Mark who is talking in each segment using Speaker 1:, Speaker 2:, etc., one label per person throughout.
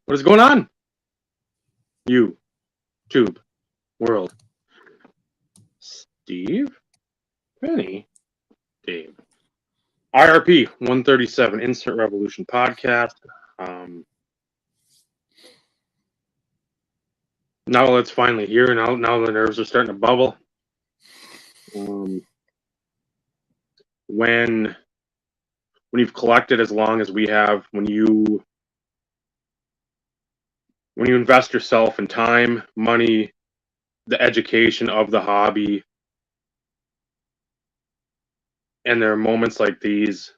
Speaker 1: What is going on? YouTube world. Steve? Penny? Dave. IRP 137 Instant Revolution podcast. Now it's finally here. Now the nerves are starting to bubble. When you've collected as long as we have, when you invest yourself in time, money, the education of the hobby, and there are moments like these,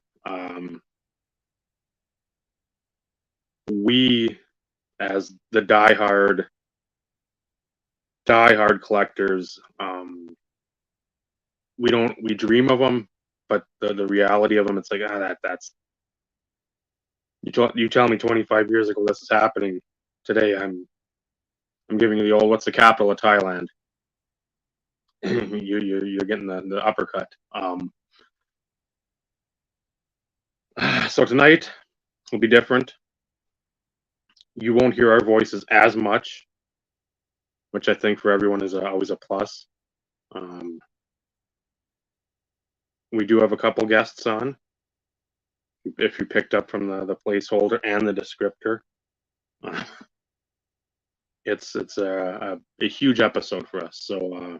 Speaker 1: we, as the diehard collectors, we dream of them, but the reality of them, it's like, that's you tell me 25 years ago this is happening. Today I'm giving you the old, what's the capital of Thailand? you're getting the uppercut. So tonight will be different. You won't hear our voices as much, which I think for everyone is always a plus. We do have a couple guests on, if you picked up from the placeholder and the descriptor. It's a huge episode for us. So,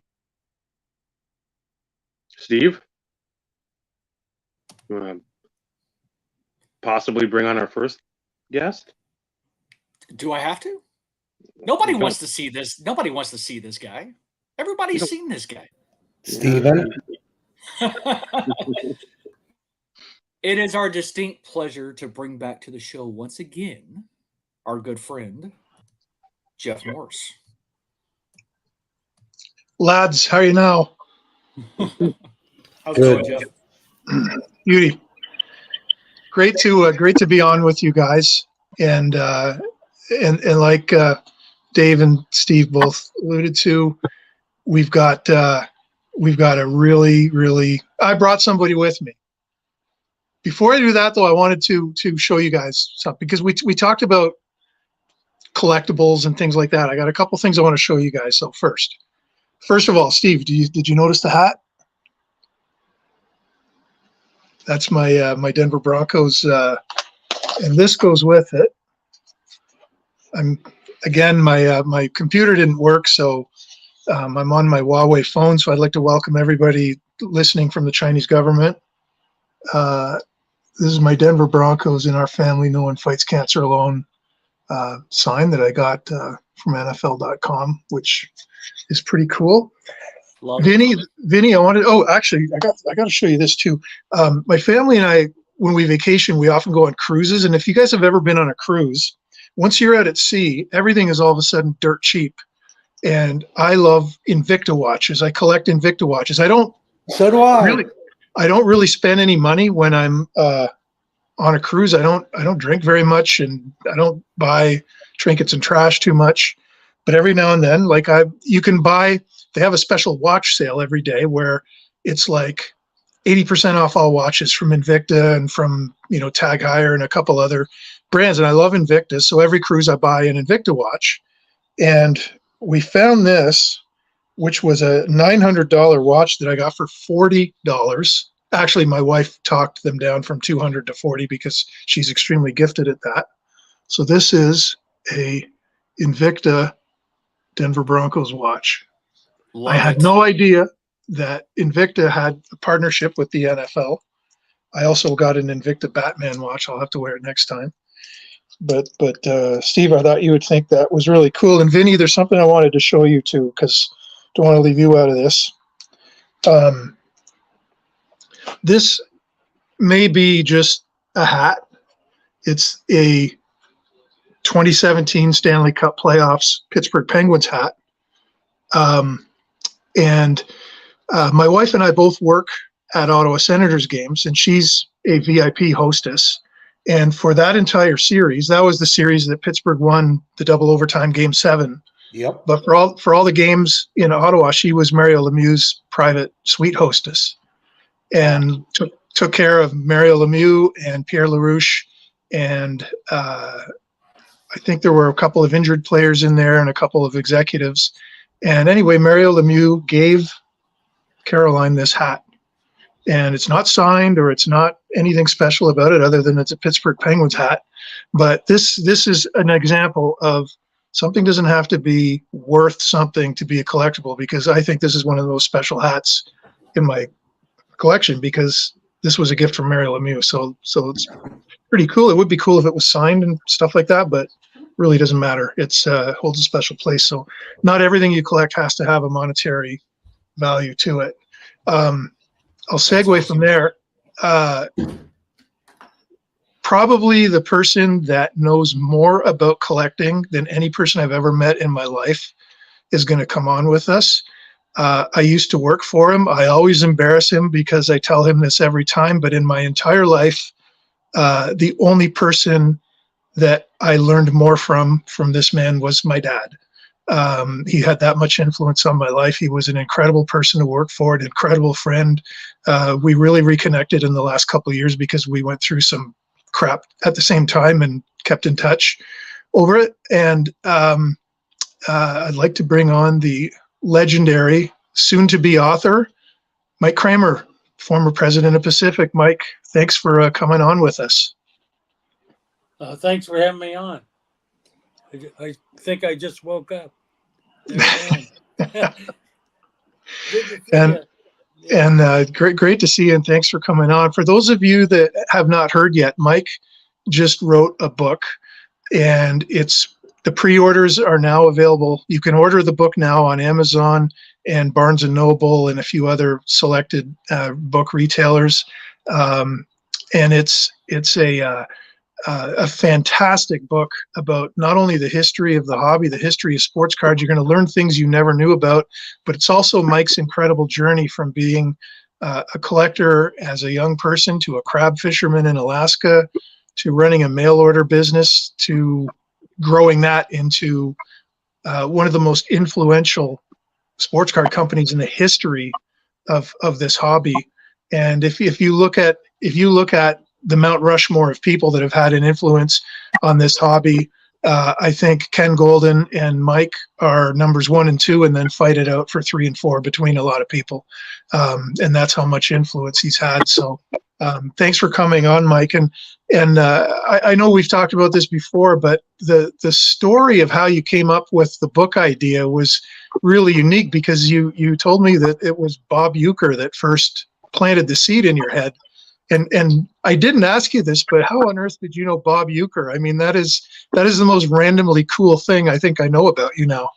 Speaker 1: Steve, you want to possibly bring on our first guest?
Speaker 2: Do I have to? Nobody wants to see this. Nobody wants to see this guy. Everybody's seen this guy.
Speaker 3: Steven.
Speaker 2: It is our distinct pleasure to bring back to the show once again our good friend, Jeff Morse.
Speaker 4: Lads, how are you now?
Speaker 2: How's it going, Jeff?
Speaker 4: Beauty. Great to be on with you guys, and like Dave and Steve both alluded to, we've got a really. I brought somebody with me. Before I do that, though, I wanted to show you guys something, because we talked about collectibles and things like that. I got a couple things I want to show you guys. So first of all, Steve, did you notice the hat? That's my Denver Broncos, and this goes with it. My computer didn't work, so I'm on my Huawei phone. So I'd like to welcome everybody listening from the Chinese government. This is my Denver Broncos in our family, no one fights cancer alone sign that I got from NFL.com, which is pretty cool. Vinny, I wanted. Oh, actually, I got to show you this too. My family and I, when we vacation, we often go on cruises. And if you guys have ever been on a cruise, once you're out at sea, everything is all of a sudden dirt cheap. And I love Invicta watches. I collect Invicta watches.
Speaker 3: So do I.
Speaker 4: I don't really spend any money when I'm on a cruise. I don't drink very much, and I don't buy trinkets and trash too much. But every now and then, you can buy. They have a special watch sale every day where it's like 80% off all watches from Invicta and from Tag Heuer and a couple other brands. And I love Invicta, so every cruise I buy an Invicta watch. And we found this, which was a $900 watch that I got for $40. Actually, my wife talked them down from $200 to $40 because she's extremely gifted at that. So this is a Invicta Denver Broncos watch. I had no idea that Invicta had a partnership with the NFL. I also got an Invicta Batman watch. I'll have to wear it next time. But Steve, I thought you would think that was really cool. And Vinny, there's something I wanted to show you too, because I don't want to leave you out of this. This may be just a hat. It's a 2017 Stanley Cup Playoffs Pittsburgh Penguins hat. And my wife and I both work at Ottawa Senators games, and she's a VIP hostess. And for that entire series, that was the series that Pittsburgh won the double overtime Game 7.
Speaker 3: Yep.
Speaker 4: But for all the games in Ottawa, she was Mario Lemieux's private suite hostess, and took care of Mario Lemieux and Pierre LaRouche and I think there were a couple of injured players in there and a couple of executives. And anyway, Mario Lemieux gave Caroline this hat. And it's not signed or it's not anything special about it other than it's a Pittsburgh Penguins hat. But this is an example of something doesn't have to be worth something to be a collectible, because I think this is one of the most special hats in my collection because this was a gift from Mario Lemieux. So it's pretty cool. It would be cool if it was signed and stuff like that, but really doesn't matter. It's holds a special place. So not everything you collect has to have a monetary value to it. I'll segue from there. Probably the person that knows more about collecting than any person I've ever met in my life is going to come on with us. I used to work for him. I always embarrass him because I tell him this every time, but in my entire life, the only person that I learned more from this man was my dad. He had that much influence on my life. He was an incredible person to work for, an incredible friend. We really reconnected in the last couple of years because we went through some crap at the same time and kept in touch over it. And I'd like to bring on the legendary, soon-to-be author, Mike Cramer, former president of Pacific. Mike, thanks for coming on with us.
Speaker 5: Thanks for having me on. I think I just woke up.
Speaker 4: And great to see you, and thanks for coming on. For those of you that have not heard yet, Mike just wrote a book, and the pre-orders are now available. You can order the book now on Amazon and Barnes and Noble and a few other selected book retailers. And it's a fantastic book about not only the history of the hobby, the history of sports cards. You're going to learn things you never knew about, but it's also Mike's incredible journey from being a collector as a young person to a crab fisherman in Alaska, to running a mail order business, to growing that into one of the most influential sports card companies in the history of this hobby. And if you look at the Mount Rushmore of people that have had an influence on this hobby, I think Ken Golden and Mike are numbers 1 and 2, and then fight it out for 3 and 4 between a lot of people. And that's how much influence he's had. So thanks for coming on, Mike. And I know we've talked about this before, but the story of how you came up with the book idea was really unique, because you told me that it was Bob Uecker that first planted the seed in your head. And I didn't ask you this, but how on earth did you know Bob Uecker? I mean, that is the most randomly cool thing I think I know about you now.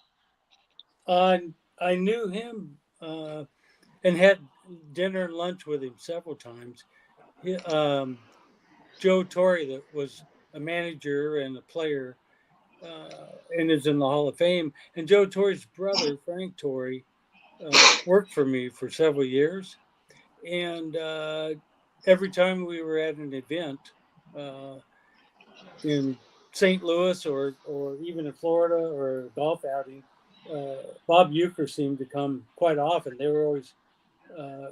Speaker 5: I knew him and had dinner and lunch with him several times. Joe Torre, that was a manager and a player, and is in the Hall of Fame. And Joe Torre's brother, Frank Torre, worked for me for several years. And every time we were at an event in St. Louis or even in Florida or a golf outing, Bob Uecker seemed to come quite often. They were always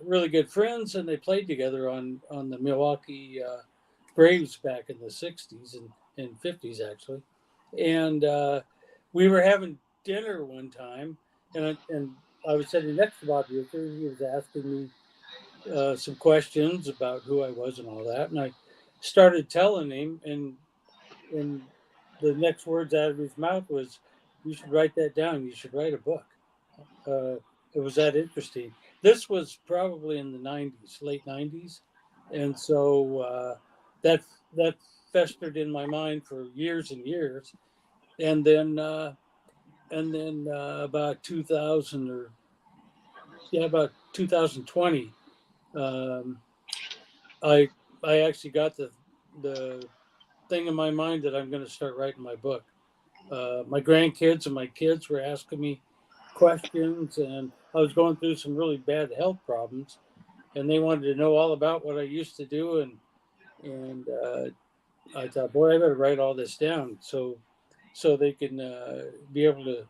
Speaker 5: really good friends, and they played together on the Milwaukee Braves back in the 60s and 50s, actually. And we were having dinner one time, and I was sitting next to Bob Uecker, and he was asking me some questions about who I was and all that. And I started telling him, and the next words out of his mouth was, "You should write that down. You should write a book." It was that interesting. This was probably in the 90s, late 90s. And so that festered in my mind for years and years. And then about 2020, I actually got the thing in my mind that I'm going to start writing my book. My grandkids and my kids were asking me questions, and I was going through some really bad health problems, and they wanted to know all about what I used to do. And I thought, boy, I better write all this down so they can be able to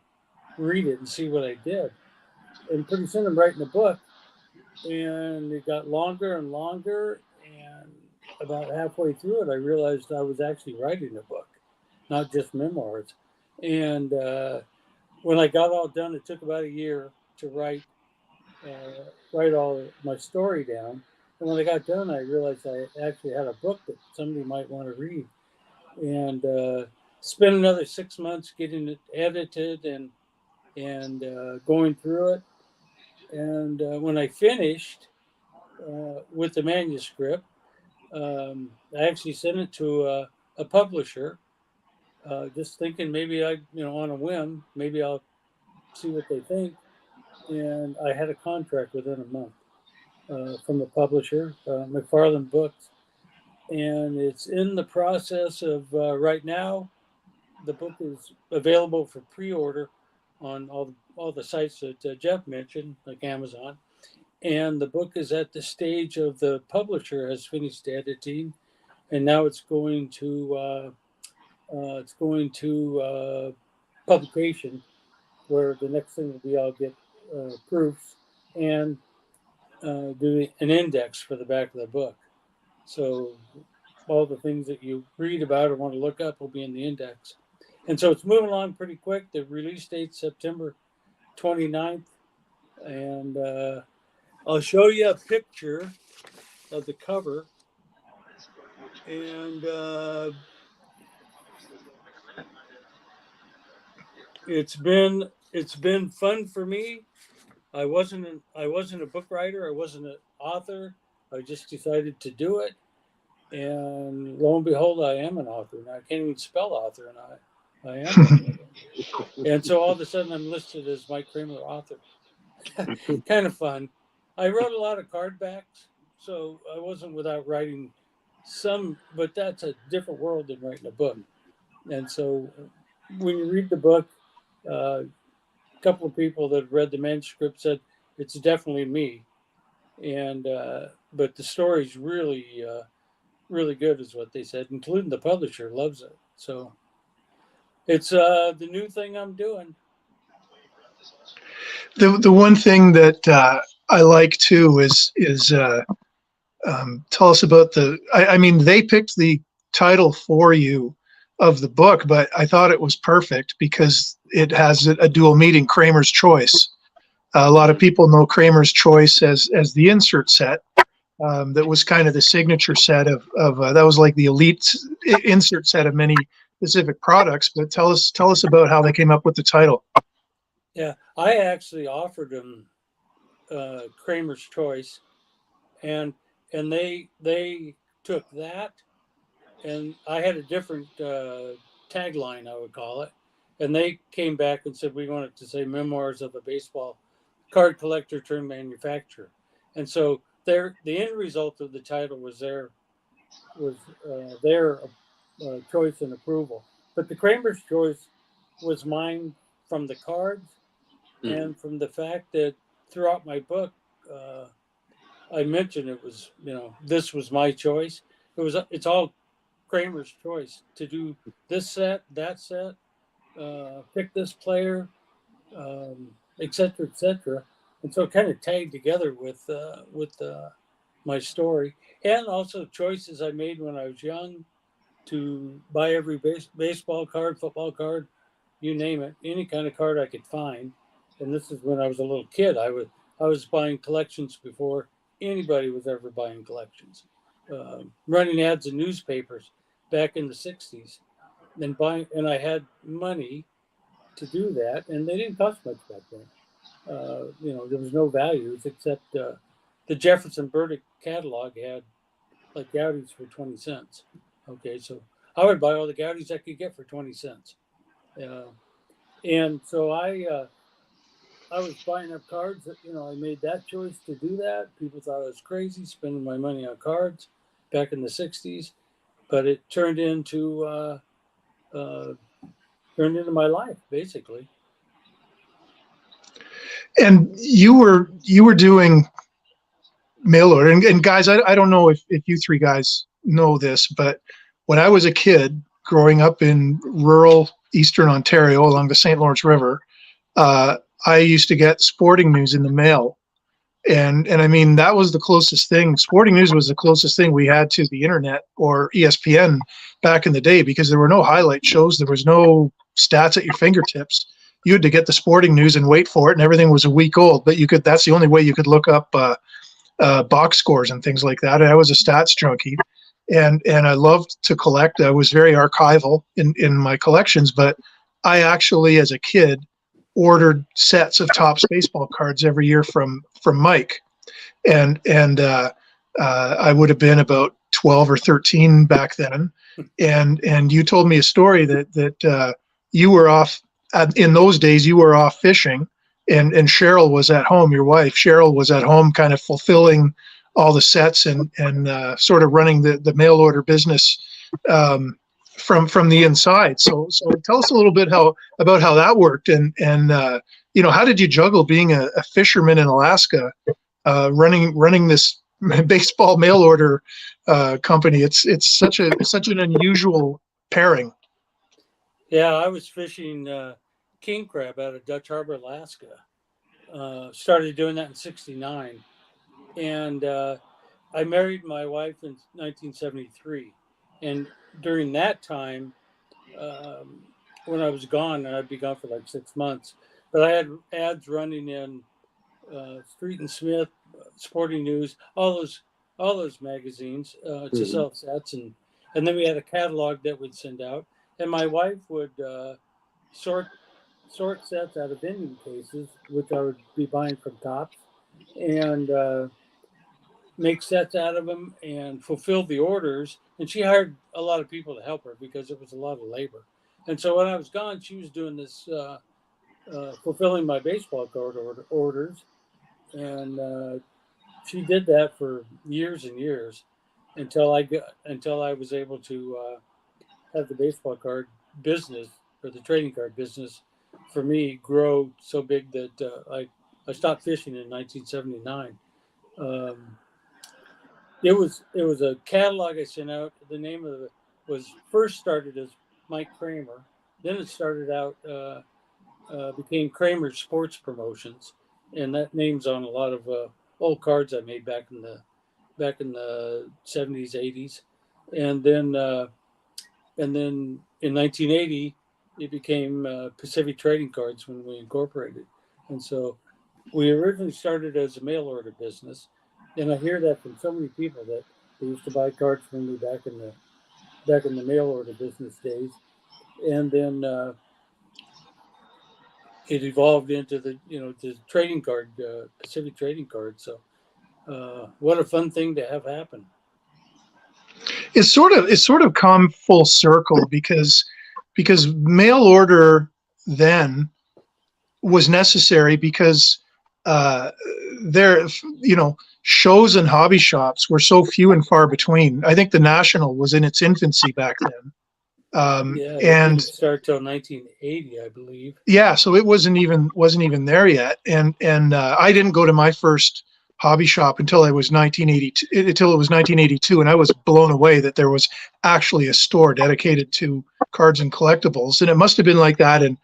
Speaker 5: read it and see what I did. And pretty soon I'm writing a book, and it got longer and longer. And about halfway through it, I realized I was actually writing a book. not just memoirs. And when I got all done, it took about a year to write all my story down. And when I got done, I realized I actually had a book that somebody might want to read. And spent another 6 months getting it edited and going through it. And when I finished with the manuscript, I actually sent it to a publisher, just thinking maybe on a whim, maybe I'll see what they think. And I had a contract within a month from the publisher, McFarland Books. And it's in the process of right now. The book is available for pre-order on all the sites that Jeff mentioned, like Amazon. And the book is at the stage of the publisher has finished editing, and now it's going to publication, where the next thing will be I'll get proofs and do an index for the back of the book. So all the things that you read about or want to look up will be in the index. And so it's moving along pretty quick. The release date's September 29th. And I'll show you a picture of the cover. And it's been fun for me. I wasn't a book writer. I wasn't an author. I just decided to do it. And lo and behold, I am an author. Now I can't even spell author, and I am. And so all of a sudden I'm listed as Mike Cramer author. Kind of fun. I wrote a lot of card backs, so I wasn't without writing some, but that's a different world than writing a book. And so when you read the book, a couple of people that read the manuscript said it's definitely me. And but the story's really really good is what they said, including the publisher loves it. So it's the new thing I'm doing.
Speaker 4: The one thing that I like too is tell us about I mean, they picked the title for you of the book, but I thought it was perfect because it has a dual meaning, Cramer's Choice. A lot of people know Cramer's Choice as the insert set. That was kind of the signature set of that was like the elite insert set of many specific products. But tell us about how they came up with the title.
Speaker 5: Yeah, I actually offered them Cramer's Choice, and they took that, and I had a different tagline, I would call it, and they came back and said we wanted to say Memoirs of a Baseball Card Collector Turned Manufacturer, and so the end result of the title was their choice and approval. But the Cramer's Choice was mine from the cards and from the fact that throughout my book, I mentioned it was, this was my choice. It's all Cramer's choice to do this set, that set, pick this player, et cetera, et cetera. And so it kind of tagged together with my story, and also choices I made when I was young to buy every baseball card, football card, you name it, any kind of card I could find. And this is when I was a little kid. I was buying collections before anybody was ever buying collections, running ads in newspapers back in the 60s, and I had money to do that, and they didn't cost much back then. There was no values except the Jefferson Burdick catalog had like Goudies for 20 cents. Okay, so I would buy all the Goudies I could get for 20 cents. And so I was buying up cards. I made that choice to do that. People thought I was crazy spending my money on cards back in the 60s, but it turned into my life, basically.
Speaker 4: And you were doing mail order, and guys, I don't know if you three guys know this, but when I was a kid growing up in rural Eastern Ontario along the St. Lawrence River, I used to get sporting news in the mail And I mean, that was the closest thing. Sporting news was the closest thing we had to the internet or ESPN back in the day, because there were no highlight shows. There was no stats at your fingertips. You had to get the sporting news and wait for it, and everything was a week old. But that's the only way you could look up box scores and things like that. And I was a stats junkie, and I loved to collect. I was very archival in my collections, but I actually, as a kid, ordered sets of Topps baseball cards every year from Mike, and I would have been about 12 or 13 back then, and you told me a story that you were off in those days. You were off fishing, and Cheryl was at home. Your wife Cheryl was at home, kind of fulfilling all the sets and sort of running the mail order business from the inside. So tell us a little bit about how that worked, and how did you juggle being a fisherman in Alaska, running this baseball mail order company? It's such an unusual pairing.
Speaker 5: Yeah, I was fishing king crab out of Dutch Harbor, Alaska. Started doing that in '69, and I married my wife in 1973. And during that time, when I was gone, and I'd be gone for like 6 months, but I had ads running in Street and Smith, Sporting News, all those magazines to sell sets, and then we had a catalog that we'd send out, and my wife would sort sets out of vending cases, which I would be buying from Topps, and make sets out of them and fulfill the orders. And she hired a lot of people to help her because it was a lot of labor. And so when I was gone, she was doing this, fulfilling my baseball card orders, and she did that for years and years until I was able to have the baseball card business, or the trading card business, for me grow so big that I stopped fishing in 1979. Um, it was a catalog I sent out. The name of it was first started as Mike Cramer. Then it started out became Cramer Sports Promotions, and that name's on a lot of old cards I made back in the 70s, 80s, and then in 1980 it became Pacific Trading Cards when we incorporated. And so we originally started as a mail order business, and I hear that from so many people that they used to buy cards from me back in the mail order business days, and then it evolved into the trading card, Pacific Trading Card. So what a fun thing to have happen.
Speaker 4: It's sort of come full circle, because mail order then was necessary, because there, shows and hobby shops were so few and far between. I think the National was in its infancy back then.
Speaker 5: Yeah, it
Speaker 4: And
Speaker 5: didn't start till 1980, I believe.
Speaker 4: yeah, so it wasn't even there yet. And I didn't go to my first hobby shop until it was 1982, and I was blown away that there was actually a store dedicated to cards and collectibles. And it must have been like that in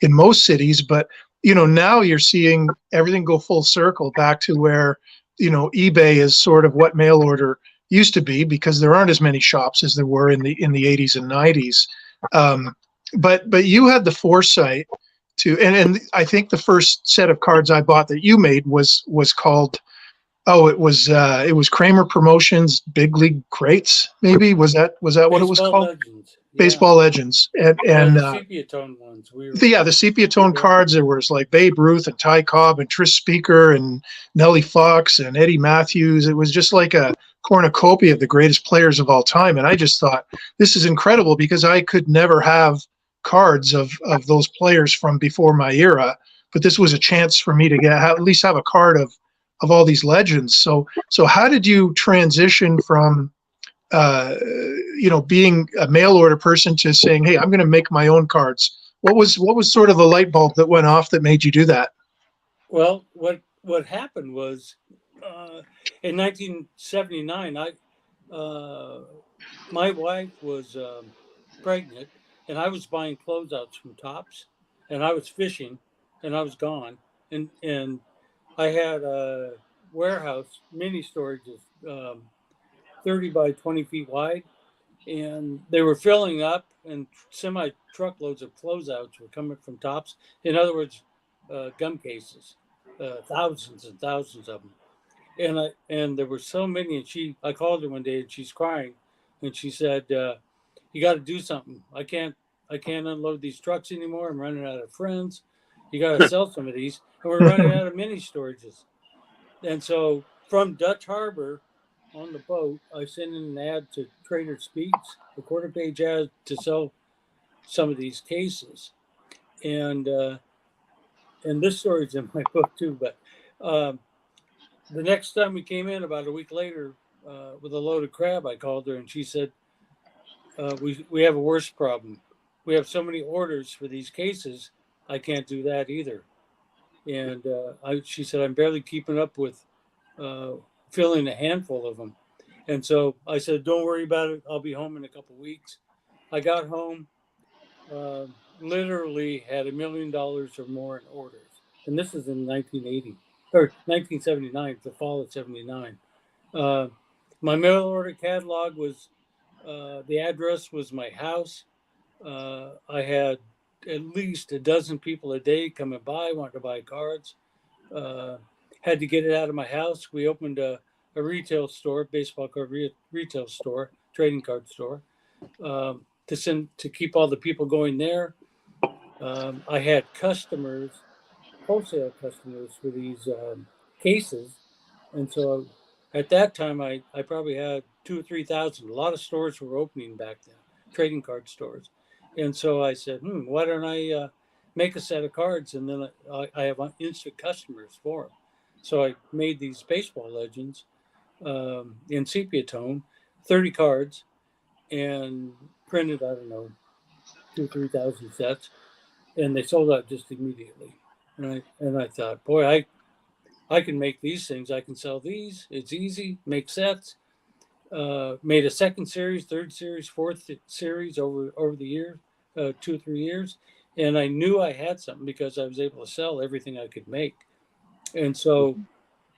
Speaker 4: most cities, but now you're seeing everything go full circle back to where eBay is sort of what mail order used to be, because there aren't as many shops as there were in the 80s and 90s. But you had the foresight to, and I think the first set of cards I bought that you made was called, it was Cramer Promotions Big League Crates, maybe. Was that what it was called?
Speaker 5: Legends. Yeah.
Speaker 4: Baseball Legends. And
Speaker 5: the sepia tone ones.
Speaker 4: the sepia tone cards. There was like Babe Ruth and Ty Cobb and Tris Speaker and Nellie Fox and Eddie Matthews. It was just like a cornucopia of the greatest players of all time. And I just thought, this is incredible, because I could never have cards of those players from before my era, but this was a chance for me to at least have a card of all these legends. So how did you transition from being a mail order person to saying, hey, I'm going to make my own cards? What was sort of the light bulb that went off that made you do that?
Speaker 5: Well, what happened was, in 1979, my wife was pregnant, and I was buying closeouts from Topps, and I was fishing, and I was gone, and I had warehouse, mini storages, 30 by 20 feet wide, and they were filling up, and semi truckloads of closeouts were coming from tops. In other words, gum cases, thousands and thousands of them. And there were so many, and I called her one day, and she's crying, and she said, "You got to do something. I can't unload these trucks anymore. I'm running out of friends. You got to sell some of these, and we're running out of mini storages." And so from Dutch Harbor on the boat, I sent in an ad to Trader Speaks, a quarter-page ad to sell some of these cases, and this story's in my book too. But the next time we came in, about a week later, with a load of crab, I called her, and she said, "We have a worse problem. We have so many orders for these cases, I can't do that either." And she said, "I'm barely keeping up with filling a handful of them." And so I said, "Don't worry about it. I'll be home in a couple of weeks." I got home, literally had $1 million or more in orders. And this is in 1980 or 1979, the fall of 79. My mail order catalog was, the address was my house. I had at least a dozen people a day coming by, wanting to buy cards. Had to get it out of my house. We opened a retail store, baseball card retail store, trading card store, to keep all the people going there. I had customers, wholesale customers for these cases, and so at that time I probably had 2,000 or 3,000. A lot of stores were opening back then, trading card stores, and so I said, why don't I make a set of cards, and then I have instant customers for them. So I made these baseball legends in sepia tone, 30 cards, and printed, I don't know, 2,000 or 3,000 sets, and they sold out just immediately. And I thought, boy, I can make these things. I can sell these. It's easy. Make sets. Made a second series, third series, fourth series over the years, 2 or 3 years, and I knew I had something because I was able to sell everything I could make. And so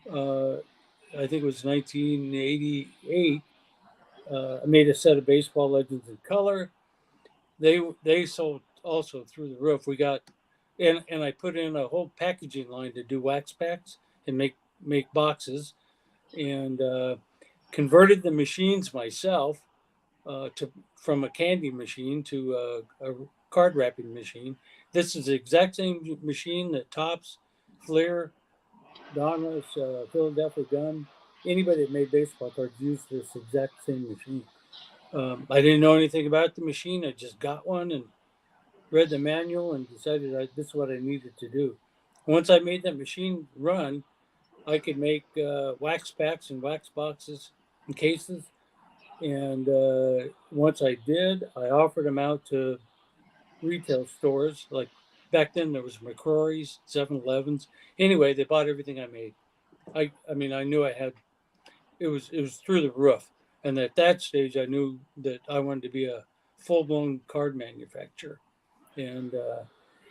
Speaker 5: I think it was 1988. I made a set of baseball legends in color. They sold also through the roof. We got, and I put in a whole packaging line to do wax packs and make boxes, and converted the machines myself from a candy machine to a card wrapping machine. This is the exact same machine that Topps, Fleer, Donruss, Philadelphia Gum, anybody that made baseball cards used this exact same machine. I didn't know anything about the machine. I just got one and read the manual and decided this is what I needed to do. Once I made that machine run, I could make wax packs and wax boxes and cases. And once I did, I offered them out to retail stores. Like back then, there was McCrory's, 7-Elevens. Anyway, they bought everything I made. I mean, I knew I had. It was through the roof. And at that stage, I knew that I wanted to be a full-blown card manufacturer. And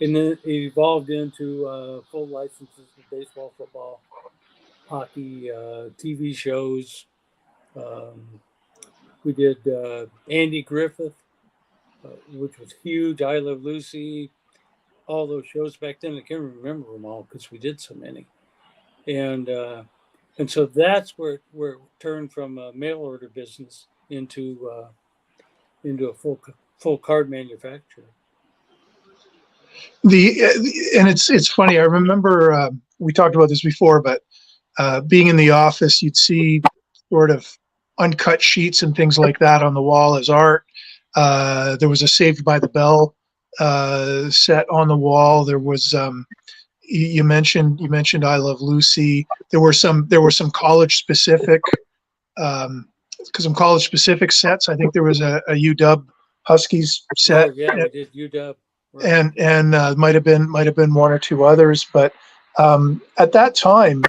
Speaker 5: then it evolved into full licenses for baseball, football, hockey, TV shows. We did Andy Griffith, which was huge. I Love Lucy, all those shows back then. I can't remember them all because we did so many. And so that's where it turned from a mail order business into a full card manufacturer.
Speaker 4: And it's funny. I remember we talked about this before, but being in the office, you'd see sort of uncut sheets and things like that on the wall as art. There was a Saved by the Bell set on the wall. There was you mentioned I Love Lucy. There were some college specific sets. I think there was a UW Huskies set.
Speaker 5: Oh yeah, we did UW.
Speaker 4: Right. And might have been one or two others, but at that time,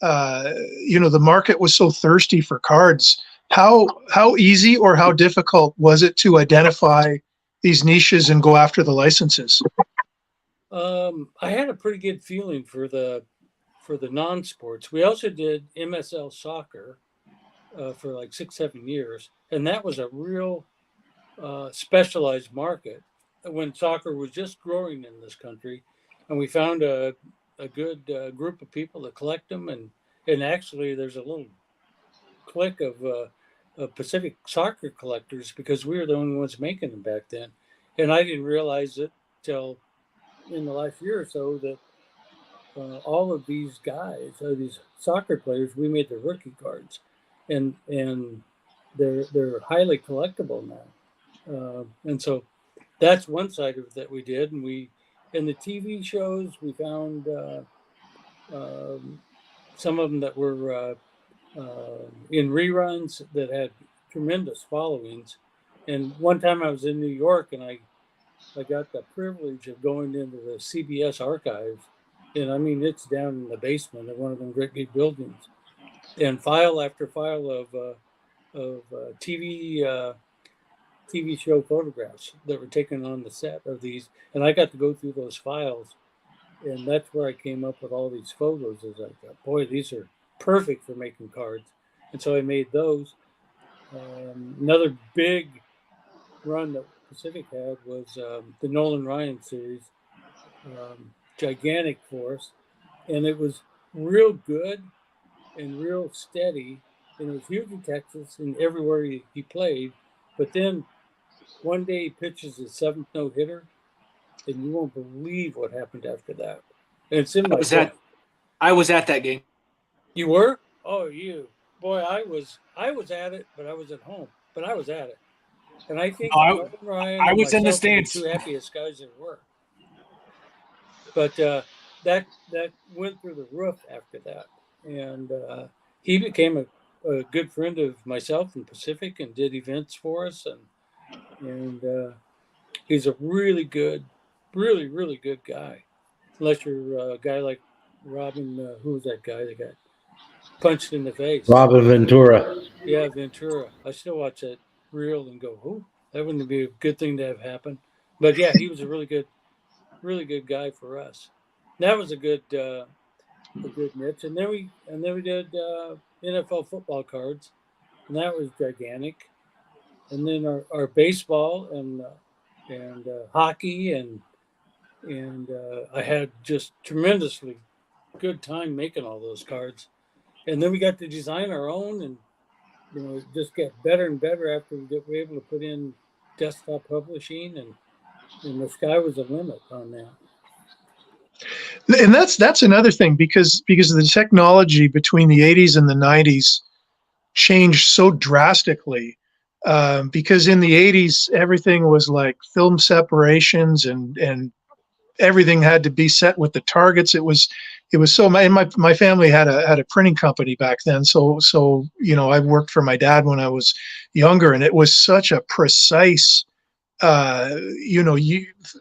Speaker 4: the market was so thirsty for cards. How easy or how difficult was it to identify these niches and go after the licenses?
Speaker 5: I had a pretty good feeling for for the non-sports. We also did MSL soccer for like 6-7 years, and that was a real specialized market when soccer was just growing in this country, and we found a good group of people that collect them, and actually there's a little clique of Pacific soccer collectors because we were the only ones making them back then, and I didn't realize it till in the last year or so that all of these guys, these soccer players, we made the rookie cards, and they're highly collectible now, and so that's one side of it that we did, and we in the TV shows we found some of them that were in reruns that had tremendous followings, and one time I was in New York and I got the privilege of going into the CBS archives, and I mean it's down in the basement of one of them great big buildings, and file after file of TV show photographs that were taken on the set of these, and I got to go through those files, and that's where I came up with all these photos. As I thought, boy, these are perfect for making cards, and so I made those. Another big run that Pacific had was the Nolan Ryan series, gigantic for us, and it was real good and real steady, and it was huge in Texas and everywhere he played. But then one day he pitches his 7th no-hitter, and you won't believe what happened after that. And it's in my book.
Speaker 2: I was at that game.
Speaker 5: You were? Oh, boy! I was at it, but I was at home. But I was at it, and I think Ryan
Speaker 2: I was in the
Speaker 5: myself were
Speaker 2: stands.
Speaker 5: the two happiest guys there were. But that went through the roof after that, and he became a good friend of myself and Pacific, and did events for us, and he's a really good, really good guy. Unless you're a guy like Robin, who was that guy that got punched in the face?
Speaker 3: Robin Ventura.
Speaker 5: Yeah, Ventura. I still watch that reel and go, "Oh, that wouldn't be a good thing to have happen." But yeah, he was a really good guy for us. That was a good niche. And then we did NFL football cards, and that was gigantic. And then our baseball and hockey and I had just tremendously good time making all those cards. And then we got to design our own, and it just got better and better after were able to put in desktop publishing, and the sky was the limit on that.
Speaker 4: And that's another thing because the technology between the 80s and the 90s changed so drastically. Because in the 80s everything was like film separations and everything had to be set with the targets. It was so, and my family had a printing company back then. So I worked for my dad when I was younger, and it was such a precise,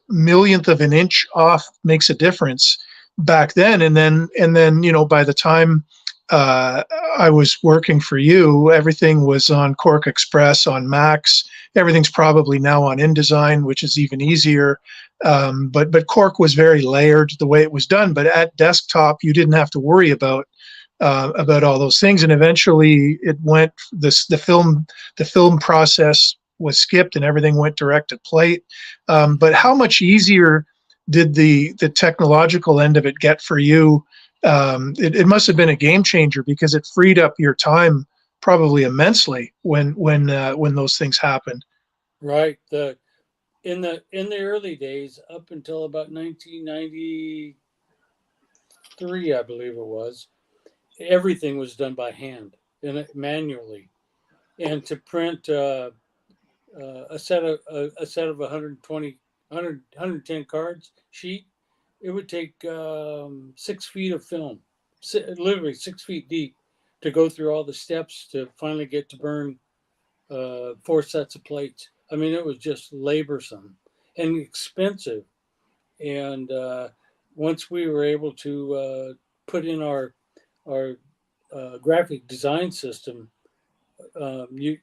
Speaker 4: millionth of an inch off makes a difference back then. And then by the time I was working for you, everything was on Cork Express, on Max. Everything's probably now on InDesign, which is even easier. But Cork was very layered the way it was done. But at desktop, you didn't have to worry about all those things. And eventually, it went the film process was skipped, and everything went direct to plate. But how much easier did the technological end of it get for you? It must have been a game changer because it freed up your time probably immensely when those things happened.
Speaker 5: Right. In the early days, up until about 1993, I believe it was, everything was done by hand and manually. And to print a set of 110 cards sheet, it would take 6 feet of film, literally 6 feet deep, to go through all the steps to finally get to burn 4 sets of plates. I mean, it was just laborsome and expensive. And once we were able to put in our graphic design system, you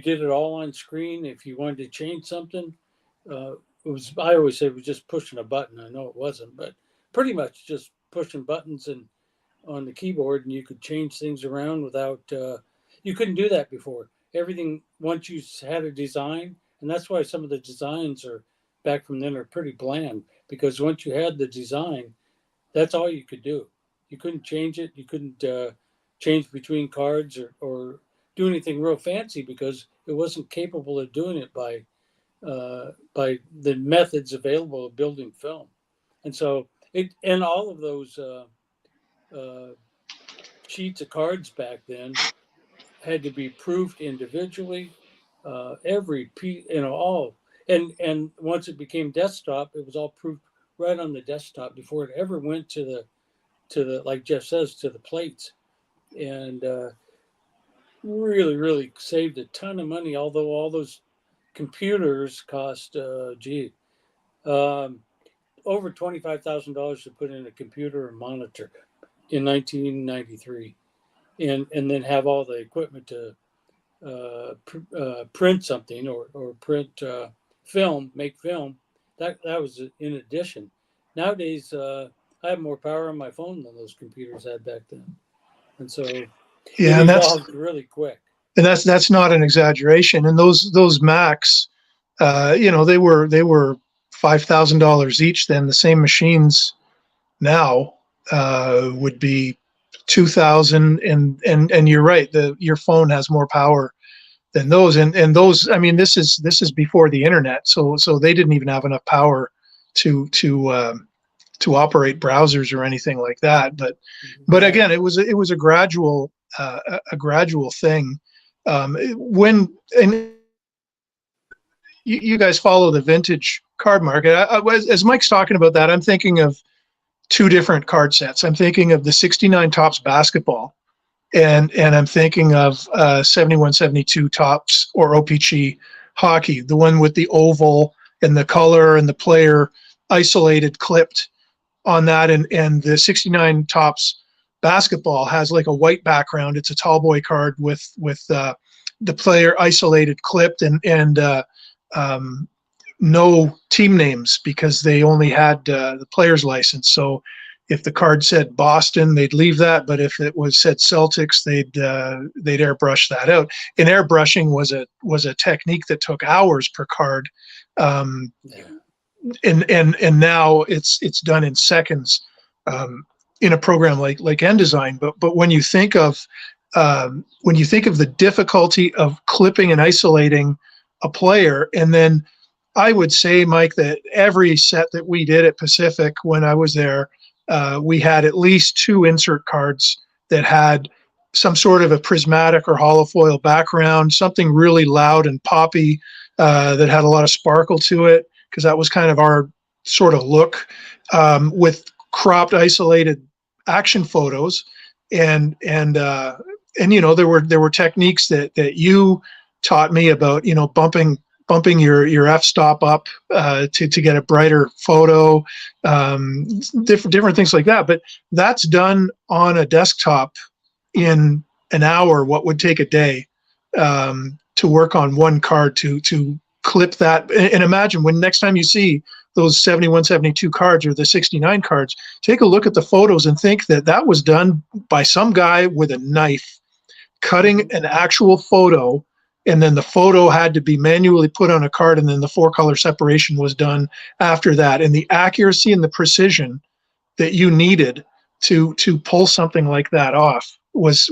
Speaker 5: did it all on screen. If you wanted to change something, I always say it was just pushing a button. I know it wasn't, but pretty much just pushing buttons, and on the keyboard, and you could change things around without. You couldn't do that before. Everything once you had a design, and that's why some of the designs are back from then are pretty bland, because once you had the design, that's all you could do. You couldn't change it. You couldn't change between cards or do anything real fancy because it wasn't capable of doing it by the methods available of building film. And so and all of those uh, sheets of cards back then had to be proofed individually. Every piece, all, and once it became desktop, it was all proofed right on the desktop before it ever went to the like Jeff says, to the plates. And really, really saved a ton of money. Although all those computers cost, um, over $25,000 to put in a computer and monitor in 1993, and then have all the equipment to print something or print film, make film. That was in addition. Nowadays, I have more power on my phone than those computers had back then, and so it
Speaker 4: Yeah, and
Speaker 5: evolved really quick.
Speaker 4: that's not an exaggeration. And those Macs, they were $5,000 each. Then the same machines now would be 2,000. And you're right. Your phone has more power than those. And those. I mean, this is before the internet, so they didn't even have enough power to operate browsers or anything like that. But again, it was a gradual thing. When and you guys follow the vintage card market. As Mike's talking about that, I'm thinking of two different card sets. I'm thinking of the 69 Tops basketball, and I'm thinking of 71, 72 Tops or OPC hockey, the one with the oval and the color and the player isolated, clipped on that. And the 69 Tops basketball has like a white background. It's a tall boy card with the player isolated, clipped, and no team names because they only had the player's license. So if the card said Boston, they'd leave that, but if it was said Celtics, they'd airbrush that out. And airbrushing was a technique that took hours per card, and now it's done in seconds in a program like InDesign. But when you think of the difficulty of clipping and isolating a player, and then I would say, Mike, that every set that we did at Pacific when I was there, we had at least two insert cards that had some sort of a prismatic or holofoil background, something really loud and poppy that had a lot of sparkle to it, because that was kind of our sort of look, with cropped, isolated action photos, and there were techniques that you taught me about, bumping your f-stop up to get a brighter photo, different things like that. But that's done on a desktop in an hour what would take a day, to work on one card to clip that. And imagine when next time you see those 71, 72 cards or the 69 cards, take a look at the photos and think that was done by some guy with a knife cutting an actual photo, and then the photo had to be manually put on a card, and then the 4-color separation was done after that. And the accuracy and the precision that you needed to pull something like that off was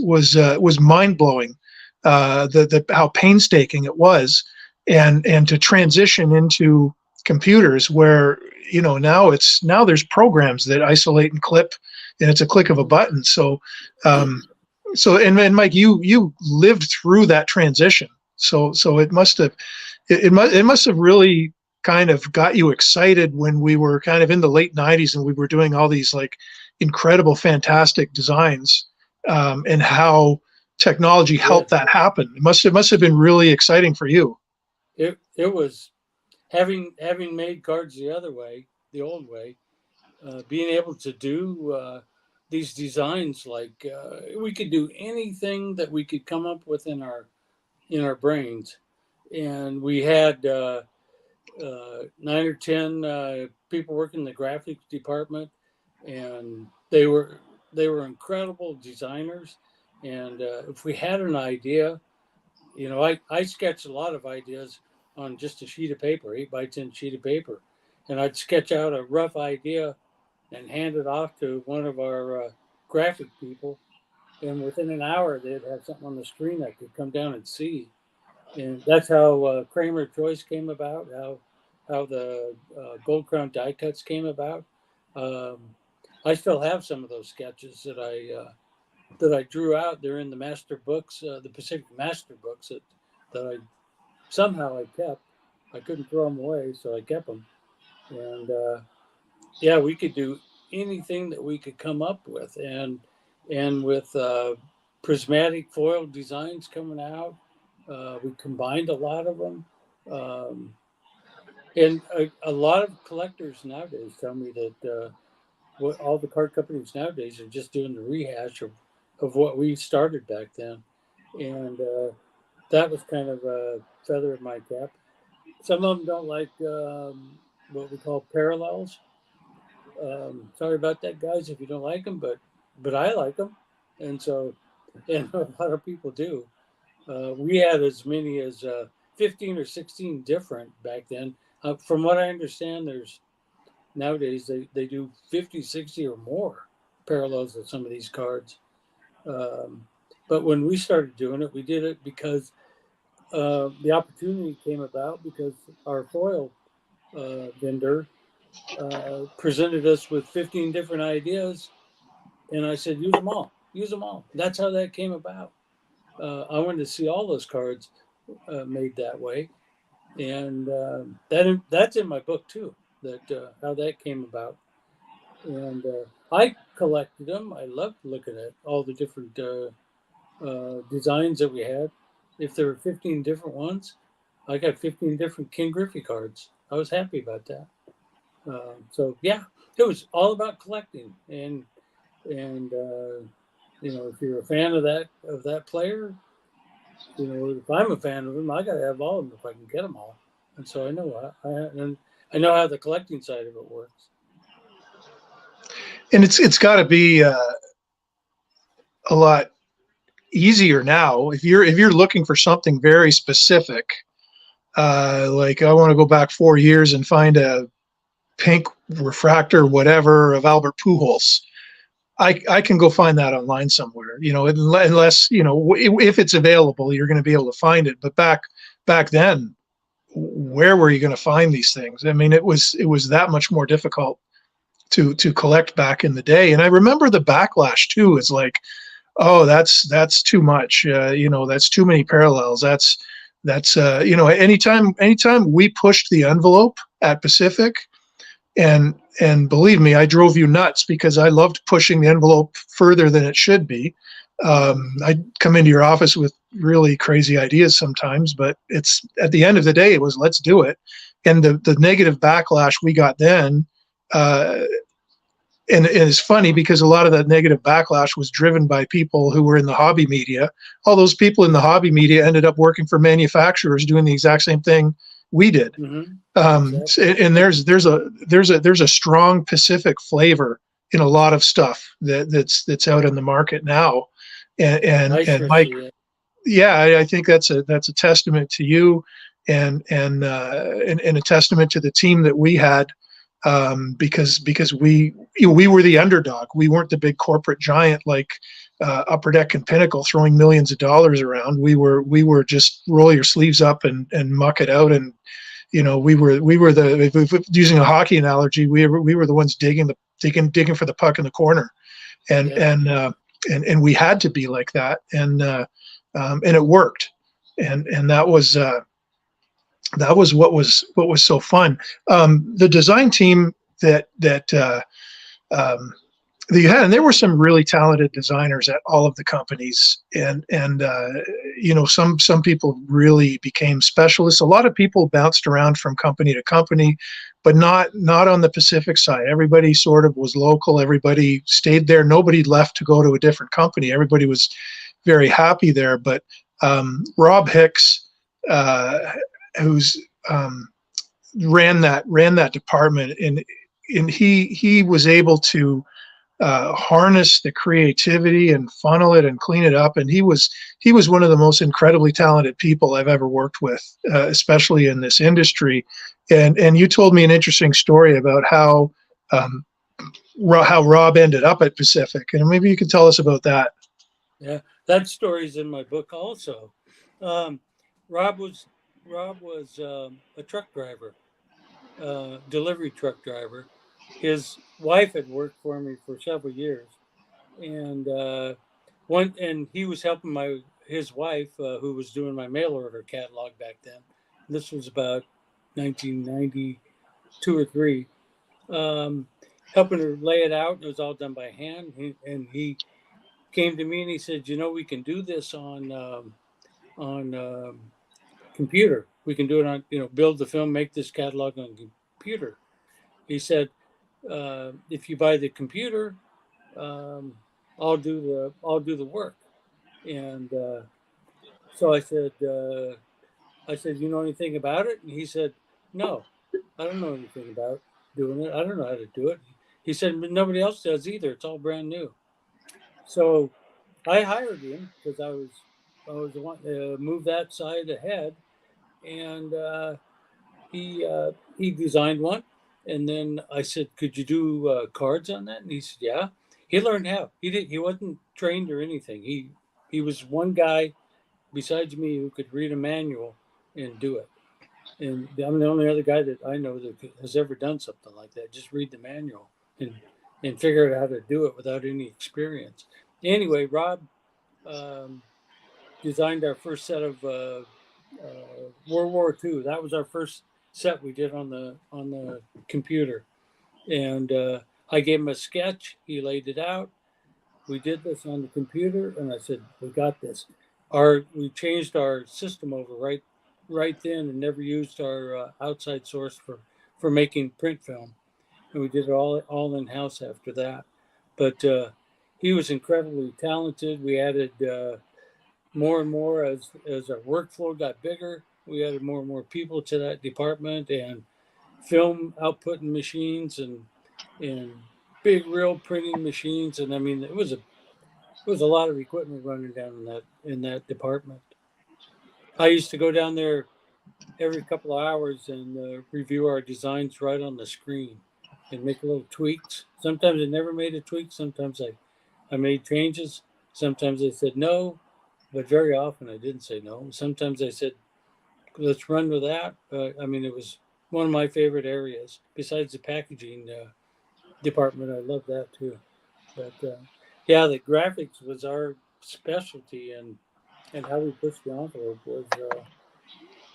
Speaker 4: mind-blowing. How painstaking it was, and to transition into computers where now there's programs that isolate and clip, and it's a click of a button. So and Mike, you lived through that transition. So it must have really kind of got you excited when we were kind of in the late 90s and we were doing all these like incredible, fantastic designs, and how technology helped that happen. It must have been really exciting for you.
Speaker 5: It was having made cards the other way, the old way, being able to do these designs, like we could do anything that we could come up with in our brains, and we had 9 or 10 people working in the graphics department, and they were they were incredible designers. And if we had an idea, I sketched a lot of ideas on just a sheet of paper, 8x10 sheet of paper. And I'd sketch out a rough idea and hand it off to one of our graphic people. And within an hour, they'd have something on the screen I could come down and see. And that's how Cramer Choice came about, how the Gold Crown die cuts came about. I still have some of those sketches that I drew out. They're in the master books, the Pacific Master books that I somehow I kept. I couldn't throw them away, so I kept them. And yeah, we could do anything that we could come up with, and with prismatic foil designs coming out, we combined a lot of them. And a lot of collectors nowadays tell me that what all the card companies nowadays are just doing the rehash of what we started back then. And that was kind of a feather in my cap. Some of them don't like what we call parallels. Sorry about that, guys, if you don't like them, but I like them, and a lot of people do. We had as many as 15 or 16 different back then. From what I understand, there's nowadays they do 50, 60 or more parallels of some of these cards. But when we started doing it, we did it because the opportunity came about because our foil vendor presented us with 15 different ideas, and I said, use them all. That's how that came about. I wanted to see all those cards made that way, and that's in my book too, that how that came about. And I collected them. I loved looking at all the different designs that we had. If there were 15 different ones, I got 15 different King Griffey cards. I was happy about that. So yeah, it was all about collecting, and if you're a fan of that player, if I'm a fan of him, I got to have all of them if I can get them all. And so I know how the collecting side of it works.
Speaker 4: And it's got to be a lot easier now if you're looking for something very specific. Like I want to go back 4 years and find a pink refractor, whatever, of Albert Pujols. I can go find that online somewhere, unless, if it's available, you're going to be able to find it. But back then, where were you going to find these things? I mean, it was that much more difficult to collect back in the day. And I remember the backlash too. It's like, oh, that's too much. That's too many parallels. That's anytime we pushed the envelope at Pacific, and believe me, I drove you nuts because I loved pushing the envelope further than it should be. I'd come into your office with really crazy ideas sometimes, but it's at the end of the day, it was let's do it. And the negative backlash we got then, and it's funny because a lot of that negative backlash was driven by people who were in the hobby media. All those people in the hobby media ended up working for manufacturers doing the exact same thing we did.
Speaker 5: Mm-hmm.
Speaker 4: Exactly. And there's a strong Pacific flavor in a lot of stuff that's out in the market now. And Mike, yeah, I think that's a testament to you and a testament to the team that we had. Because we were the underdog. We weren't the big corporate giant like Upper Deck and Pinnacle throwing millions of dollars around. We were just roll your sleeves up and muck it out. And we were the, using a hockey analogy, we were the ones digging for the puck in the corner, and we had to be like that, and it worked, and that was what was so fun. The design team that you had, and there were some really talented designers at all of the companies, and some people really became specialists. A lot of people bounced around from company to company, but not on the Pacific side. Everybody sort of was local. Everybody stayed there. Nobody left to go to a different company. Everybody was very happy there. But Rob Hicks, who's ran that department, and he was able to harness the creativity and funnel it and clean it up. And he was one of the most incredibly talented people I've ever worked with, especially in this industry. And you told me an interesting story about how Rob ended up at Pacific, and maybe you could tell us about that.
Speaker 5: Yeah, that story's in my book also. Rob was a truck driver, delivery truck driver. His wife had worked for me for several years, and he was helping his wife, who was doing my mail order catalog back then. This was about 1992 or three. Helping her lay it out. It was all done by hand. He came to me and he said, we can do this on computer. We can do it on, build the film, make this catalog on computer. He said, if you buy the computer, I'll do the work. And so I said, you know anything about it? And he said, no, I don't know anything about doing it. I don't know how to do it. He said, but nobody else does either. It's all brand new. So I hired him because I was wanting to move that side ahead, and he designed one. And then I said, could you do cards on that? And he said, yeah. He learned how. He wasn't trained or anything. He was one guy besides me who could read a manual and do it. And I'm the only other guy that I know that has ever done something like that. Just read the manual and figure out how to do it without any experience. Anyway, Rob designed our first set of World War II. That was our first set we did on the computer. And I gave him a sketch. He laid it out. We did this on the computer, and I said, we got this. We changed our system over right then and never used our outside source for making print film. And we did it all in-house after that. But he was incredibly talented. We added more and more as our workflow got bigger. We added more and more people to that department, and film outputting machines and big reel printing machines. And I mean, it was a lot of equipment running down in that department. I used to go down there every couple of hours and review our designs right on the screen and make little tweaks. Sometimes I never made a tweak. Sometimes I made changes. Sometimes I said no, but very often I didn't say no. Sometimes I said, let's run with that. I mean, it was one of my favorite areas. Besides the packaging department, I love that too. But yeah, the graphics was our specialty, and how we pushed the envelope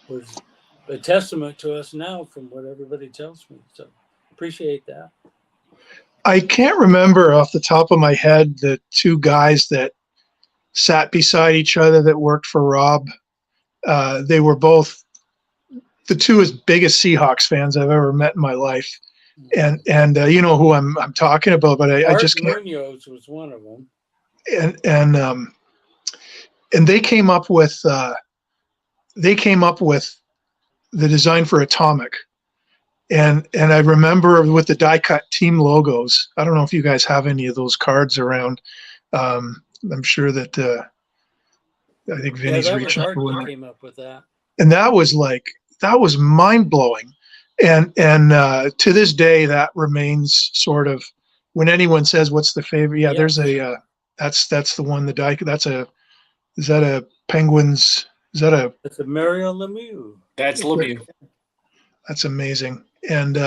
Speaker 5: was a testament to us now from what everybody tells me. So appreciate that.
Speaker 4: I can't remember off the top of my head the two guys that sat beside each other that worked for Rob. They were both the two as biggest Seahawks fans I've ever met in my life. And you know who I'm talking about, but I just can't.
Speaker 5: Munoz was one of them.
Speaker 4: And they came up with the design for Atomic. And I remember with the die cut team logos. I don't know if you guys have any of those cards around. I'm sure that I think Vinny's reaching for one.
Speaker 5: Came up with that.
Speaker 4: And that was mind blowing. And to this day, that remains sort of, when anyone says what's the favorite, yeah, there's that's the one, the die. Is that a Penguins? That's
Speaker 5: a Mario Lemieux.
Speaker 2: That's Lemieux.
Speaker 4: That's amazing. And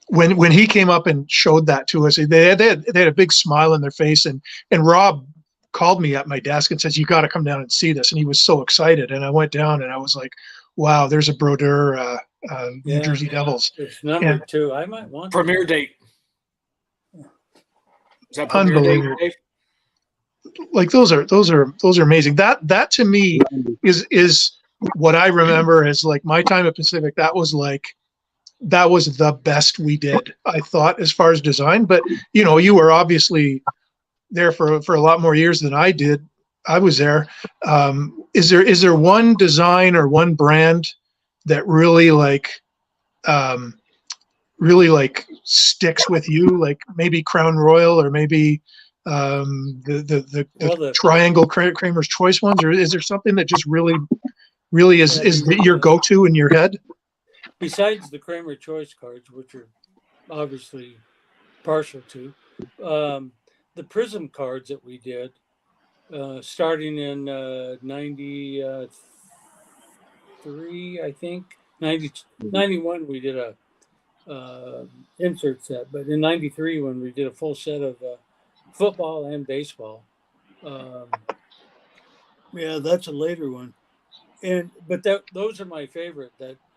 Speaker 4: when he came up and showed that to us, they had a big smile on their face. And Rob called me at my desk and says, "You got to come down and see this." And he was so excited. And I went down and I was like, "Wow, there's a Brodeur New Jersey Devils."
Speaker 5: It's number 2. I might want
Speaker 2: premiere date. Is that
Speaker 4: unbelievable? Date? Like those are amazing. That to me is what I remember as like my time at Pacific. That was the best we did, I thought, as far as design. But you were obviously there for a lot more years than I did. I was there. Is there one design or one brand that really really like sticks with you, like maybe Crown Royal or maybe the
Speaker 5: Well,
Speaker 4: triangle Kramer's Choice ones, or is there something that just really is your
Speaker 5: the
Speaker 4: go-to in your head?
Speaker 5: besides the Cramer Choice cards, which are obviously partial to, the Prism cards that we did, starting in 93, I think. 91, we did a insert set, but in 93, when we did a full set of football and baseball, um, yeah, that's a later one. But those are my favorite.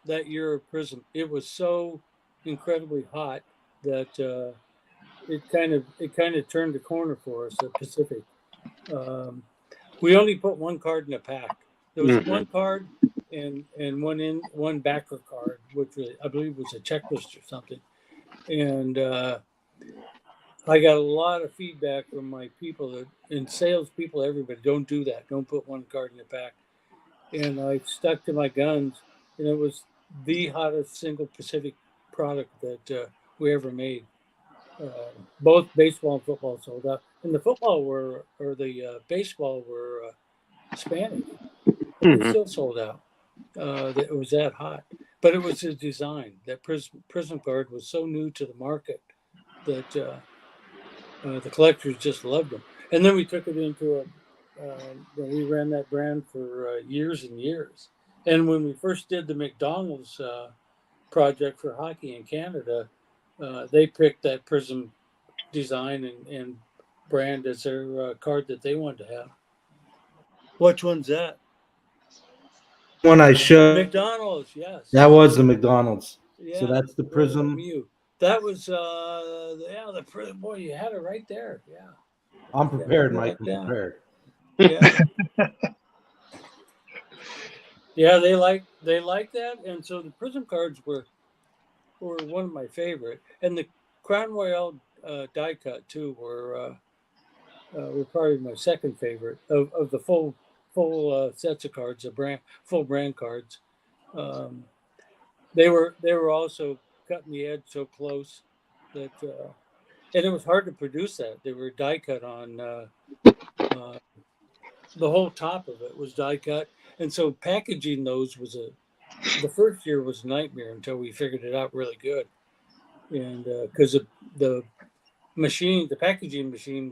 Speaker 5: That year of Prism, it was so incredibly hot that it kind of turned the corner for us at Pacific. Um, we only put one card in a pack. There was one card and one backer card, which I believe was a checklist or something. And I got a lot of feedback from my people and salespeople, everybody, don't do that. Don't put one card in the pack. And I stuck to my guns, and it was the hottest single Pacific product that we ever made. Both baseball and football sold out, and the football the baseball were Spanish. It still sold out. It was that hot, but it was the design. That prism card was so new to the market that the collectors just loved them. And then we took it into we ran that brand for years and years. And when we first did the McDonald's project for hockey in Canada, they picked that prism design and brand as their card that they wanted to have. Which one's that?
Speaker 3: One I showed.
Speaker 5: McDonald's, yes.
Speaker 3: That was the McDonald's.
Speaker 5: Yeah,
Speaker 3: So that's the Prism.
Speaker 5: That was the Prism. Boy, you had it right there. Yeah.
Speaker 3: I'm prepared, Mike. I'm prepared.
Speaker 5: Yeah. Yeah, they like that, and so the Prism cards were one of my favorite, and the Crown Royal die cut too were probably my second favorite of the full sets of cards, the full brand cards. They were also cutting the edge so close that, and it was hard to produce that. They were die cut on the whole top of it was die cut, and so packaging those the first year was a nightmare until we figured it out really good, and because the packaging machine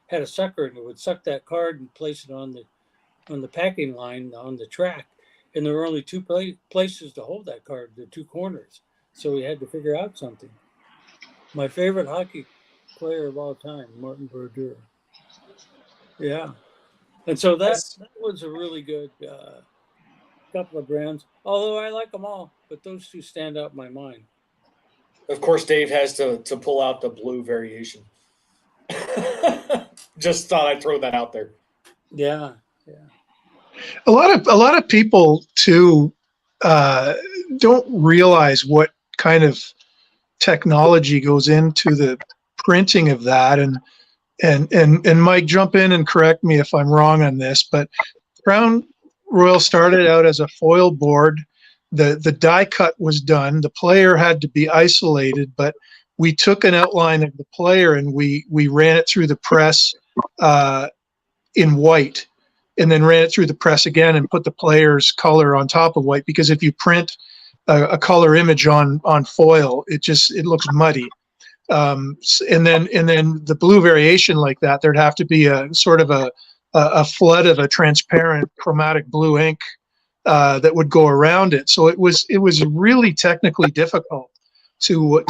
Speaker 5: had a sucker and it would suck that card and place it on the packing line on the track, and there were only two places to hold that card, the two corners, so we had to figure out something. My favorite hockey player of all time, Martin Brodeur. Yeah. And so that was a really good couple of brands, although I like them all, but those two stand out in my mind.
Speaker 2: Of course, Dave has to pull out the blue variation. Just thought I'd throw that out there.
Speaker 5: Yeah.
Speaker 4: A lot of people too don't realize what kind of technology goes into the printing of that, and Mike, jump in and correct me if I'm wrong on this, but Crown Royal started out as a foil board. The die cut was done. The player had to be isolated, but we took an outline of the player and we ran it through the press in white, and then ran it through the press again and put the player's color on top of white, because if you print a color image on foil, it looks muddy. And then the blue variation like that, there'd have to be a sort of a flood of a transparent chromatic blue ink that would go around it. So it was really technically difficult to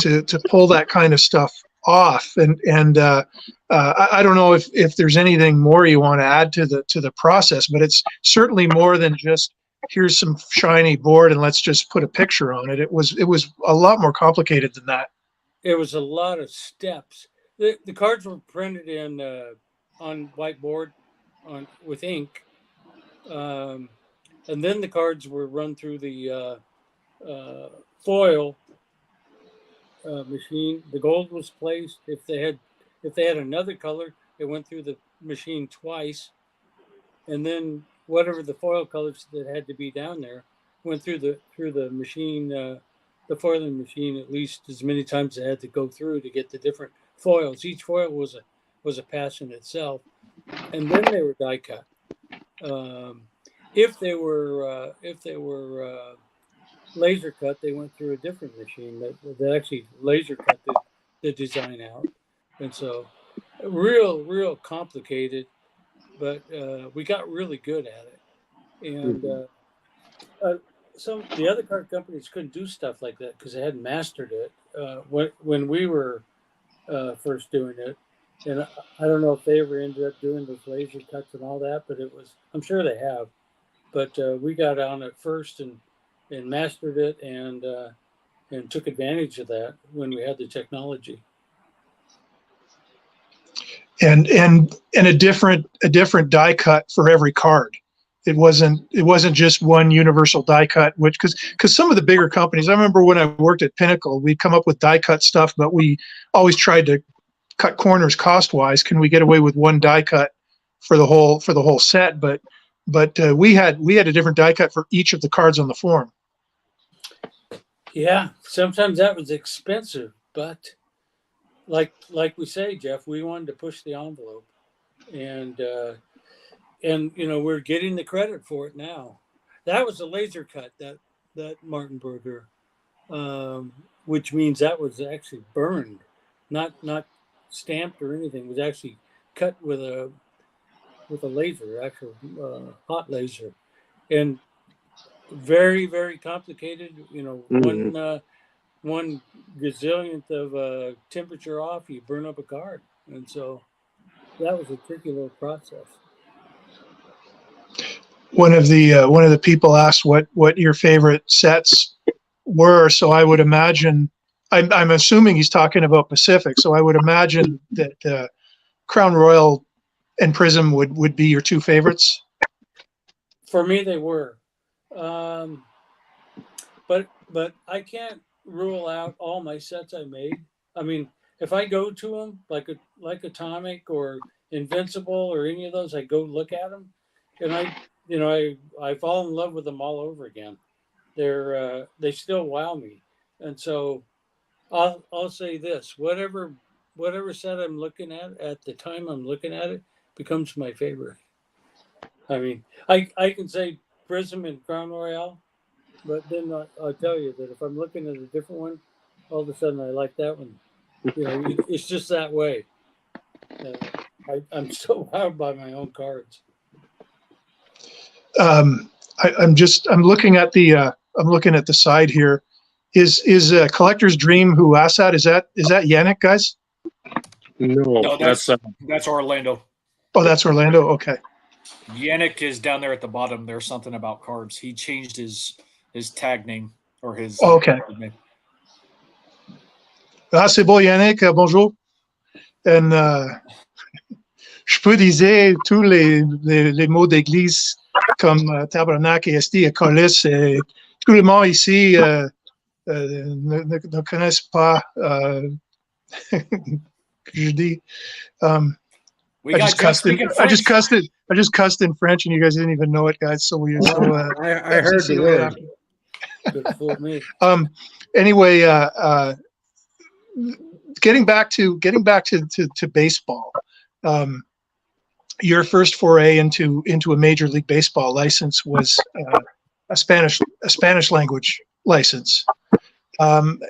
Speaker 4: pull that kind of stuff off. And I don't know if there's anything more you want to add to the process, but it's certainly more than just here's some shiny board and let's just put a picture on it. It was a lot more complicated than that.
Speaker 5: It was a lot of steps. The cards were printed in on whiteboard with ink, and then the cards were run through the foil machine. The gold was placed. If they had another color, it went through the machine twice, and then whatever the foil colors that had to be down there went through the machine the foiling machine at least as many times as I had to go through to get the different foils. Each foil was a pass in itself, and then they were die cut. If they were laser cut, they went through a different machine that actually laser cut the design out, and so real complicated, but we got really good at it. And some the other card companies couldn't do stuff like that because they hadn't mastered it when we were first doing it. And I don't know if they ever ended up doing those laser cuts and all that, but I'm sure they have. But we got on it first and mastered it and took advantage of that when we had the technology.
Speaker 4: And a different die cut for every card. It wasn't just one universal die cut, which because some of the bigger companies, I remember when I worked at Pinnacle, we'd come up with die cut stuff, but we always tried to cut corners cost wise. Can we get away with one die cut for the whole set? But we had a different die cut for each of the cards on the form.
Speaker 5: Yeah, sometimes that was expensive, but like we say, Jeff, we wanted to push the envelope, and we're getting the credit for it now. That was a laser cut, that Martinberger, which means that was actually burned, not stamped or anything. It was actually cut with a laser, actual hot laser, and very, very complicated. One gazillionth of temperature off, you burn up a card, and so that was a tricky little process.
Speaker 4: One of the people asked what your favorite sets were, so I would imagine I'm assuming he's talking about Pacific, so I would imagine that Crown Royal and Prism would be your two favorites.
Speaker 5: For me, they were, but I can't rule out all my sets I made. I mean, if I go to them like Atomic or Invincible or any of those, I go look at them, and I fall in love with them all over again. They still wow me, and so I'll say this: whatever set I'm looking at the time I'm looking at it becomes my favorite. I mean, I can say Prism and Crown Royale, but then I'll tell you that if I'm looking at a different one, all of a sudden I like that one. It's just that way. I'm so wowed by my own cards.
Speaker 4: I'm looking at the side here. Is a collector's dream who asked that? Is that Yannick, guys?
Speaker 1: No,
Speaker 2: that's Orlando.
Speaker 4: Oh, that's Orlando. Okay.
Speaker 2: Yannick is down there at the bottom. There's something about cards. He changed his tag name or his.
Speaker 4: Oh, okay.
Speaker 2: Name.
Speaker 4: Ah, c'est bon, Yannick. Bonjour. And je peux dire tous les mots d'église comme tabernacle et esti et colis. Et tout le monde ici ne connaissent pas que je dis. I just cussed in French, and you guys didn't even know it, guys. So we.
Speaker 3: I heard the word.
Speaker 4: Anyway, getting back to baseball. Your first foray into a Major League Baseball license was a Spanish language license, and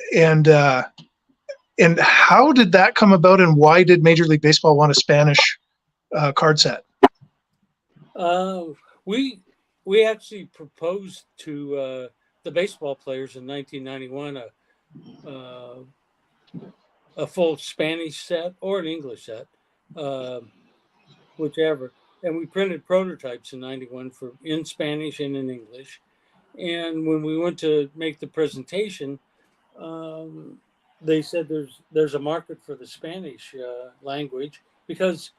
Speaker 4: how did that come about, and why did Major League Baseball want a Spanish card set?
Speaker 5: We actually proposed to the baseball players in 1991 a full Spanish set or an English set, whichever. And we printed prototypes in 91 in Spanish and in English. And when we went to make the presentation, they said there's a market for the Spanish language because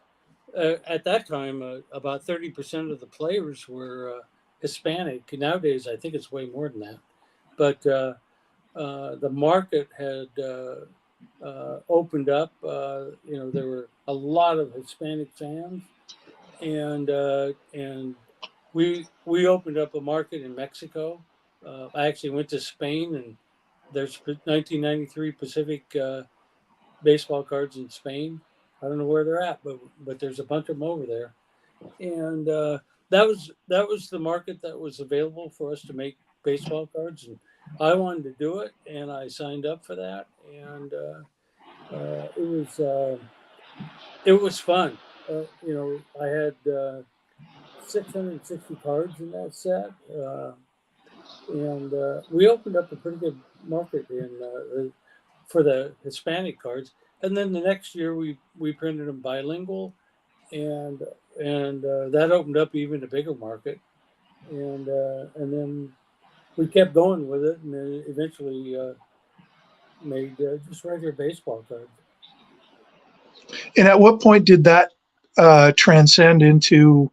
Speaker 5: at that time about 30% of the players were Hispanic. Nowadays, I think it's way more than that. But the market had opened up. There were a lot of Hispanic fans, and we opened up a market in Mexico. I actually went to Spain There's 1993 Pacific baseball cards in Spain. I don't know where they're at, but there's a bunch of them over there, and that was the market that was available for us to make baseball cards, and I wanted to do it, and I signed up for that, and it was fun. I had 660 cards in that set, and we opened up a pretty good market for the Hispanic cards. And then the next year we printed them bilingual, and that opened up even a bigger market. And then we kept going with it, and then eventually made just regular baseball cards.
Speaker 4: And at what point did that transcend into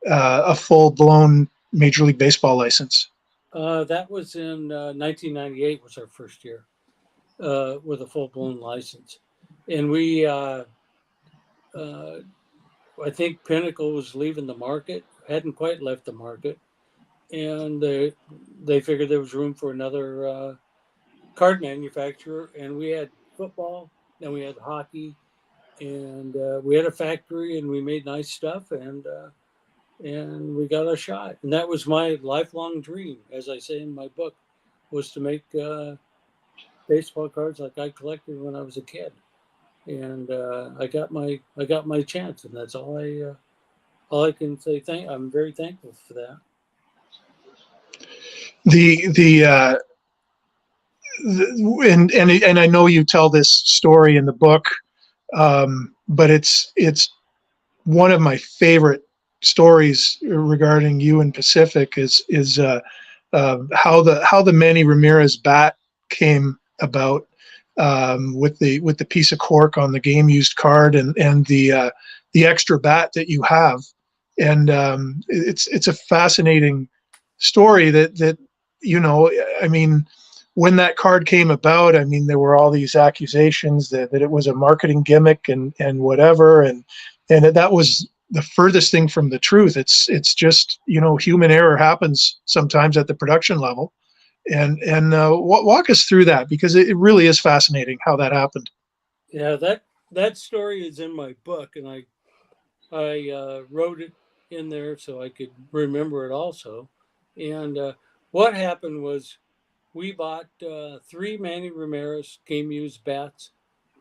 Speaker 4: a full blown Major League Baseball license?
Speaker 5: That was in 1998 was our first year with a full blown license, and we I think Pinnacle was leaving the market, hadn't quite left the market, and they figured there was room for another card manufacturer, and we had football, and we had hockey, and we had a factory, and we made nice stuff, and we got a shot, and that was my lifelong dream, as I say in my book, was to make baseball cards like I collected when I was a kid, and I got my chance, and that's all I can say. I'm very thankful for that.
Speaker 4: And I know you tell this story in the book, but it's one of my favorite stories regarding you and Pacific is how the Manny Ramirez bat came about, with the piece of cork on the game used card and the extra bat that you have, and it's a fascinating story that I mean, when that card came about, I mean, there were all these accusations that it was a marketing gimmick and whatever, and that was the furthest thing from the truth. It's just, human error happens sometimes at the production level, and walk us through that, because it really is fascinating how that happened.
Speaker 5: Yeah, that story is in my book, and I wrote it in there so I could remember it also. And what happened was we bought 3 Manny Ramirez game used bats,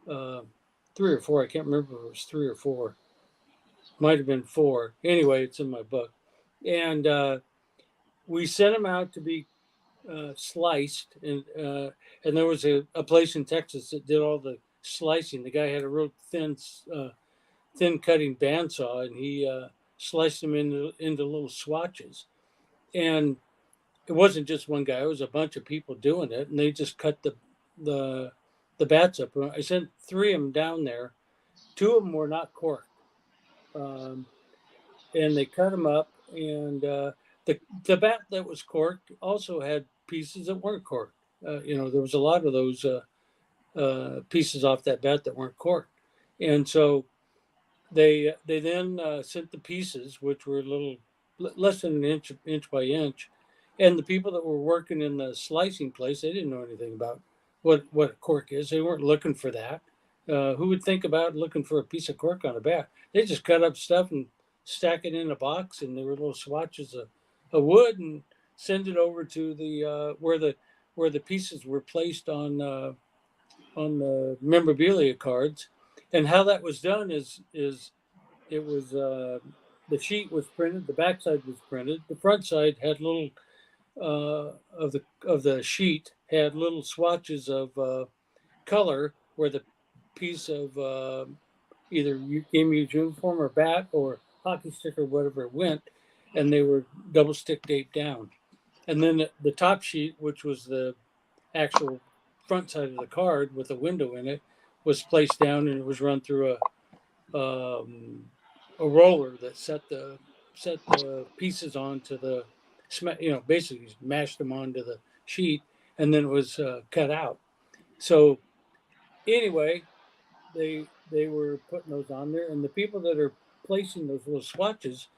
Speaker 5: 3 or 4. I can't remember if it was 3 or 4. Might have been 4. Anyway, it's in my book, and we sent them out to be sliced, and there was a place in Texas that did all the slicing. The guy had a real thin cutting bandsaw, and he sliced them into little swatches. And it wasn't just one guy; it was a bunch of people doing it, and they just cut the bats up. I sent 3 of them down there. 2 of them were not corked, and they cut them up. And the bat that was corked also had pieces that weren't corked. There was a lot of those pieces off that bat that weren't corked, and so they then sent the pieces, which were a little less than an inch by inch, and the people that were working in the slicing place, they didn't know anything about what a cork is. They weren't looking for that. Who would think about looking for a piece of cork on a bat? They just cut up stuff and stack it in a box, and there were little swatches of wood, and send it over to the where the pieces were placed on the memorabilia cards. And how that was done is it was the sheet was printed, the backside was printed, the front side had little of the sheet had little swatches of color where the piece of either game used uniform or bat or hockey stick or whatever it went, and they were double stick taped down. And then the top sheet, which was the actual front side of the card with a window in it, was placed down, and it was run through a roller that set the pieces onto the basically mashed them onto the sheet, and then it was cut out. So anyway, they were putting those on there, and the people that are placing those little swatches,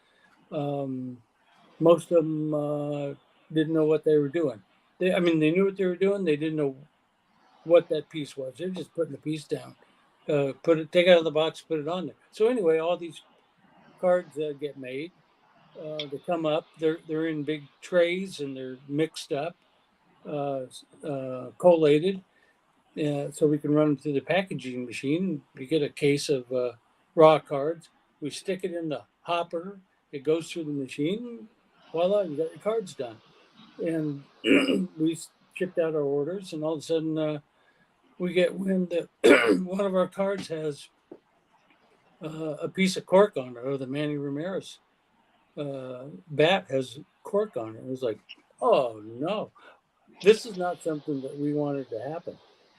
Speaker 5: most of them didn't know what they were doing. I mean, they knew what they were doing. They didn't know what that piece was. They're just putting the piece down, take it out of the box, put it on there. So anyway, all these cards get made. They come up. They're in big trays and they're mixed up, collated, so we can run them through the packaging machine. We get a case of raw cards. We stick it in the hopper. It goes through the machine. Voila, you got your cards done. And we shipped out our orders, and all of a sudden we get wind that one of our cards has a piece of cork on it, or the Manny Ramirez bat has cork on it. It was like, oh no, this is not something that we wanted to happen.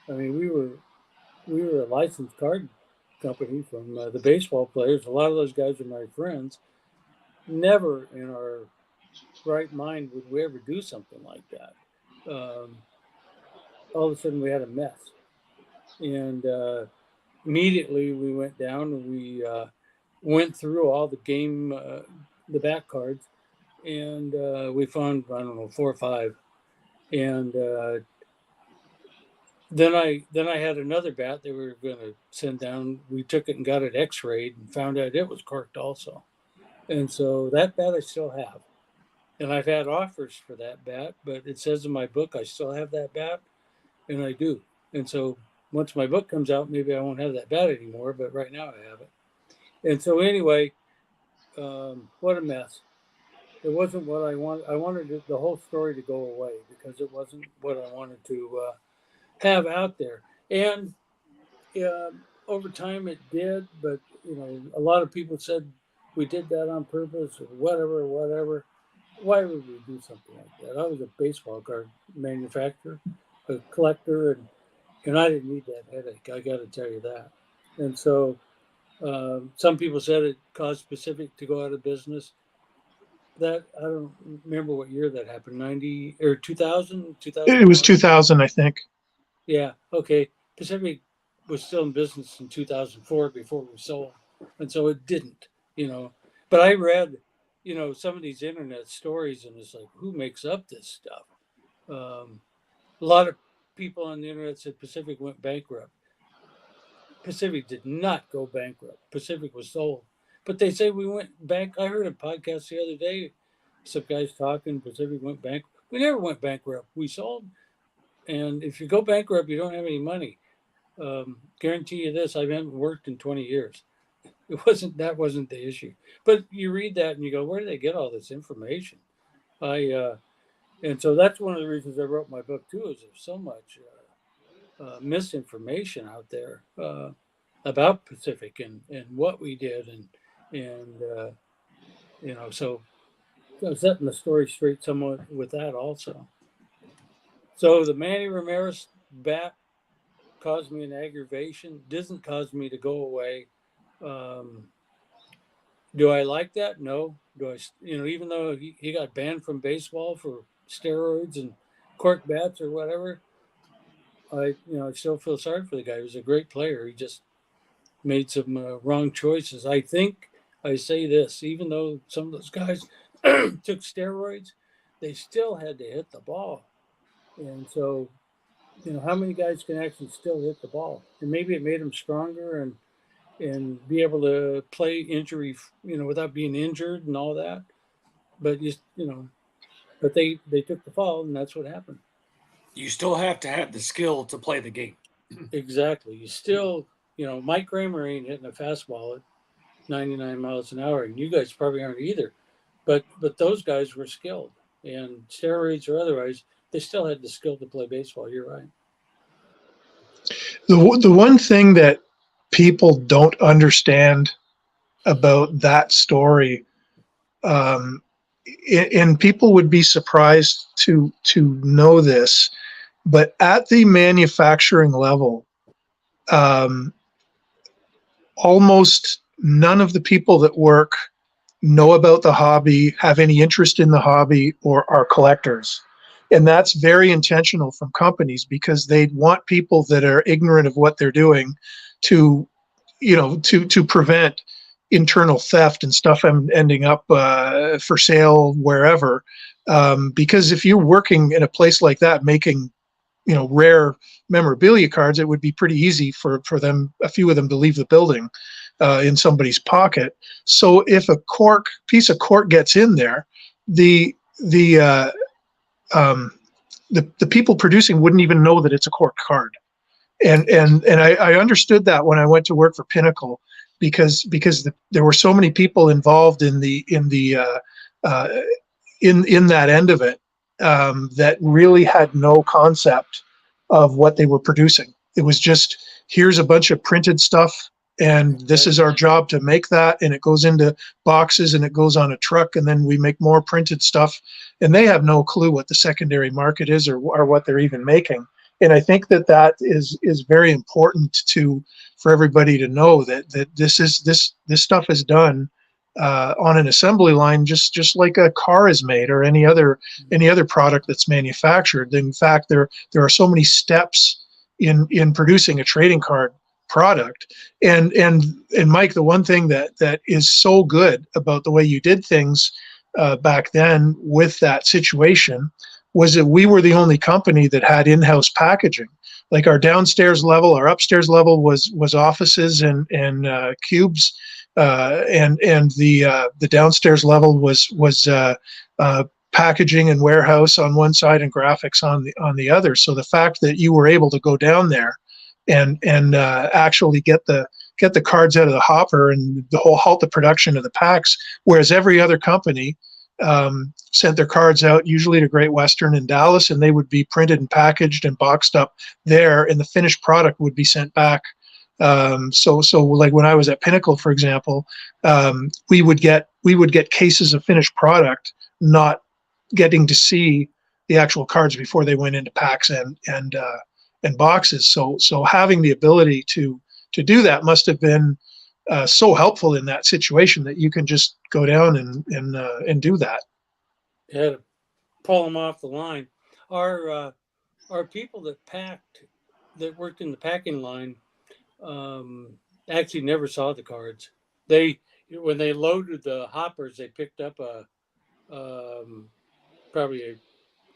Speaker 5: I mean, we were a licensed card company from the baseball players. A lot of those guys are my friends. Never in our right mind would we ever do something like that. All of a sudden we had a mess, and immediately we went down and we went through all the game, the back cards, and we found, I don't know, 4 or 5, and then I had another bat they were going to send down. We took it and got it X-rayed and found out it was corked also, and so that bat I still have. And I've had offers for that bat, but it says in my book I still have that bat, and I do. And so once my book comes out, maybe I won't have that bat anymore, but right now I have it. And so anyway, what a mess. It wasn't what I wanted. I wanted the whole story to go away because it wasn't what I wanted to have out there. And over time it did, but a lot of people said we did that on purpose or whatever. Why would we do something like that? I was a baseball card manufacturer, a collector, and I didn't need that headache. I got to tell you that. And so some people said it caused Pacific to go out of business. That I don't remember what year that happened. 90 or 2000?
Speaker 4: It was 2000, I think.
Speaker 5: Yeah. Okay. Pacific was still in business in 2004 before we sold, and so it didn't. But I read some of these internet stories, and it's like, who makes up this stuff? A lot of people on the internet said Pacific went bankrupt. Pacific did not go bankrupt. Pacific was sold. But they say we went back. I heard a podcast the other day, some guys talking, Pacific went bankrupt. We never went bankrupt. We sold. And if you go bankrupt, you don't have any money. Guarantee you this, I haven't worked in 20 years. That wasn't the issue. But you read that and you go, where do they get all this information? And so that's one of the reasons I wrote my book too, is there's so much misinformation out there about Pacific and what we did and so I'm setting the story straight somewhat with that also. So the Manny Ramirez bat caused me an aggravation, doesn't cause me to go away. Do I like that? No. Do I, even though he got banned from baseball for steroids and cork bats or whatever, I still feel sorry for the guy. He was a great player. He just made some wrong choices. I think I say this, even though some of those guys took steroids, they still had to hit the ball. And so, how many guys can actually still hit the ball? And maybe it made them stronger and be able to play injury, without being injured and all that. But but they took the fall, and that's what happened.
Speaker 2: You still have to have the skill to play the game.
Speaker 5: Exactly. You still, Mike Cramer ain't hitting a fastball at 99 miles an hour, and you guys probably aren't either. But those guys were skilled, and steroids or otherwise, they still had the skill to play baseball. You're right.
Speaker 4: The one thing that people don't understand about that story, and people would be surprised to know this, but at the manufacturing level, almost none of the people that work know about the hobby, have any interest in the hobby, or are collectors. And that's very intentional from companies because they want people that are ignorant of what they're doing to prevent internal theft and stuff ending up for sale wherever. Because if you're working in a place like that, making rare memorabilia cards, it would be pretty easy for them, a few of them, to leave the building in somebody's pocket. So if a piece of cork gets in there, the people producing wouldn't even know that it's a cork card. And I understood that when I went to work for Pinnacle, because there were so many people involved in that end of it, that really had no concept of what they were producing. It was just, here's a bunch of printed stuff, and this is our job to make that, and it goes into boxes and it goes on a truck, and then we make more printed stuff, and they have no clue what the secondary market is, or what they're even making. And I think that is very important for everybody to know that this stuff is done on an assembly line, just like a car is made, or any other product that's manufactured. In fact, there are so many steps in producing a trading card product. And Mike, the one thing that is so good about the way you did things back then with that situation was that we were the only company that had in-house packaging. Like our downstairs level, our upstairs level was offices and cubes, and the downstairs level was packaging and warehouse on one side and graphics on the other. So the fact that you were able to go down there and actually get the cards out of the hopper and halt the production of the packs, whereas every other company sent their cards out usually to Great Western in Dallas, and they would be printed and packaged and boxed up there, and the finished product would be sent back. So like when I was at Pinnacle, for example, we would get cases of finished product, not getting to see the actual cards before they went into packs and boxes. So having the ability to do that must have been so helpful in that situation, that you can just go down and do that.
Speaker 5: Yeah, to pull them off the line. Our people that worked in the packing line actually never saw the cards. When they loaded the hoppers, they picked up probably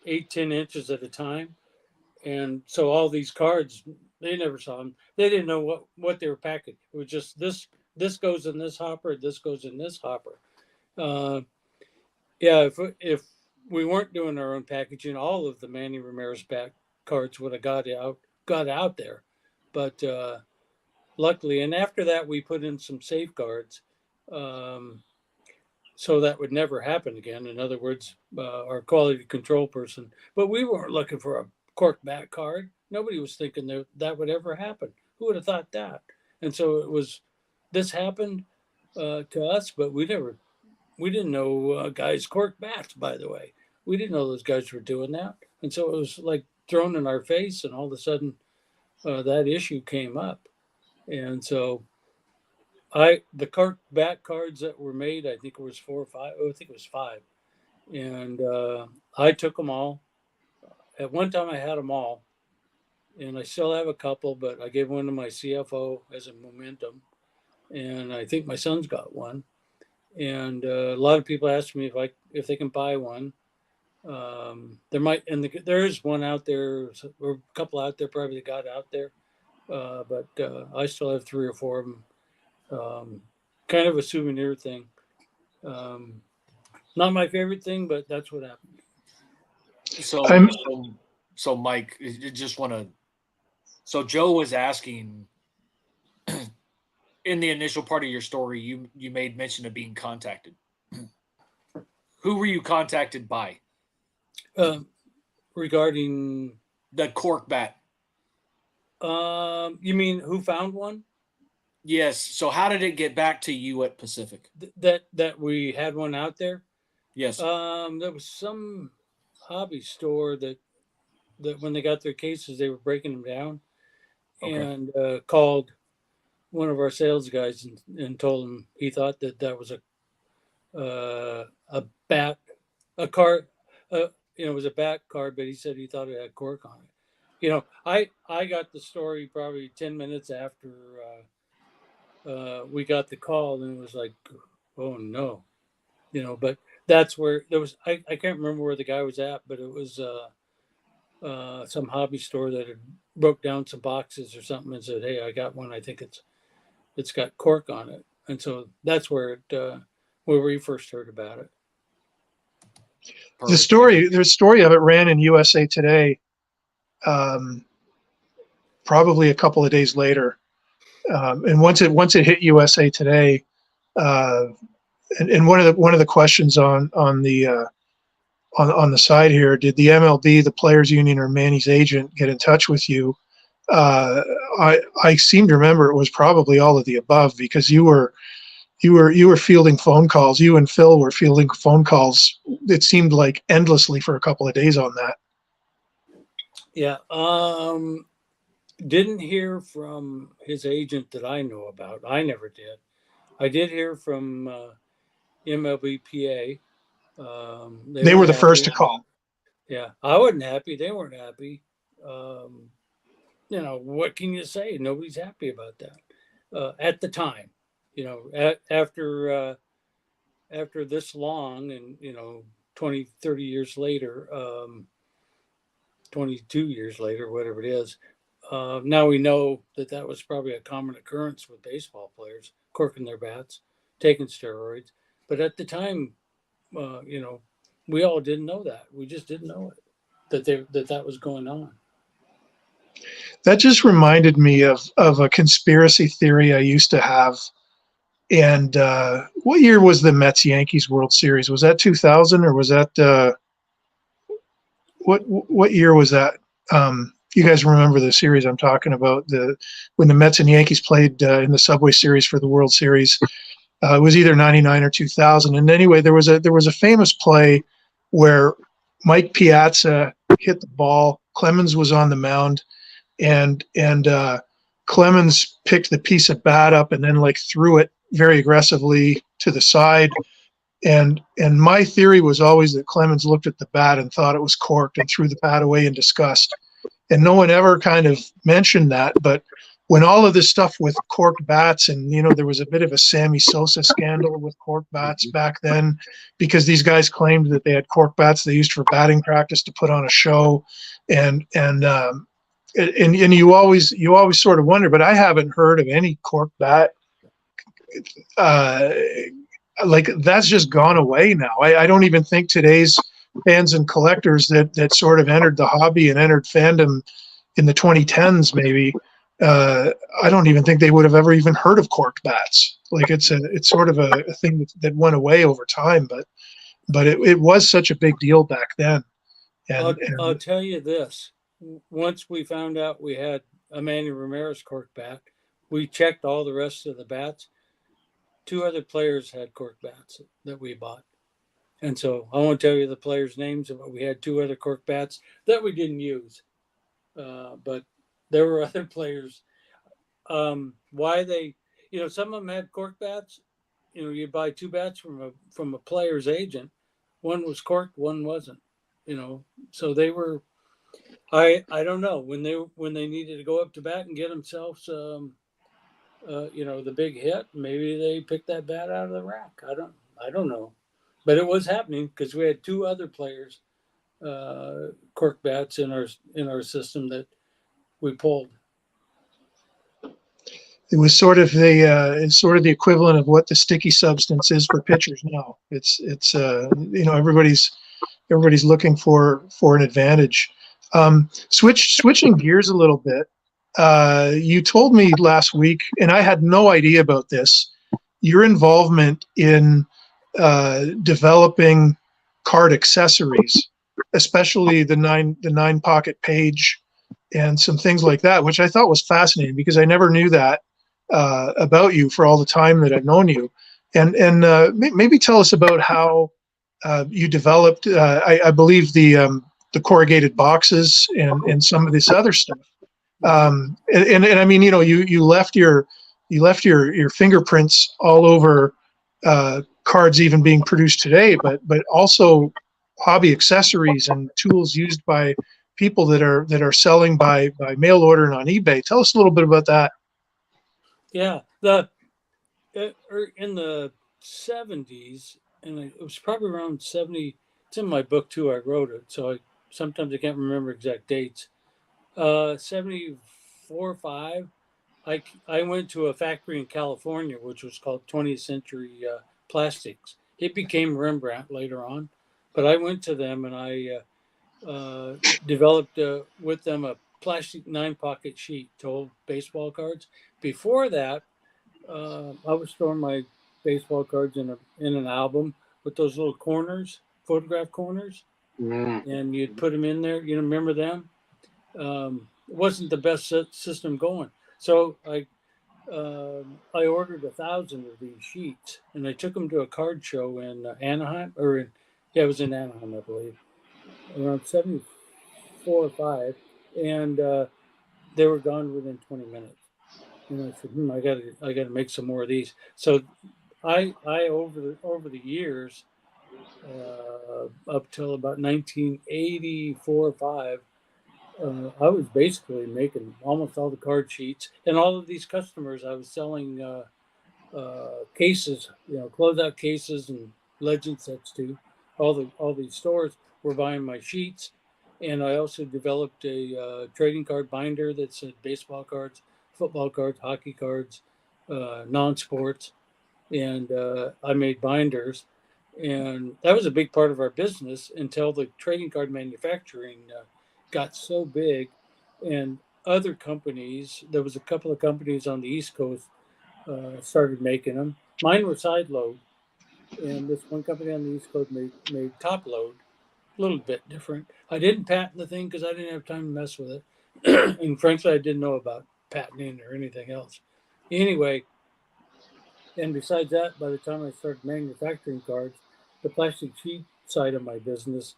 Speaker 5: 8-10 inches at a time, and so all these cards, they never saw them. They didn't know what they were packing. It was just this goes in this hopper, this goes in this hopper. Yeah, if we weren't doing our own packaging, all of the Manny Ramirez back cards would have got out there. But luckily, and after that, we put in some safeguards, so that would never happen again. In other words, our quality control person. But we weren't looking for a cork back card. Nobody was thinking that would ever happen. Who would have thought that? And so this happened to us, but we didn't know guys cork bats, by the way. We didn't know those guys were doing that. And so it was like thrown in our face, and all of a sudden that issue came up. And so the cork bat cards that were made, I think it was 4 or 5. Oh, I think it was 5. And I took them all. At one time I had them all, and I still have a couple, but I gave one to my CFO as a momentum. And I think my son's got one. And a lot of people ask me if they can buy one. There is one out there, or a couple out there probably that got out there, but I still have 3 or 4 of them. Kind of a souvenir thing. Not my favorite thing, but that's what happened.
Speaker 2: So Mike, you just want to. So Joe was asking. In the initial part of your story, you made mention of being contacted. Who were you contacted by?
Speaker 5: Regarding
Speaker 2: the cork bat.
Speaker 5: You mean who found one?
Speaker 2: Yes. So how did it get back to you at Pacific?
Speaker 5: That we had one out there?
Speaker 2: Yes.
Speaker 5: There was some hobby store that when they got their cases, they were breaking them down, and called one of our sales guys and told him he thought that was a bat, a card, it was a bat card, but he said he thought it had cork on it. I got the story probably 10 minutes after we got the call, and it was like, oh no, But that's where there was. I can't remember where the guy was at, but it was some hobby store that had broke down some boxes or something and said, "Hey, I got one. I think it's got cork on it." And so that's where where we first heard about it.
Speaker 4: The story of it ran in USA Today, probably a couple of days later, and once it hit USA Today, and one of the questions on the side here, did the MLB, the Players Union, or Manny's agent get in touch with you? I seem to remember it was probably all of the above, because you were fielding phone calls. You and Phil were fielding phone calls. It seemed like endlessly for a couple of days on that.
Speaker 5: Yeah. Didn't hear from his agent that I know about. I never did. I did hear from MLBPA.
Speaker 4: They were the first to call.
Speaker 5: Yeah, I wasn't happy. They weren't happy. What can you say? Nobody's happy about that at the time. After this long, and 20, 30 years later, 22 years later, whatever it is, now we know that was probably a common occurrence with baseball players corking their bats, taking steroids. But at the time, we all didn't know that. We just didn't know it, that was going on.
Speaker 4: That just reminded me of a conspiracy theory I used to have. And what year was the Mets-Yankees World Series? Was that 2000, or was that what year was that? You guys remember the series I'm talking about, when the Mets and Yankees played in the Subway Series for the World Series. It was either 99 or 2000. And anyway, there was a famous play where Mike Piazza hit the ball. Clemens was on the mound, and Clemens picked the piece of bat up and then threw it very aggressively to the side. And my theory was always that Clemens looked at the bat and thought it was corked and threw the bat away in disgust. And no one ever kind of mentioned that. But when all of this stuff with corked bats, and there was a bit of a Sammy Sosa scandal with corked bats back then, because these guys claimed that they had corked bats they used for batting practice to put on a show, and you always sort of wonder. But I haven't heard of any corked bat. That's just gone away now. I don't even think today's fans and collectors that sort of entered the hobby and entered fandom in the 2010s, maybe, I don't even think they would have ever even heard of corked bats. It's sort of a thing that went away over time, but it was such a big deal back then. And
Speaker 5: I'll tell you this: once we found out we had a Manny Ramirez cork bat, we checked all the rest of the bats. 2 other players had cork bats that we bought. And so I won't tell you the players' names, but we had 2 other cork bats that we didn't use. But there were other players. Why they, some of them had cork bats. You buy 2 bats from a player's agent. One was corked, one wasn't. So they were. I don't know, when they needed to go up to bat and get themselves, the big hit. Maybe they picked that bat out of the rack. I don't know. But it was happening because we had 2 other players, cork bats in our system that we pulled.
Speaker 4: It was sort of the equivalent of what the sticky substance is for pitchers now. It's everybody's looking for an advantage. Switching gears a little bit. You told me last week, and I had no idea about this, your involvement in developing card accessories, especially the nine pocket page and some things like that, which I thought was fascinating, because I never knew that about you for all the time that I've known you. And maybe tell us about how you developed, I believe, the corrugated boxes and some of this other stuff. And I mean, you left your fingerprints all over cards even being produced today, but also hobby accessories and tools used by people that are selling by mail order and on eBay. Tell us a little bit about that.
Speaker 5: Yeah, in the 70s, and it was probably around 70. It's in my book too. I wrote it, so sometimes I can't remember exact dates. 74, 5. I went to a factory in California, which was called 20th Century Plastics. It became Rembrandt later on, but I went to them and I developed with them a plastic 9-pocket sheet to hold baseball cards. Before that, I was storing my baseball cards in an album with those little corners, photograph corners, and you'd put them in there. You know, remember them? It wasn't the best system going, so I ordered 1,000 of these sheets, and I took them to a card show in Anaheim, it was in Anaheim, I believe, around 74 or 5, and they were gone within 20 minutes. And I said, I gotta make some more of these. So I over the years, up till about 1984 or 5, I was basically making almost all the card sheets, and all of these customers I was selling cases, closeout cases and legend sets to. All these stores were buying my sheets, and I also developed a trading card binder that said baseball cards, football cards, hockey cards, non-sports, and I made binders, and that was a big part of our business until the trading card manufacturing got so big, and other companies. There was a couple of companies on the East Coast started making them. Mine were side load, and this one company on the East Coast made top load, a little bit different. I didn't patent the thing because I didn't have time to mess with it, and frankly, I didn't know about patenting or anything else. Anyway, and besides that, by the time I started manufacturing cards, the plastic sheet side of my business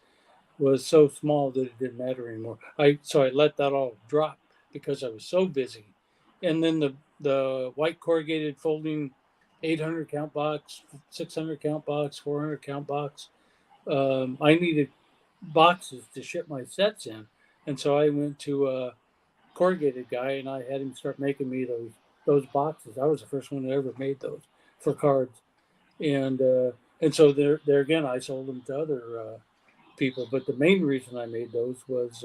Speaker 5: was so small that it didn't matter anymore. So I let that all drop because I was so busy. And then the white corrugated folding 800 count box, 600 count box, 400 count box. I needed boxes to ship my sets in, and so I went to a corrugated guy and I had him start making me those boxes. I was the first one that ever made those for cards, and so there again I sold them to other people. But the main reason I made those was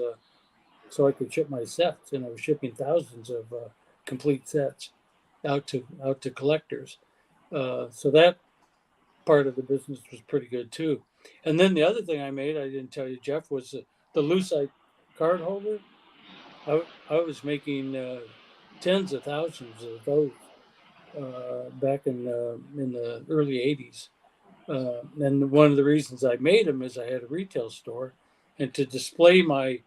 Speaker 5: so I could ship my sets, and I was shipping thousands of complete sets out to collectors. So that part of the business was pretty good too. And then the other thing I made, I didn't tell you, Jeff, was the lucite card holder. I was making tens of thousands of those back in the early '80s. And one of the reasons I made them is I had a retail store, and to display my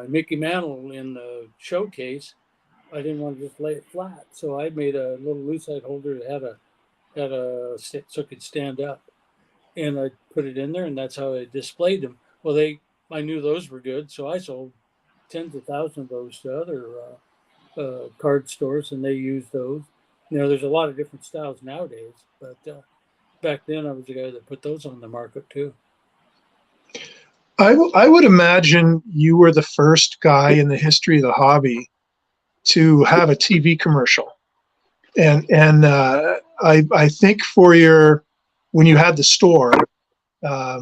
Speaker 5: Mickey Mantle in the showcase, I didn't want to just lay it flat, so I made a little lucite holder that so it could stand up, and I put it in there, and that's how I displayed them. Well, I knew those were good, so I sold tens of thousands of those to other card stores, and they used those. There's a lot of different styles nowadays, but back then I was the guy that put those on the market too.
Speaker 4: I would imagine you were the first guy in the history of the hobby to have a TV commercial, and I think when you had the store, I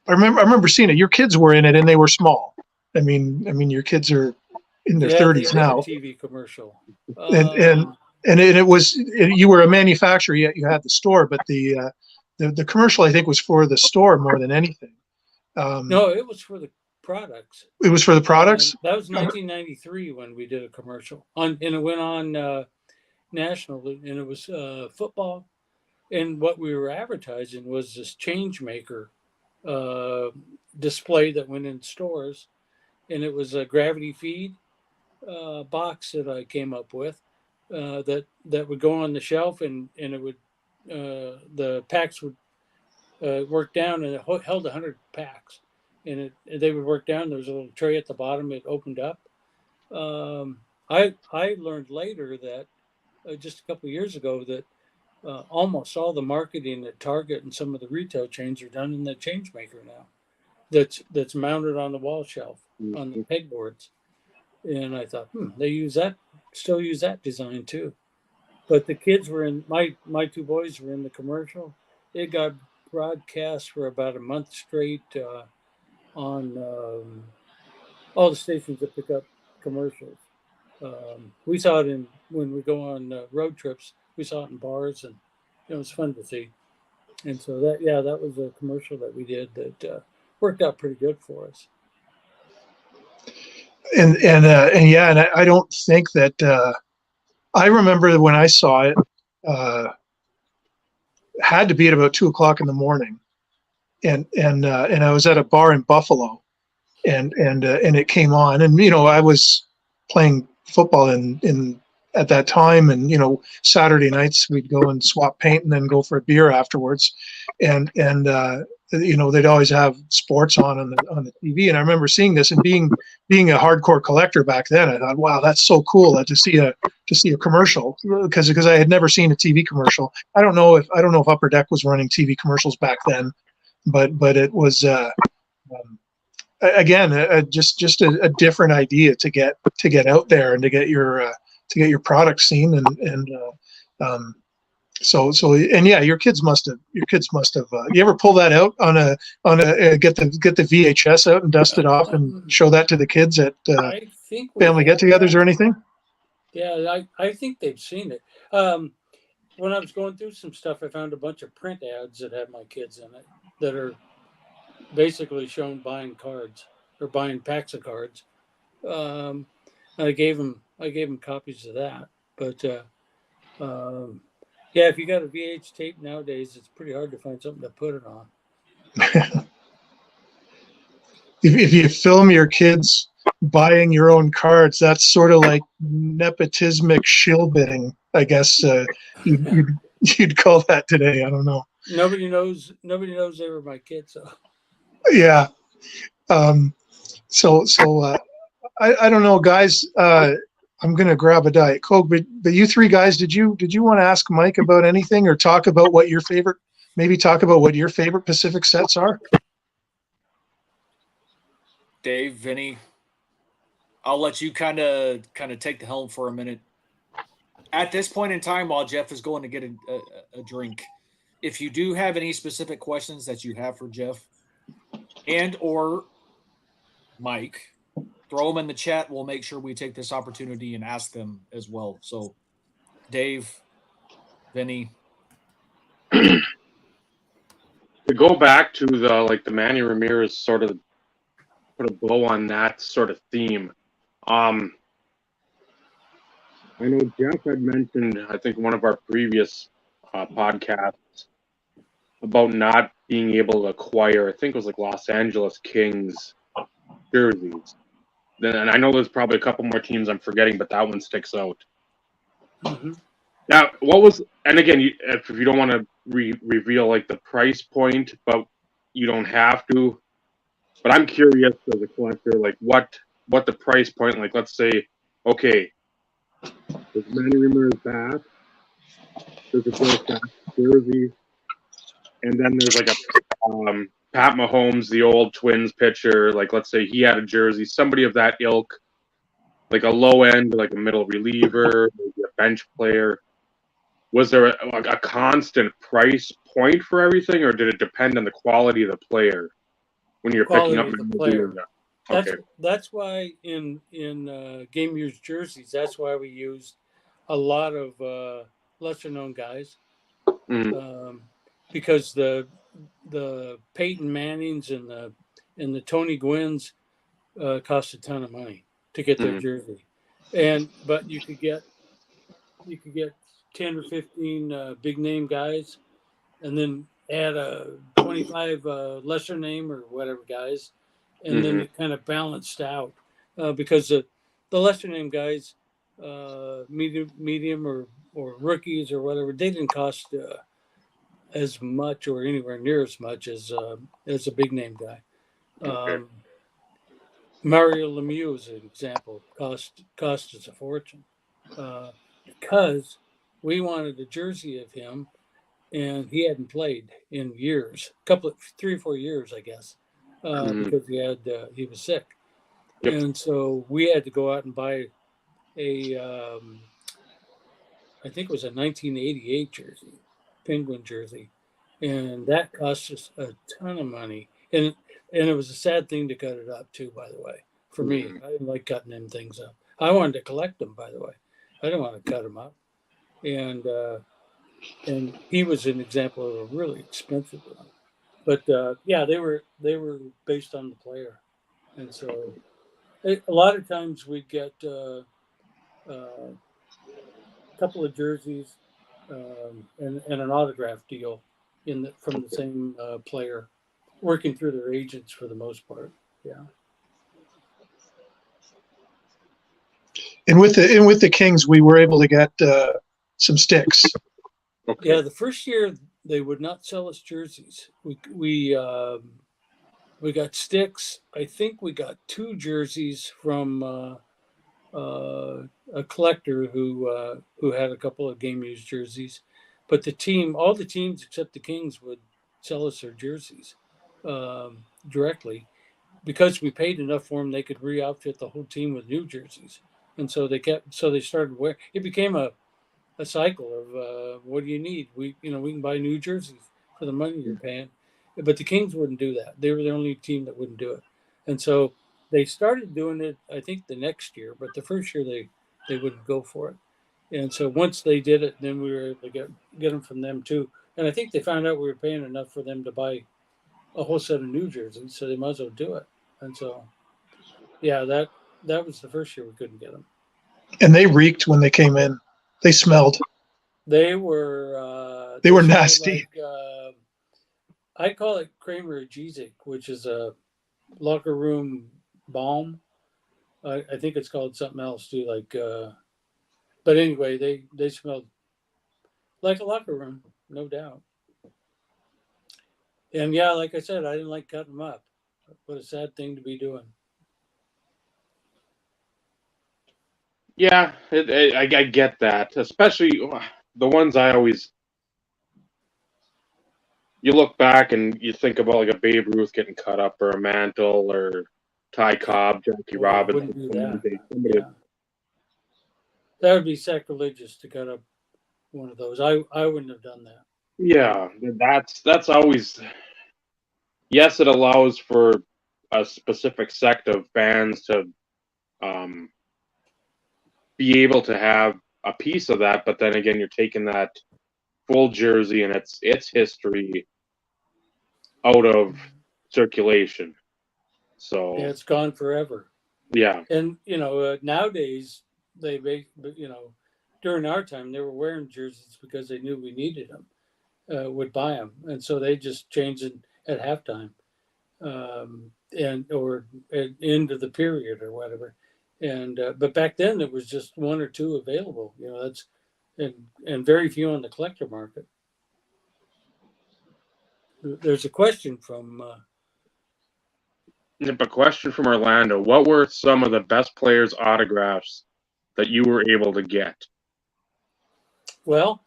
Speaker 4: remember seeing it. Your kids were in it, and they were small. I mean, your kids are in their 30s now.
Speaker 5: TV commercial,
Speaker 4: and you were a manufacturer, yet you had the store, but the commercial I think was for the store more than anything.
Speaker 5: No, it was for the products.
Speaker 4: It was for the products.
Speaker 5: That was 1993 when we did a commercial and it went on national, and it was football. And what we were advertising was this change maker display that went in stores, and it was a gravity feed box that I came up with that would go on the shelf, and it would the packs would work down, and it held 100 packs, and they would work down. There was a little tray at the bottom. It opened up. I learned later that just a couple of years ago that almost all the marketing at Target and some of the retail chains are done in the change maker now. That's mounted on the wall shelf on the pegboards, and I thought, they still use that design too. but the kids were in my two boys were in the commercial. It got broadcast for about a month straight on all the stations that pick up commercials. We saw it in when we go on road trips. We saw it in bars, and it was fun to see. And so that was a commercial that we did that worked out pretty good for us.
Speaker 4: And yeah, and I don't think that I remember when I saw it. Had to be at about 2 o'clock in the morning, and I was at a bar in Buffalo, and it came on, and I was playing football in at that time, and Saturday nights we'd go and swap paint and then go for a beer afterwards, and they'd always have sports on the TV, and I remember seeing this and being a hardcore collector back then. I thought, wow, that's so cool to see a commercial, because I had never seen a TV commercial. I don't know if Upper Deck was running TV commercials back then, but it was again just a different idea to get out there and to get your product seen, and so and yeah, your kids must have you ever pull that out on a get the VHS out and dust it off and show that to the kids at
Speaker 5: I think
Speaker 4: family get-togethers or anything?
Speaker 5: Yeah, I think they've seen it. When I was going through some stuff, I found a bunch of print ads that had my kids in it that are basically shown buying cards or buying packs of cards. I gave them copies of that, but yeah, if you got a VH tape nowadays, it's pretty hard to find something to put it on.
Speaker 4: If you film your kids buying your own cards, that's sort of like nepotismic shill bidding, I guess you'd call that today. I don't know.
Speaker 5: Nobody knows they were my kids. So.
Speaker 4: Yeah. So I don't know, guys. I'm gonna grab a Diet Coke, but you three guys, did you want to ask Mike about anything or talk about what your favorite Pacific sets are?
Speaker 2: Dave, Vinny, I'll let you kind of take the helm for a minute. At this point in time, while Jeff is going to get a drink, if you do have any specific questions that you have for Jeff and or Mike, throw them in the chat. We'll make sure we take this opportunity and ask them as well. So, Dave, Vinny.
Speaker 1: To go back to the Manny Ramirez sort of put a bow on that sort of theme. I know Jeff had mentioned, I think, one of our previous podcasts about not being able to acquire, I think it was Los Angeles Kings jerseys. And I know there's probably a couple more teams I'm forgetting, but that one sticks out.
Speaker 5: Mm-hmm.
Speaker 1: Now, and again, if you don't want to reveal the price point, but you don't have to. But I'm curious as a collector, what the price point, let's say, okay, there's Manny Ramirez back, there's a Bill Sack jersey, and then there's a Pat Mahomes, the old Twins pitcher, let's say he had a jersey, somebody of that ilk, a low end, a middle reliever, maybe a bench player. Was there a constant price point for everything, or did it depend on the quality of the player when you're picking up
Speaker 5: the player?
Speaker 1: Okay.
Speaker 5: That's why in game used jerseys, that's why we used a lot of lesser known guys, because the Peyton Mannings and the Tony Gwynns cost a ton of money to get their jersey, but you could get 10 or 15 big name guys, and then add a 25 lesser name or whatever guys, and then it kind of balanced out because the lesser name guys, medium or rookies or whatever, they didn't cost as much or anywhere near as much as a big name guy. Mario Lemieux is an example. Cost us a fortune because we wanted a jersey of him, and he hadn't played in years, 3 or 4 years, I guess, because he was sick, and so we had to go out and buy a I think it was a 1988 jersey, Penguin jersey, and that cost us a ton of money. And it was a sad thing to cut it up too. By the way, for me, I didn't like cutting them things up. I wanted to collect them. By the way, I didn't want to cut them up. And he was an example of a really expensive one. But yeah, they were based on the player, and so a lot of times we get a couple of jerseys and an autograph deal from the same player, working through their agents for the most part. Yeah.
Speaker 4: And with the Kings, we were able to get some sticks.
Speaker 1: Okay.
Speaker 5: Yeah, the first year they would not sell us jerseys. We got sticks. I think we got 2 jerseys from a collector who had a couple of game used jerseys, but all the teams except the Kings would sell us their jerseys directly because we paid enough for them. They could re-outfit the whole team with new jerseys, and so they started wearing. It became a cycle of what do you need? We can buy new jerseys for the money you're paying, but the Kings wouldn't do that. They were the only team that wouldn't do it, and so they started doing it. I think the next year, but the first year they wouldn't go for it. And so once they did it, then we were able to get them from them too. And I think they found out we were paying enough for them to buy a whole set of new jerseys, so they might as well do it. And so, yeah, that was the first year we couldn't get them.
Speaker 4: And they reeked when they came in. They smelled.
Speaker 5: They were
Speaker 4: They were
Speaker 5: smelled
Speaker 4: nasty.
Speaker 5: Like, I call it Cramer Jezik, which is a locker room balm. I think it's called something else too. But anyway, they smelled like a locker room, no doubt. And yeah, like I said, I didn't like cutting them up. What a sad thing to be doing.
Speaker 1: Yeah, I get that. Especially the ones you look back and you think about like a Babe Ruth getting cut up, or a Mantle, or Ty Cobb, Jackie
Speaker 5: Well, I
Speaker 1: Robinson.
Speaker 5: wouldn't do that.
Speaker 1: Somebody-
Speaker 5: Yeah, that would be sacrilegious to cut up one of those. I wouldn't have done that.
Speaker 1: Yeah, that's always. Yes, it allows for a specific sect of fans to um, be able to have a piece of that, but then again, you're taking that full jersey and its history out of circulation. So
Speaker 5: Yeah, it's gone forever.
Speaker 1: yeah,
Speaker 5: And nowadays during our time they were wearing jerseys because they knew we needed them, would buy them, and so they just changed it at halftime, and or at end of the period or whatever. And but back then there was just 1 or 2 available. That's and very few on the collector market. There's a question from.
Speaker 1: a question from Orlando: what were some of the best players' autographs that you were able to get?
Speaker 5: Well,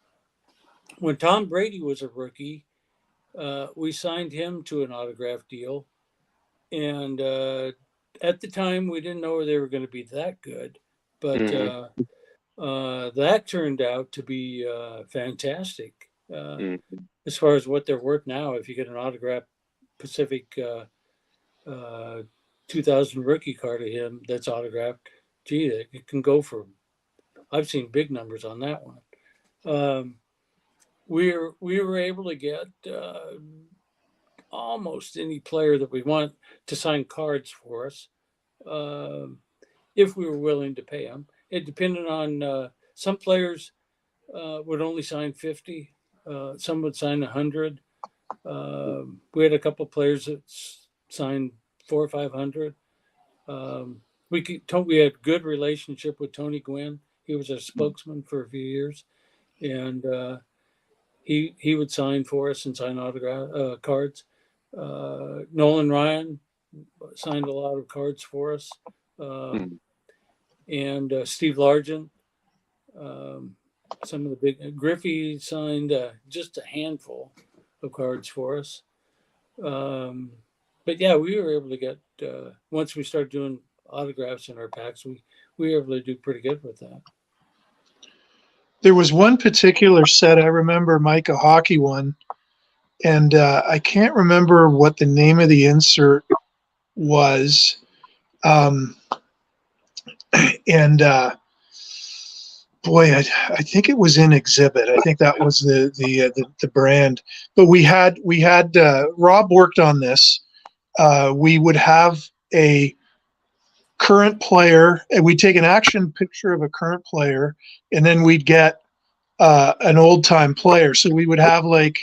Speaker 5: when Tom Brady was a rookie, we signed him to an autograph deal, and at the time we didn't know they were going to be that good, but that turned out to be fantastic as far as what they're worth now. If you get an autograph Pacific 2000 rookie card of him that's autographed, gee, it can go for. I've seen big numbers on that one. We were able to get almost any player that we want to sign cards for us, if we were willing to pay them. It depended on some players would only sign 50, some would sign 100. We had a couple of players that signed 400 or 500. We had good relationship with Tony Gwynn. He was our spokesman for a few years, and he would sign for us and sign autograph cards. Nolan Ryan signed a lot of cards for us, and Steve Largent. Some of the big Griffey signed just a handful of cards for us. But yeah, we were able to get once we started doing autographs in our packs, we were able to do pretty good with that.
Speaker 4: There was one particular set I remember, Mike, a hockey one, and I can't remember what the name of the insert was. And boy, I think it was in Exhibit. I think that was the brand. But we had Rob worked on this. We would have a current player, and we'd take an action picture of a current player, and then we'd get an old time player. So we would have like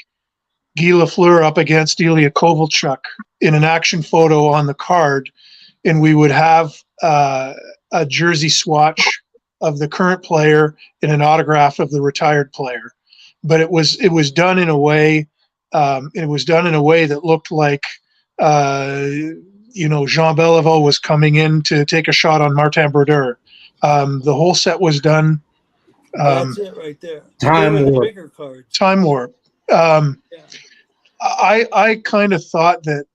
Speaker 4: Guy Lafleur up against Ilya Kovalchuk in an action photo on the card, and we would have a jersey swatch of the current player and an autograph of the retired player. But it was done in a way that looked like Jean Beliveau was coming in to take a shot on Martin Brodeur. The whole set was done.
Speaker 5: That's it right there.
Speaker 6: Time
Speaker 5: They were the
Speaker 6: Warp.
Speaker 5: bigger cards.
Speaker 4: Time Warp.
Speaker 5: Yeah.
Speaker 4: I kind of thought that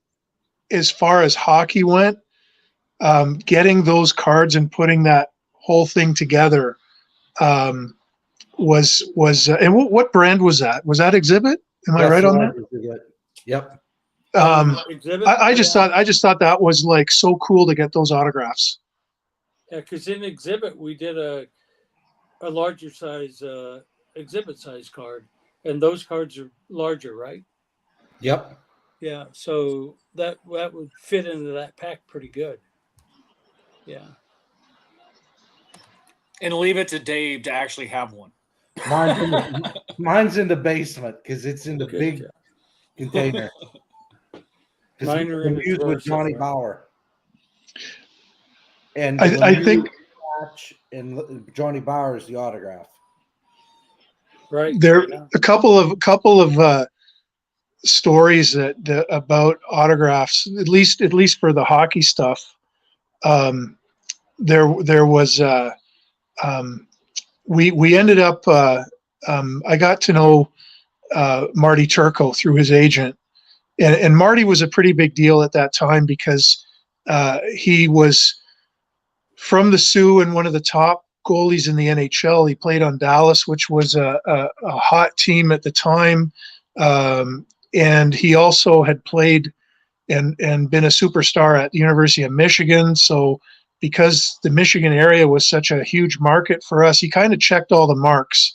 Speaker 4: as far as hockey went, getting those cards and putting that whole thing together was and what brand was that? Was that Exhibit? Am I right on that?
Speaker 6: Yep.
Speaker 5: Exhibit.
Speaker 4: I just thought that was like so cool to get those autographs.
Speaker 5: Yeah, because in Exhibit we did a larger size exhibit size card, and those cards are larger, right?
Speaker 6: Yep.
Speaker 5: Yeah, so that would fit into that pack pretty good. Yeah.
Speaker 2: And leave it to Dave to actually have one.
Speaker 6: Mine's in the basement because it's in the
Speaker 5: Good
Speaker 6: big
Speaker 5: job.
Speaker 6: container. 'Cause
Speaker 5: Mine are in the
Speaker 6: used
Speaker 5: drawer
Speaker 6: with Johnny
Speaker 5: somewhere.
Speaker 6: Bauer. And
Speaker 4: I think
Speaker 6: and Johnny Bauer is the autograph.
Speaker 5: Right.
Speaker 4: there
Speaker 5: Yeah.
Speaker 4: a couple of stories that about autographs, at least for the hockey stuff. There was we ended up I got to know Marty Turco through his agent, and Marty was a pretty big deal at that time because he was from the Sioux and one of the top goalies in the NHL. He played on Dallas, which was a hot team at the time, and he also had played and been a superstar at the University of Michigan. So because the Michigan area was such a huge market for us, he kind of checked all the marks.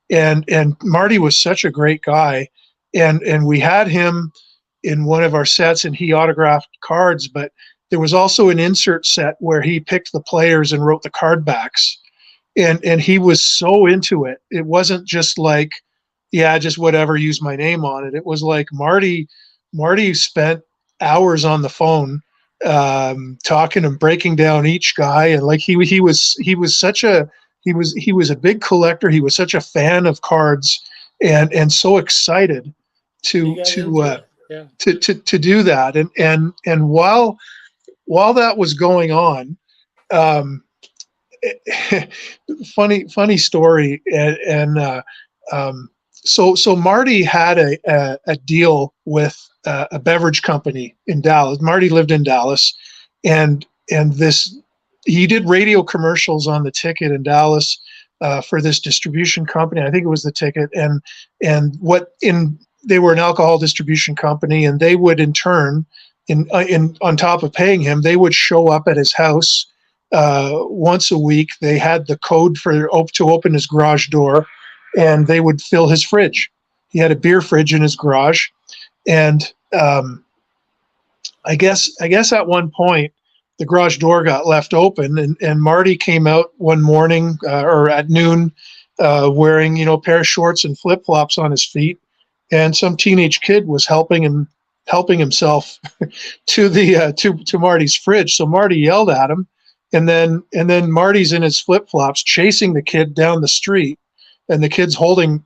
Speaker 4: And Marty was such a great guy, and we had him in one of our sets, and he autographed cards. But there was also an insert set where he picked the players and wrote the card backs, and he was so into it. It wasn't just like, yeah, just whatever, use my name on it. It was like Marty spent hours on the phone talking and breaking down each guy, and like he was a big collector. He was such a fan of cards, and so excited to do that. And while that was going on, funny story. So Marty had a deal with a beverage company in Dallas. Marty lived in Dallas, and he did radio commercials on the ticket in Dallas for this distribution company. I think it was the ticket, and they were an alcohol distribution company, and they would in turn, on top of paying him, they would show up at his house once a week. They had the code to open his garage door, and they would fill his fridge. He had a beer fridge in his garage, and I guess at one point the garage door got left open, and Marty came out one morning or at noon wearing a pair of shorts and flip flops on his feet, and some teenage kid was helping himself to Marty's fridge. So Marty yelled at him, and then Marty's in his flip flops chasing the kid down the street, and the kid's holding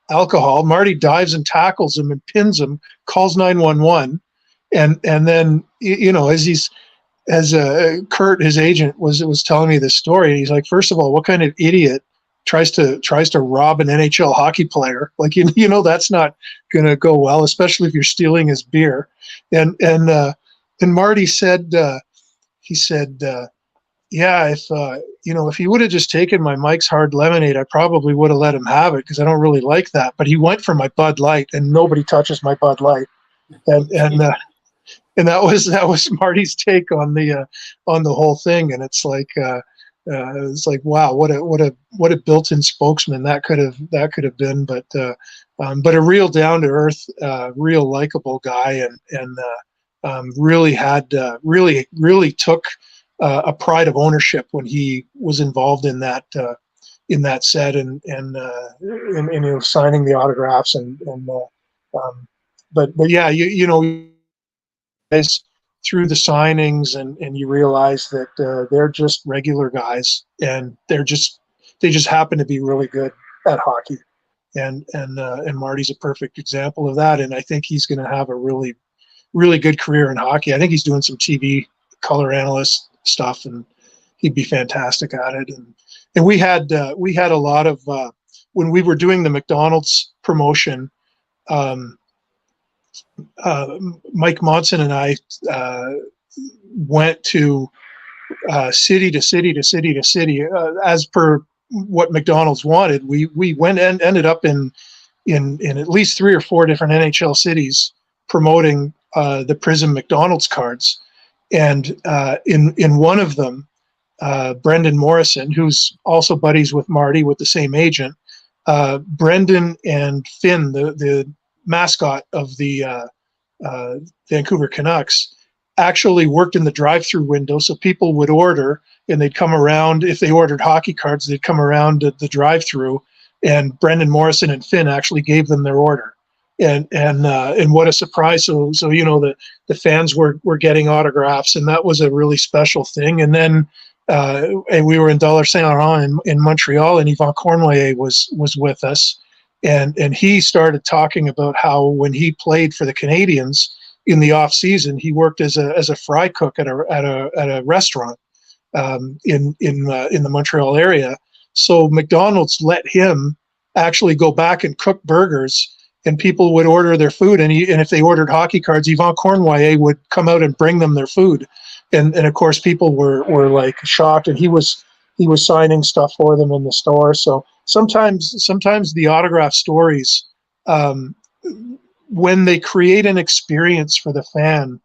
Speaker 4: alcohol. Marty dives and tackles him and pins him, calls 911, and then as Kurt, his agent, was telling me this story. He's like, first of all, what kind of idiot tries to rob an NHL hockey player? Like, that's not going to go well, especially if you're stealing his beer. And Marty said, yeah, if he would have just taken my Mike's Hard Lemonade, I probably would have let him have it because I don't really like that. But he went for my Bud Light, and nobody touches my Bud Light. And that was Marty's take on the whole thing. And it's like wow, what a built-in spokesman that could have been. But a real down to earth, real likable guy, and really took a pride of ownership when he was involved in that set, and signing the autographs, but yeah, guys through the signings, and you realize that they're just regular guys, and they just happen to be really good at hockey, and Marty's a perfect example of that, and I think he's going to have a really good career in hockey. I think he's doing some TV color analyst stuff, and he'd be fantastic at it. And we had a lot of when we were doing the McDonald's promotion. Mike Monson and I went to city to city to city to city as per what McDonald's wanted. We went and ended up in at least 3 or 4 different NHL cities promoting the Prism McDonald's cards, and in one of them, Brendan Morrison, who's also buddies with Marty with the same agent, Brendan and Finn, the mascot of the Vancouver Canucks, actually worked in the drive-through window, so people would order and they'd come around. If they ordered hockey cards, they'd come around to the drive-through, and Brendan Morrison and Finn actually gave them their order. And what a surprise! So the fans were getting autographs, and that was a really special thing. And then and we were in Dollar Saint Laurent in Montreal, and Yvan Cournoyer was with us, and he started talking about how when he played for the Canadiens in the off season, he worked as a fry cook at a restaurant in the Montreal area. So McDonald's let him actually go back and cook burgers, and people would order their food, and if they ordered hockey cards, Yvan Cournoyer would come out and bring them their food, and of course people were like shocked, and he was signing stuff for them in the store. So sometimes the autograph stories, when they create an experience for the fan,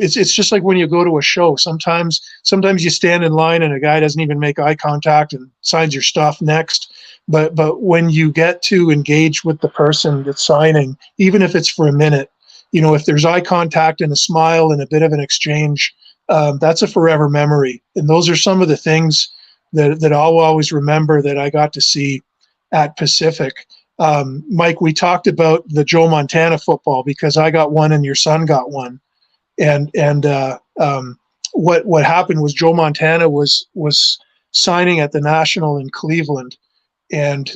Speaker 4: it's just like when you go to a show. Sometimes you stand in line and a guy doesn't even make eye contact and signs your stuff next. But when you get to engage with the person that's signing, even if it's for a minute, if there's eye contact and a smile and a bit of an exchange, that's a forever memory. And those are some of the things that I'll always remember that I got to see at Pacific. Mike, we talked about the Joe Montana football because I got one and your son got one. And what happened was Joe Montana was signing at the National in Cleveland, and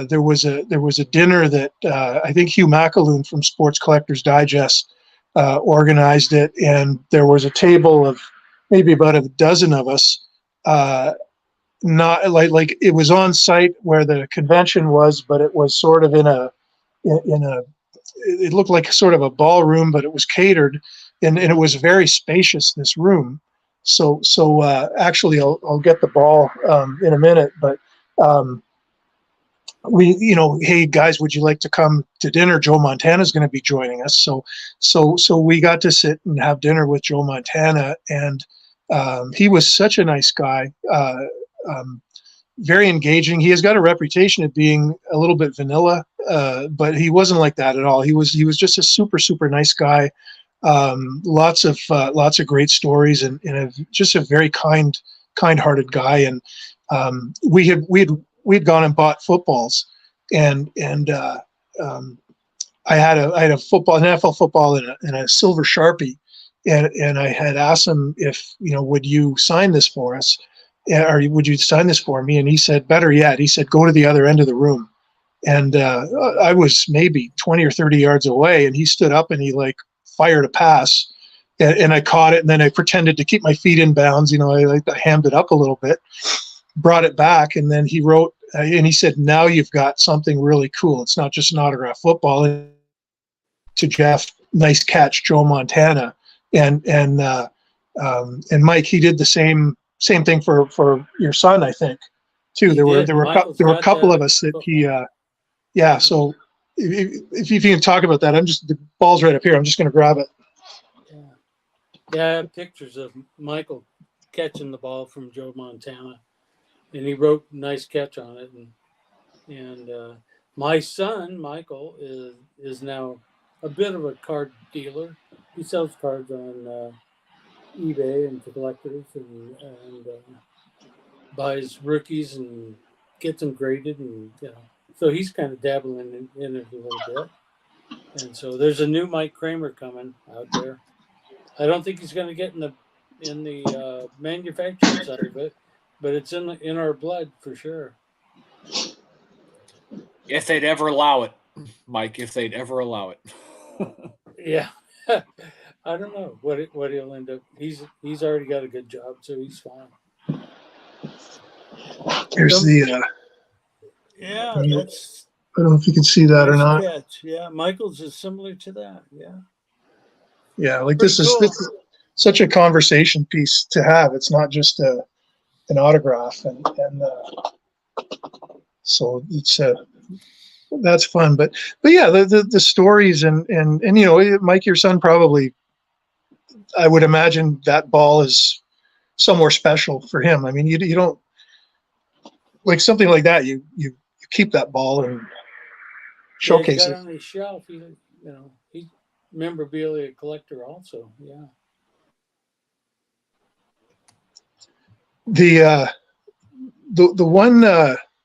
Speaker 4: there was a dinner that I think Hugh McAloon from Sports Collectors Digest organized it, and there was a table of maybe about a dozen of us. Not like it was on site where the convention was, but it was sort of in a it looked like sort of a ballroom, but it was catered, and it was very spacious, this room. So actually I'll get the ball in a minute, but we, hey guys, would you like to come to dinner? Joe Montana's going to be joining us. So we got to sit and have dinner with Joe Montana, and he was such a nice guy. Very engaging. He has got a reputation of being a little bit vanilla, but he wasn't like that at all. He was just a super nice guy. Lots of great stories, and just a very kind-hearted guy. And we'd gone and bought footballs, and I had a football, an NFL football, and a silver Sharpie, and I had asked him if would you sign this for us. Or would you sign this for me? And he said, better yet, he said, go to the other end of the room. And I was maybe 20 or 30 yards away, and he stood up and he fired a pass, and I caught it, and then I pretended to keep my feet in bounds. I hammed it up a little bit, brought it back, and then he wrote, and he said, now you've got something really cool. It's not just an autograph football. And to Jeff, nice catch, Joe Montana. And Mike, he did the same same thing for your son, I think, too.
Speaker 5: He
Speaker 4: there were
Speaker 5: did.
Speaker 4: there were
Speaker 5: Michael's
Speaker 4: there were a
Speaker 5: got
Speaker 4: couple
Speaker 5: that
Speaker 4: of us that he
Speaker 5: football.
Speaker 4: yeah. So if you can talk about that, the ball's right up here. I'm just going to grab it.
Speaker 5: Yeah, I have pictures of Michael catching the ball from Joe Montana, and he wrote "nice catch" on it. And my son Michael is now a bit of a card dealer. He sells cards on eBay and to collectors, and buys rookies and gets them graded, and so he's kind of dabbling in it a little bit. And so there's a new Mike Cramer coming out there. I don't think he's going to get in the manufacturing side of it, but it's in our blood for sure.
Speaker 2: If they'd ever allow it, Mike, if they'd ever allow it.
Speaker 5: Yeah, I don't know what he'll end up. He's already got a good job, so he's fine.
Speaker 4: Here's the.
Speaker 5: Yeah, that's
Speaker 4: I don't know if you can see that or
Speaker 5: nice
Speaker 4: not.
Speaker 5: catch. Yeah, Michael's is similar to that. Yeah.
Speaker 4: Yeah, like
Speaker 5: Pretty
Speaker 4: this
Speaker 5: cool.
Speaker 4: is such a conversation piece to have. It's not just an autograph, and so it's that's fun. But yeah, the stories and Mike, your son probably, I would imagine that ball is somewhere special for him. I mean, you don't like something like that. You keep that ball and
Speaker 5: Yeah, he's
Speaker 4: showcase
Speaker 5: got
Speaker 4: it.
Speaker 5: it on his shelf. He's memorabilia collector also. Yeah.
Speaker 4: The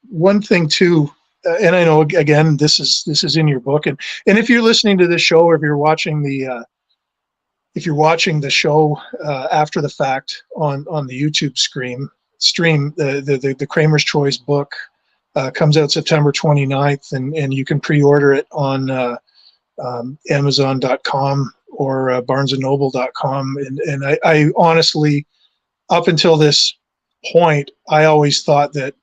Speaker 4: one thing too, and I know again this is in your book, and if you're listening to this show, or if you're watching the show after the fact on the YouTube stream, the Kramer's Choice book comes out September 29th, and you can pre-order it on Amazon.com or BarnesandNoble.com, and I honestly, up until this point, I always thought that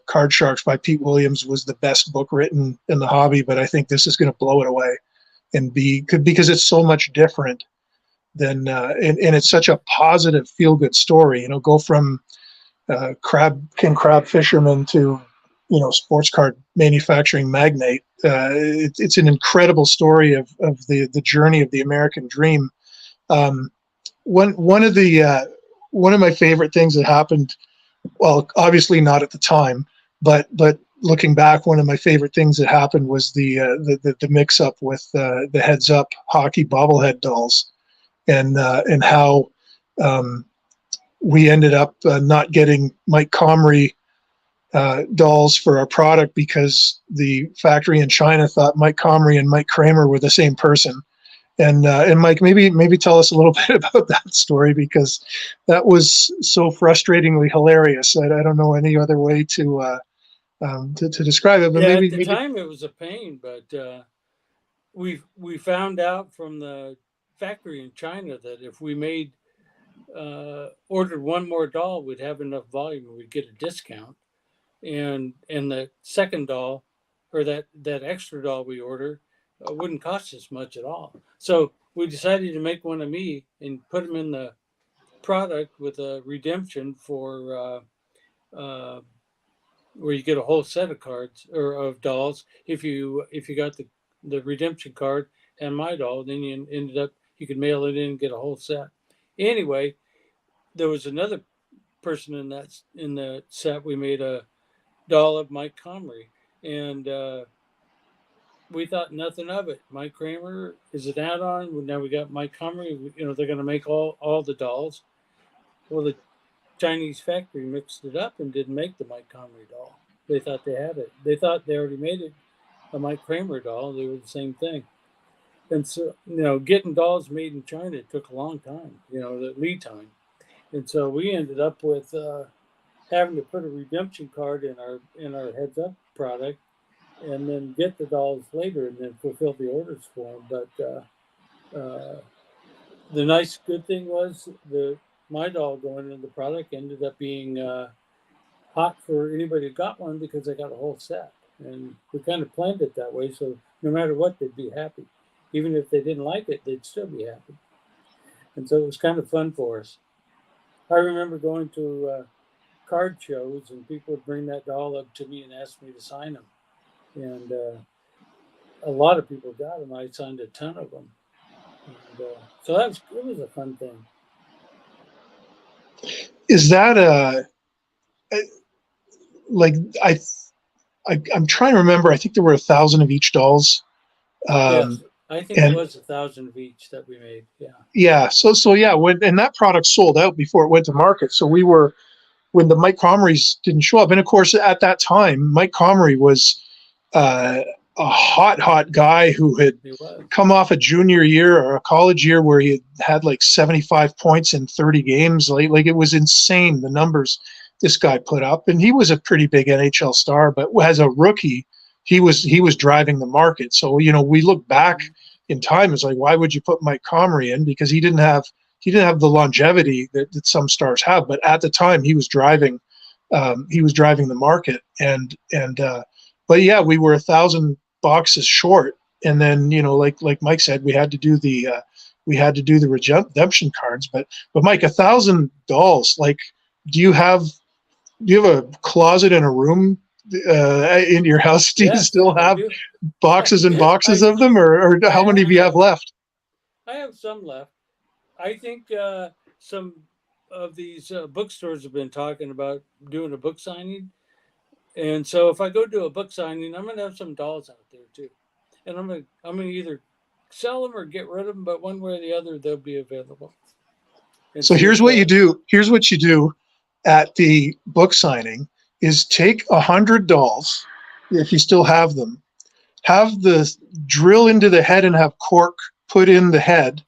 Speaker 4: Card Sharks by Pete Williams was the best book written in the hobby, but I think this is going to blow it away and because it's so much different than and it's such a positive feel good story. Go from king crab fisherman to sports card manufacturing magnate. It's an incredible story of the journey of the American dream. One of my favorite things that happened, well, obviously not at the time, but looking back, one of my favorite things that happened was the mix up with the Heads Up hockey bobblehead dolls, and how we ended up not getting Mike Comrie dolls for our product because the factory in China thought Mike Comrie and Mike Cramer were the same person. And Mike, maybe tell us a little bit about that story, because that was so frustratingly hilarious. I don't know any other way to describe it. But
Speaker 5: Yeah,
Speaker 4: maybe
Speaker 5: at the time it was a pain, but we found out from the factory in China that if we ordered one more doll, we'd have enough volume and we'd get a discount. And the second doll, or that extra doll we order, wouldn't cost us much at all. So we decided to make one of me and put them in the product with a redemption for where you get a whole set of cards or of dolls. If you got the redemption card and my doll, then you ended up, you could mail it in and get a whole set. Anyway, there was another person in the set. We made a doll of Mike Comrie, and we thought nothing of it. Mike Cramer is an add-on. Now we got Mike Comrie. They're going to make all the dolls. Well, the Chinese factory mixed it up and didn't make the Mike Comrie doll. They thought they had it. They thought they already made it a Mike Cramer doll. They were the same thing. And so, getting dolls made in China took a long time, the lead time. And so we ended up with having to put a redemption card in our Heads Up product, and then get the dolls later, and then fulfill the orders for them. But the nice good thing was my doll going into the product ended up being hot for anybody who got one, because they got a whole set, and we kind of planned it that way. So no matter what, they'd be happy. Even if they didn't like it, they'd still be happy. And so it was kind of fun for us. I remember going to card shows, and people would bring that doll up to me and ask me to sign them. And a lot of people got them. I signed a ton of them. And, so it was a fun thing.
Speaker 4: Is that like I'm trying to remember. I think there were 1,000 of each dolls.
Speaker 5: Yes, I think it was 1,000 of each that we made. Yeah.
Speaker 4: Yeah. So yeah, and that product sold out before it went to market. So we were, when the Mike Comerys didn't show up, and of course at that time Mike Comery was a hot guy who had come off a junior year or a college year where he had like 75 points in 30 games. Like it was insane, the numbers this guy put up, and he was a pretty big NHL star. But as a rookie, he was driving the market. So we look back in time, it's like, why would you put Mike Comery in? Because he didn't have the longevity that some stars have. But at the time, he was driving the market, and but yeah, we were 1,000 boxes short, and then like Mike said, we had to do the redemption cards. But Mike, 1,000 dolls. Like, do you have a closet in a room in your house? Do you still have boxes and boxes of them, or how many do you have left?
Speaker 5: I have some left. I think some of these bookstores have been talking about doing a book signing. And so if I go do a book signing, I'm going to have some dolls out there too. And I'm going to either sell them or get rid of them, but one way or the other, they'll be available. And
Speaker 4: so here's what you do. Here's what you do at the book signing is take 100 dolls, if you still have them, have the drill into the head and have cork put in the head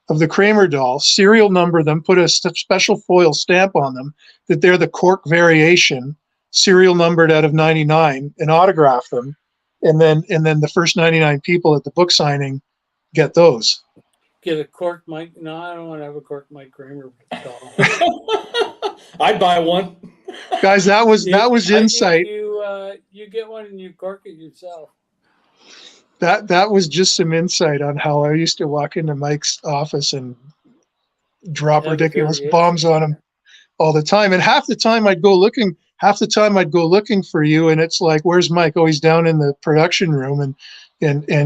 Speaker 4: of the Cramer doll, serial number them, put a special foil stamp on them that they're the cork variation, serial numbered out of 99, and autograph them, and then the first 99 people at the book signing get those.
Speaker 5: Get a cork Mike. No, I don't want to have a cork Mike Cramer doll.
Speaker 2: I'd buy one.
Speaker 4: Guys, that was insight.
Speaker 5: You get one and you cork it yourself.
Speaker 4: That was just some insight on how I used to walk into Mike's office and drop ridiculous bombs on him all the time. And half the time I'd go looking for you, and it's like, where's Mike? Oh, he's down in the production room, and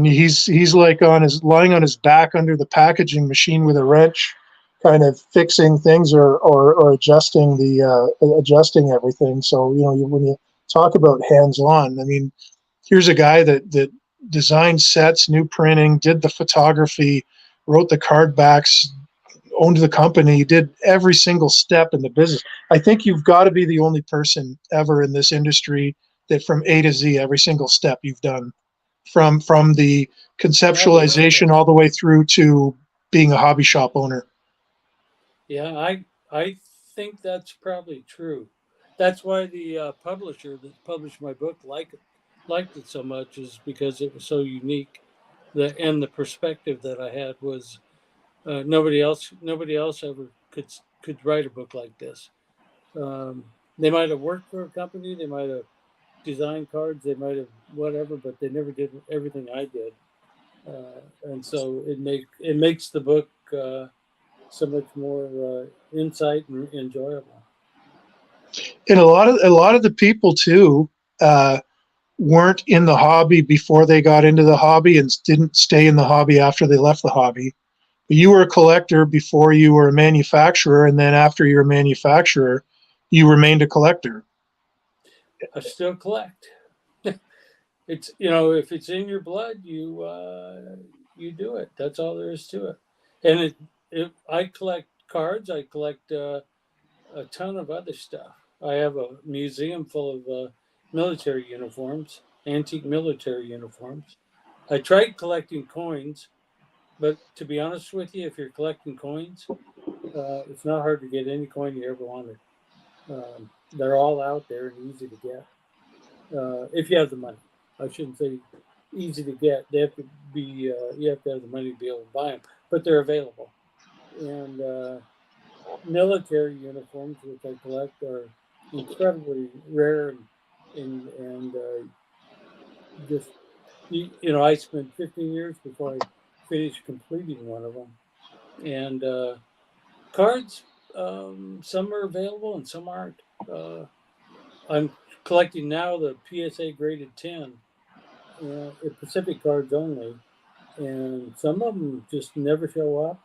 Speaker 4: he's like lying on his back under the packaging machine with a wrench, kind of fixing things or adjusting adjusting everything. So when you talk about hands-on, I mean, here's a guy that designed sets, new printing, did the photography, wrote the card backs, owned the company, did every single step in the business. I think you've got to be the only person ever in this industry that from A to Z, every single step you've done, from the conceptualization all the way through to being a hobby shop owner.
Speaker 5: Yeah, I think that's probably true. That's why the publisher that published my book liked it so much, is because it was so unique. And the perspective that I had was nobody else ever could write a book like this. They might have worked for a company, they might have designed cards, they might have whatever, but they never did everything I did. And so it makes the book so much more insight and enjoyable.
Speaker 4: And a lot of the people too weren't in the hobby before they got into the hobby and didn't stay in the hobby after they left the hobby. You were a collector before you were a manufacturer, and then after you're a manufacturer, you remained a collector.
Speaker 5: I still collect. It's if it's in your blood, you do it. That's all there is to it. And I collect cards. I collect a ton of other stuff. I have a museum full of military uniforms, antique military uniforms. I tried collecting coins, but to be honest with you, if you're collecting coins, it's not hard to get any coin you ever wanted. They're all out there and easy to get if you have the money. I shouldn't say easy to get. They have to be. You have to have the money to be able to buy them, but they're available. And military uniforms, which I collect, are incredibly rare and just I spent 15 years before I finished completing one of them. And cards, Some are available and some aren't. I'm collecting now the PSA graded 10, Pacific cards only, and some of them just never show up,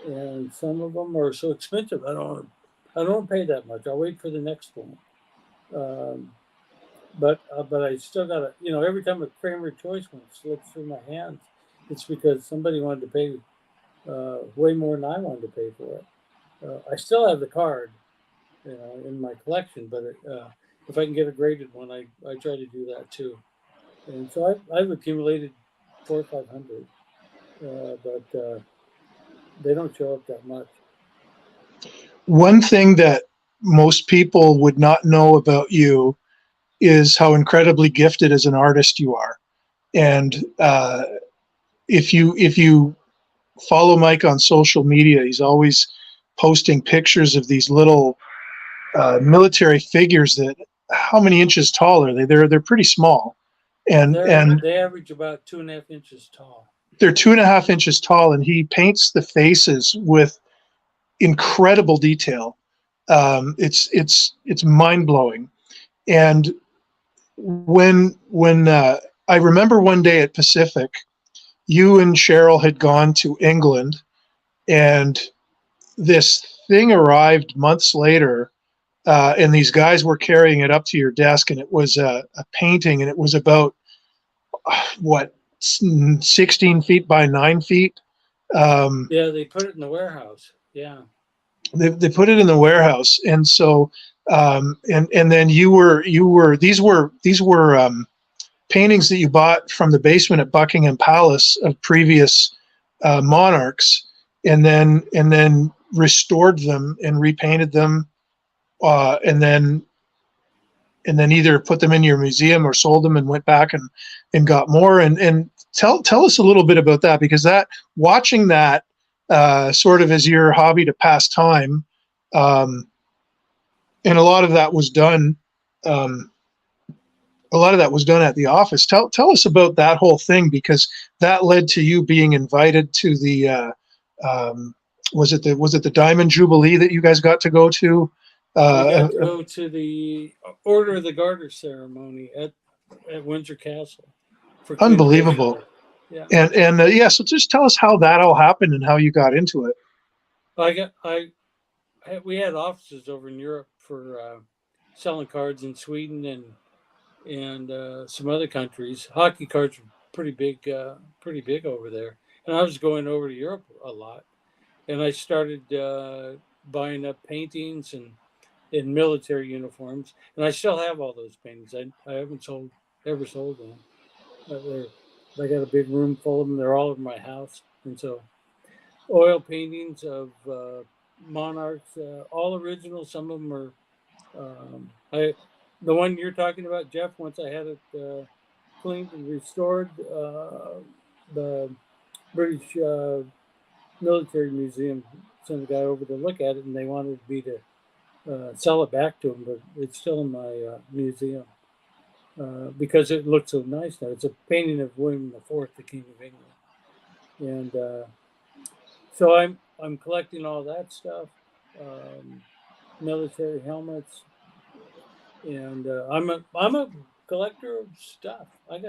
Speaker 5: and some of them are so expensive I don't pay that much. I'll wait for the next one. But I still got to, every time a Cramer Choice one slips through my hands, it's because somebody wanted to pay way more than I wanted to pay for it. I still have the card, in my collection, but if I can get a graded one, I try to do that too. And so I've accumulated 400 or 500, but they don't show up that much.
Speaker 4: One thing that most people would not know about you is how incredibly gifted as an artist you are. And if you follow Mike on social media, he's always posting pictures of these little military figures that, how many inches tall are they? They're pretty small. And
Speaker 5: they average about 2.5 inches tall.
Speaker 4: They're 2.5 inches tall, and he paints the faces with incredible detail. It's mind blowing. And when I remember one day at Pacific, you and Cheryl had gone to England, and this thing arrived months later, and these guys were carrying it up to your desk, and it was a painting, and it was about 16 feet by 9 feet.
Speaker 5: Yeah, they put it in the warehouse. Yeah,
Speaker 4: they put it in the warehouse, and so and then these were paintings that you bought from the basement at Buckingham Palace of previous monarchs, and then restored them and repainted them, and then either put them in your museum or sold them and went back and got more. And tell us a little bit about that, because that, watching that sort of as your hobby to pass time, and a lot of that was done. A lot of that was done at the office. Tell us about that whole thing, because that led to you being invited to the was it the Diamond Jubilee that you guys got to go to?
Speaker 5: We got to go to the Order of the Garter ceremony at Windsor Castle.
Speaker 4: Unbelievable.
Speaker 5: Yeah.
Speaker 4: And yeah, so just tell us how that all happened and how you got into it.
Speaker 5: We had offices over in Europe for selling cards in Sweden and some other countries. Hockey cards were pretty big over there, and I was going over to Europe a lot, and I started buying up paintings and in military uniforms, and I still have all those paintings. I haven't ever sold them. I got a big room full of them. They're all over my house, and so oil paintings of monarchs, all original. Some of them are. The one you're talking about, Jeff, once I had it cleaned and restored, the British Military Museum sent a guy over to look at it, and they wanted me to sell it back to them, but it's still in my museum because it looks so nice now. It's a painting of William IV, the King of England, and so I'm collecting all that stuff, military helmets. And I'm a collector of stuff. I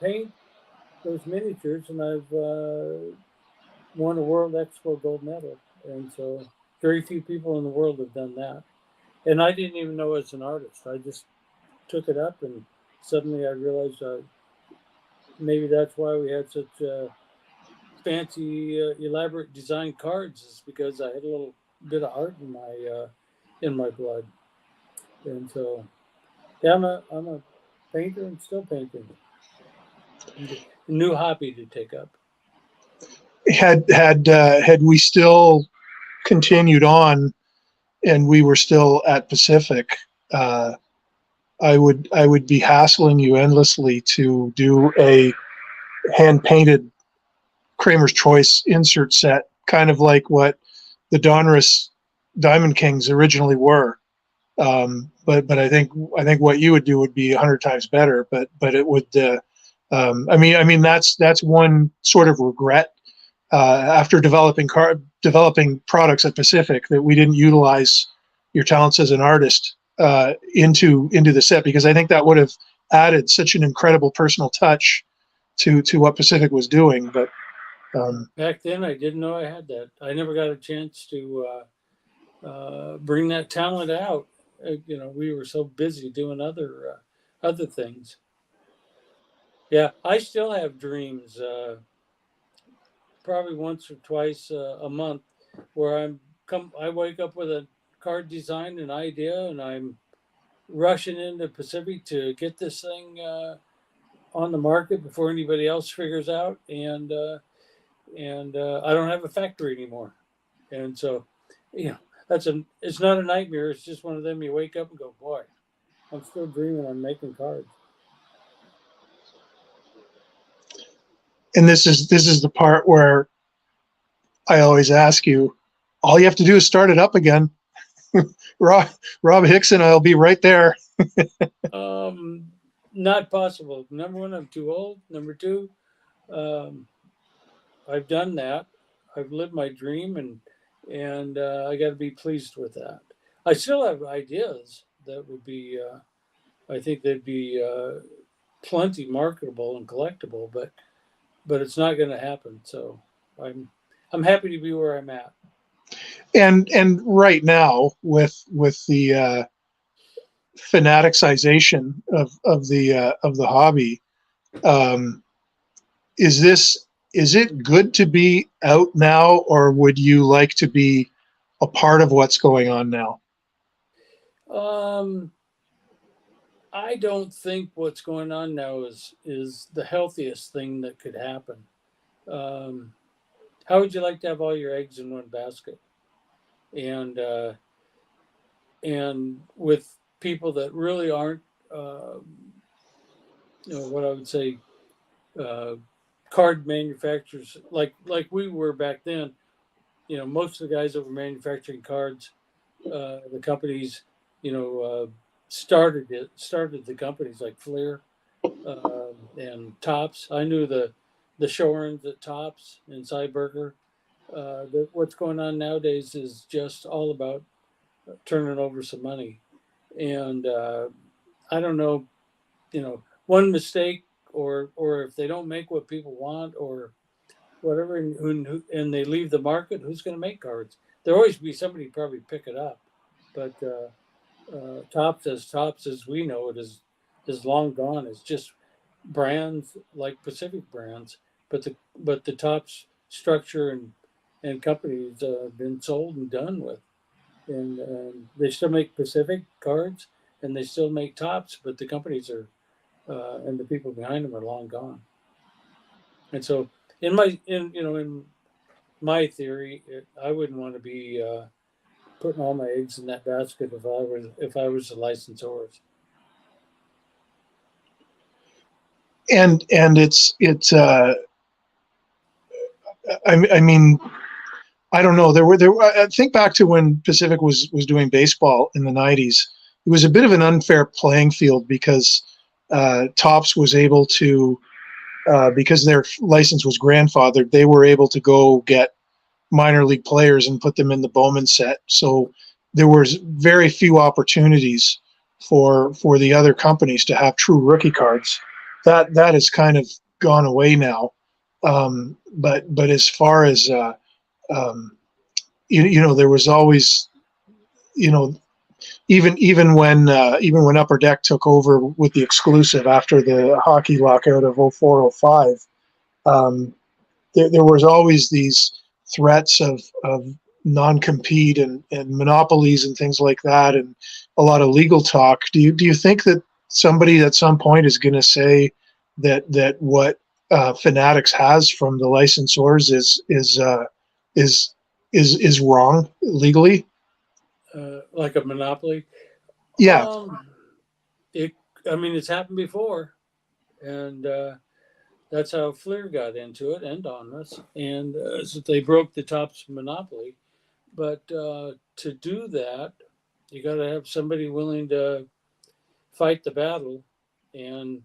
Speaker 5: paint those miniatures, and I've won a World Expo gold medal. And so very few people in the world have done that. And I didn't even know I was an artist. I just took it up, and suddenly I realized maybe that's why we had such fancy, elaborate design cards, is because I had a little bit of art in my blood. And so, yeah, I'm a painter and still painting. A new hobby to take up.
Speaker 4: Had we still continued on, and we were still at Pacific, I would be hassling you endlessly to do a hand painted Cramer's Choice insert set, kind of like what the Donruss Diamond Kings originally were. But I think what you would do would be 100 times better. But it would. I mean that's one sort of regret after developing developing products at Pacific that we didn't utilize your talents as an artist into the set, because I think that would have added such an incredible personal touch to what Pacific was doing. But
Speaker 5: back then, I didn't know I had that. I never got a chance to bring that talent out. We were so busy doing other things. Yeah, I still have dreams. Probably once or twice a month, where I wake up with a card design, an idea, and I'm rushing into Pacific to get this thing on the market before anybody else figures out, and I don't have a factory anymore, and so it's not a nightmare. It's just one of them. You wake up and go, boy, I'm still dreaming. I'm making cards.
Speaker 4: and this is the part where I always ask you, all you have to do is start it up again. Rob Hickson, I'll be right there.
Speaker 5: Not possible. Number one, I'm too old. Number two, I've done that. I've lived my dream, and I got to be pleased with that. I still have ideas that would be, I think they'd be plenty marketable and collectible, but it's not going to happen. So I'm happy to be where I'm at.
Speaker 4: And right now with the fanaticization of the hobby, is it good to be out now, or would you like to be a part of what's going on now?
Speaker 5: I don't think what's going on now is the healthiest thing that could happen. How would you like to have all your eggs in one basket? And with people that really aren't, what I would say, card manufacturers like we were back then. Most of the guys that were manufacturing cards, the companies, started the companies like Fleer and Tops. I knew the Shorens at Tops and Cyberger. What's going on nowadays is just all about turning over some money, and I don't know, one mistake or if they don't make what people want or whatever, and they leave the market, who's going to make cards? There'll always be somebody probably pick it up, but Tops as we know it is long gone. It's just brands like Pacific brands, but the Tops structure and companies have been sold and done with, and they still make Pacific cards and they still make Tops, but the companies are and the people behind them are long gone. And so in my theory, I wouldn't want to be putting all my eggs in that basket if I was the licensors.
Speaker 4: And it's I mean, I don't know. I think back to when Pacific was doing baseball in the 90s. It was a bit of an unfair playing field because Topps was able to, because their license was grandfathered, they were able to go get minor league players and put them in the Bowman set. So there was very few opportunities for the other companies to have true rookie cards. That has kind of gone away now. But as far as there was always, even when Upper Deck took over with the exclusive after the hockey lockout of 04-05, there was always these threats of non-compete and monopolies and things like that, and a lot of legal talk. Do you think that somebody at some point is going to say that what Fanatics has from the licensors is wrong legally?
Speaker 5: Like a monopoly?
Speaker 4: Yeah.
Speaker 5: It's happened before, and that's how Fleer got into it and Onus, and so they broke the Topps monopoly. But to do that, you got to have somebody willing to fight the battle, and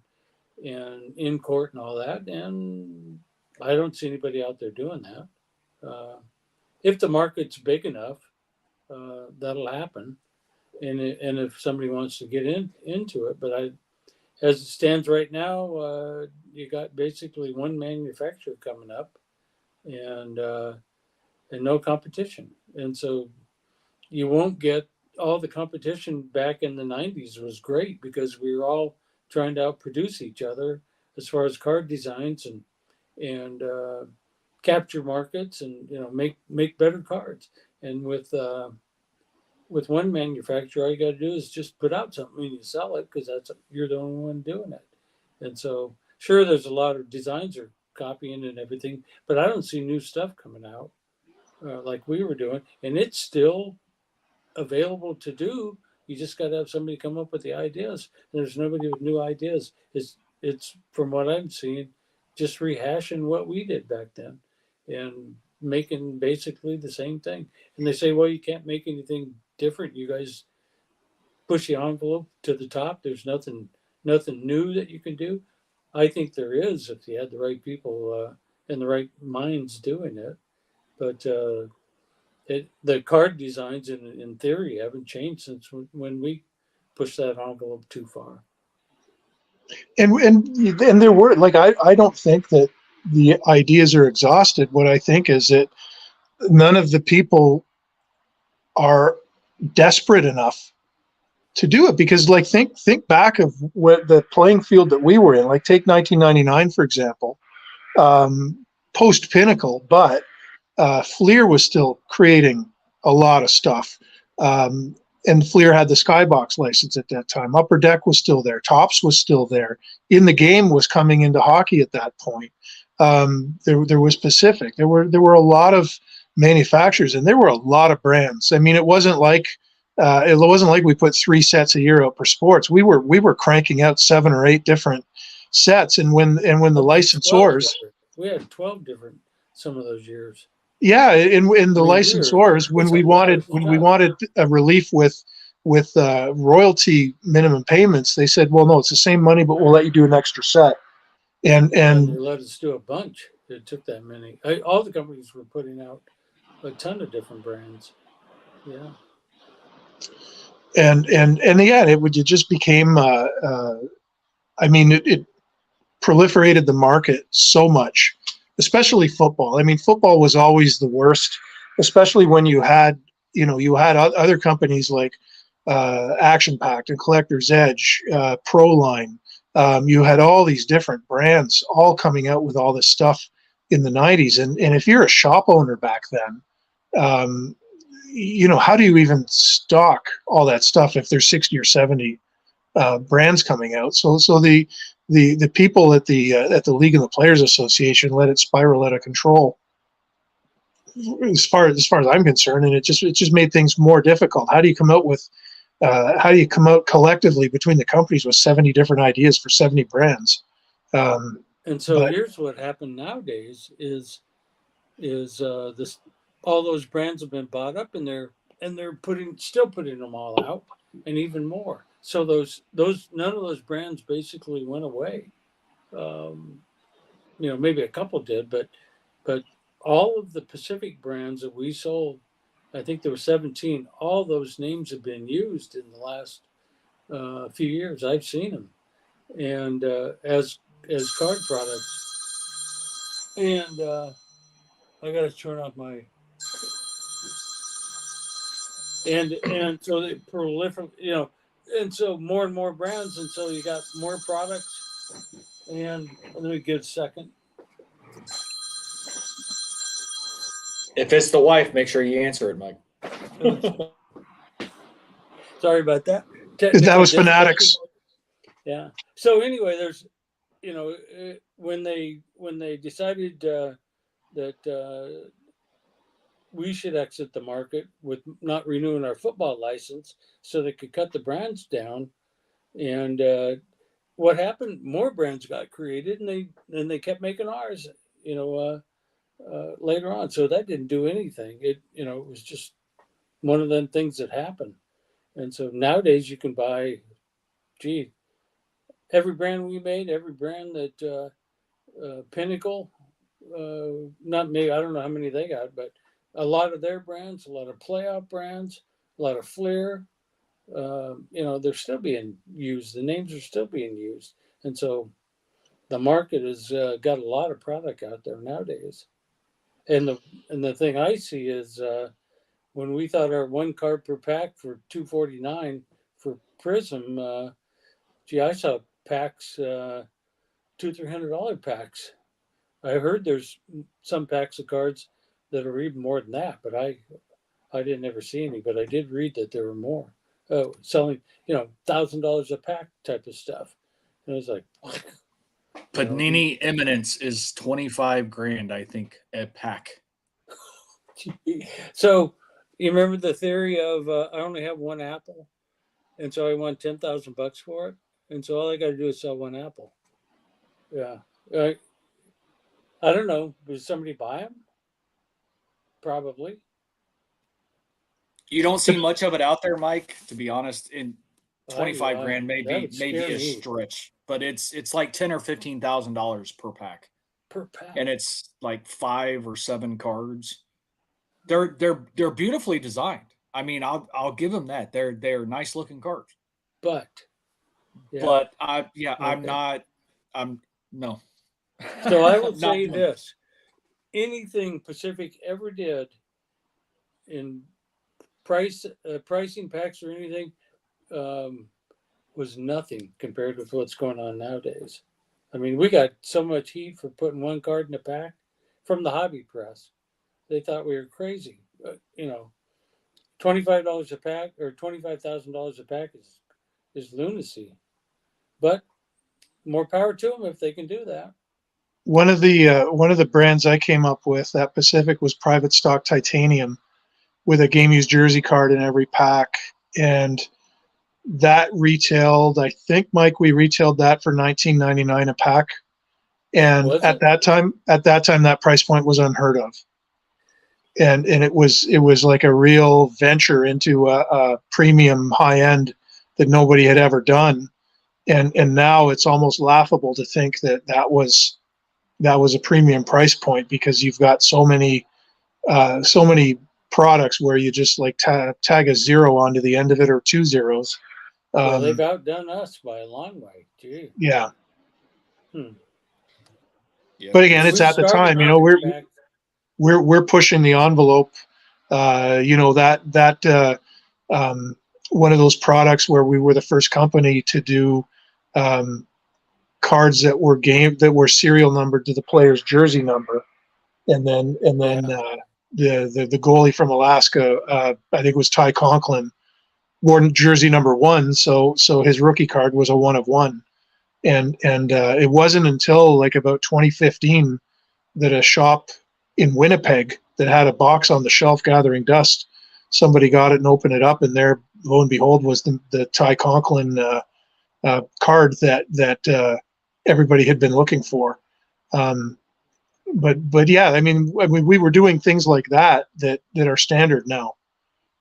Speaker 5: in court and all that. And I don't see anybody out there doing that. if the market's big enough, that'll happen. And if somebody wants to get into it, but as it stands right now, you got basically one manufacturer coming up, and no competition, and so you won't get all the competition. Back in the '90s was great because we were all trying to outproduce each other as far as card designs and capture markets, and make better cards. And with one manufacturer, all you got to do is just put out something and you sell it because you're the only one doing it. And so, sure, there's a lot of designs are copying and everything, but I don't see new stuff coming out like we were doing, and it's still available to do. You just got to have somebody come up with the ideas. And there's nobody with new ideas. It's from what I'm seeing, just rehashing what we did back then, and making basically the same thing. And they say, well, you can't make anything different. You guys push the envelope to the top. There's nothing new that you can do. I think there is if you had the right people and the right minds doing it. But the card designs in theory haven't changed since when we pushed that envelope too far.
Speaker 4: And there were, like, I don't think that the ideas are exhausted. What I think is that none of the people are desperate enough to do it, because, like, think back of what the playing field that we were in. Like, take 1999 for example, post Pinnacle, but Fleer was still creating a lot of stuff. And Fleer had the Skybox license at that time. Upper Deck was still there. Tops was still there. In the Game was coming into hockey at that point. There was Pacific. There were a lot of manufacturers, and there were a lot of brands. I mean, it wasn't like we put 3 sets a year out per sports. We were cranking out 7 or 8 different sets, and when the licensors,
Speaker 5: we had 12 different some of those years.
Speaker 4: Yeah, in the licensors, when we wanted a relief with royalty minimum payments, they said, well, no, it's the same money, but we'll let you do an extra set. And
Speaker 5: they let us do a bunch. It took that many. All the companies were putting out a ton of different brands. Yeah.
Speaker 4: And yeah, it just became. I mean, it proliferated the market so much, especially football. I mean, football was always the worst, especially when you had other companies like Action Pact and Collector's Edge, Proline. You had all these different brands all coming out with all this stuff in the 90s. And if you're a shop owner back then, how do you even stock all that stuff if there's 60 or 70 brands coming out? So the people at the League and the Players Association let it spiral out of control, as far as I'm concerned, and it just made things more difficult. How do you come out collectively between the companies with 70 different ideas for 70 brands?
Speaker 5: And so here's what happened nowadays is this, all those brands have been bought up, and they're still putting them all out, and even more. So those none of those brands basically went away. Maybe a couple did, but all of the Pacific brands that we sold, I think there were 17. All those names have been used in the last few years. I've seen them, and as card products. And I got to turn off my. And so they proliferate, and so more and more brands, and so you got more products. And let me get a second.
Speaker 2: If it's the wife, make sure you answer it, Mike.
Speaker 5: Sorry about that.
Speaker 4: That was Fanatics.
Speaker 5: Yeah. So anyway, there's, when they decided that we should exit the market with not renewing our football license, so they could cut the brands down, and what happened? More brands got created, and they kept making ours. Later on, so that didn't do anything. It was just one of them things that happened. And so nowadays you can buy, every brand we made, every brand that Pinnacle, not me, I don't know how many they got, but a lot of their brands, a lot of playoff brands, a lot of Fleer. They're still being used. The names are still being used, and so the market has got a lot of product out there nowadays. And the thing I see is when we thought our one card per pack for $249 for Prism, I saw packs $200-300 packs. I heard there's some packs of cards that are even more than that, but I didn't ever see any. But I did read that there were more selling, $1,000 a pack type of stuff. And I was like, what?
Speaker 2: Panini Eminence is 25 grand, I think, a pack.
Speaker 5: So you remember the theory of I only have one apple, and so I want $10,000 for it, and so all I got to do is sell one apple. Yeah, I don't know. Does somebody buy them? Probably.
Speaker 2: You don't see much of it out there, Mike. To be honest, in 25 grand,
Speaker 5: that
Speaker 2: maybe
Speaker 5: would scare
Speaker 2: a
Speaker 5: me.
Speaker 2: stretch, but it's like $10,000 or $15,000 per pack.
Speaker 5: Per pack.
Speaker 2: And it's like 5 or 7 cards. They're beautifully designed. I mean, I'll give them that. They're nice looking cards.
Speaker 5: But
Speaker 2: I'm no.
Speaker 5: So I will
Speaker 2: Not
Speaker 5: say
Speaker 2: one.
Speaker 5: this: anything Pacific ever did in pricing packs or anything was nothing compared with what's going on nowadays. I mean, we got so much heat for putting one card in a pack from the hobby press. They thought we were crazy. $25 a pack or $25,000 a pack is lunacy. But more power to them if they can do that.
Speaker 4: One of the brands I came up with at Pacific was Private Stock Titanium, with a game used jersey card in every pack, and that retailed. I think, Mike, we retailed that for $19.99 a pack, and at that time, that price point was unheard of, and it was like a real venture into a premium high end that nobody had ever done, and now it's almost laughable to think that was a premium price point, because you've got so many products where you just like tag a 0 onto the end of it, or 2 zeros.
Speaker 5: Well, they've outdone us by a long way. Gee.
Speaker 4: Yeah.
Speaker 2: Yeah.
Speaker 4: But again, it's at the time, we're pushing the envelope. One of those products where we were the first company to do cards that were serial numbered to the player's jersey number, and then the goalie from Alaska, I think it was Ty Conklin, wore jersey number 1, so his rookie card was a 1 of 1, and it wasn't until like about 2015 that a shop in Winnipeg that had a box on the shelf gathering dust, somebody got it and opened it up, and there, lo and behold, was the Ty Conklin card that everybody had been looking for. But yeah, I mean, we were doing things like that are standard now.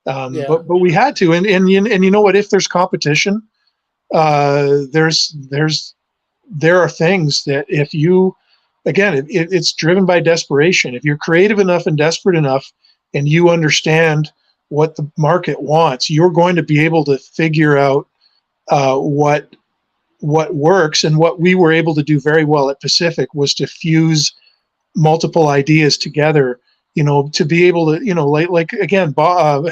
Speaker 4: But we had to, and you know what? If there's competition, there are things that if you, again, it's driven by desperation. If you're creative enough and desperate enough, and you understand what the market wants, you're going to be able to figure out what works. And what we were able to do very well at Pacific was to fuse multiple ideas together, to be able to, like again,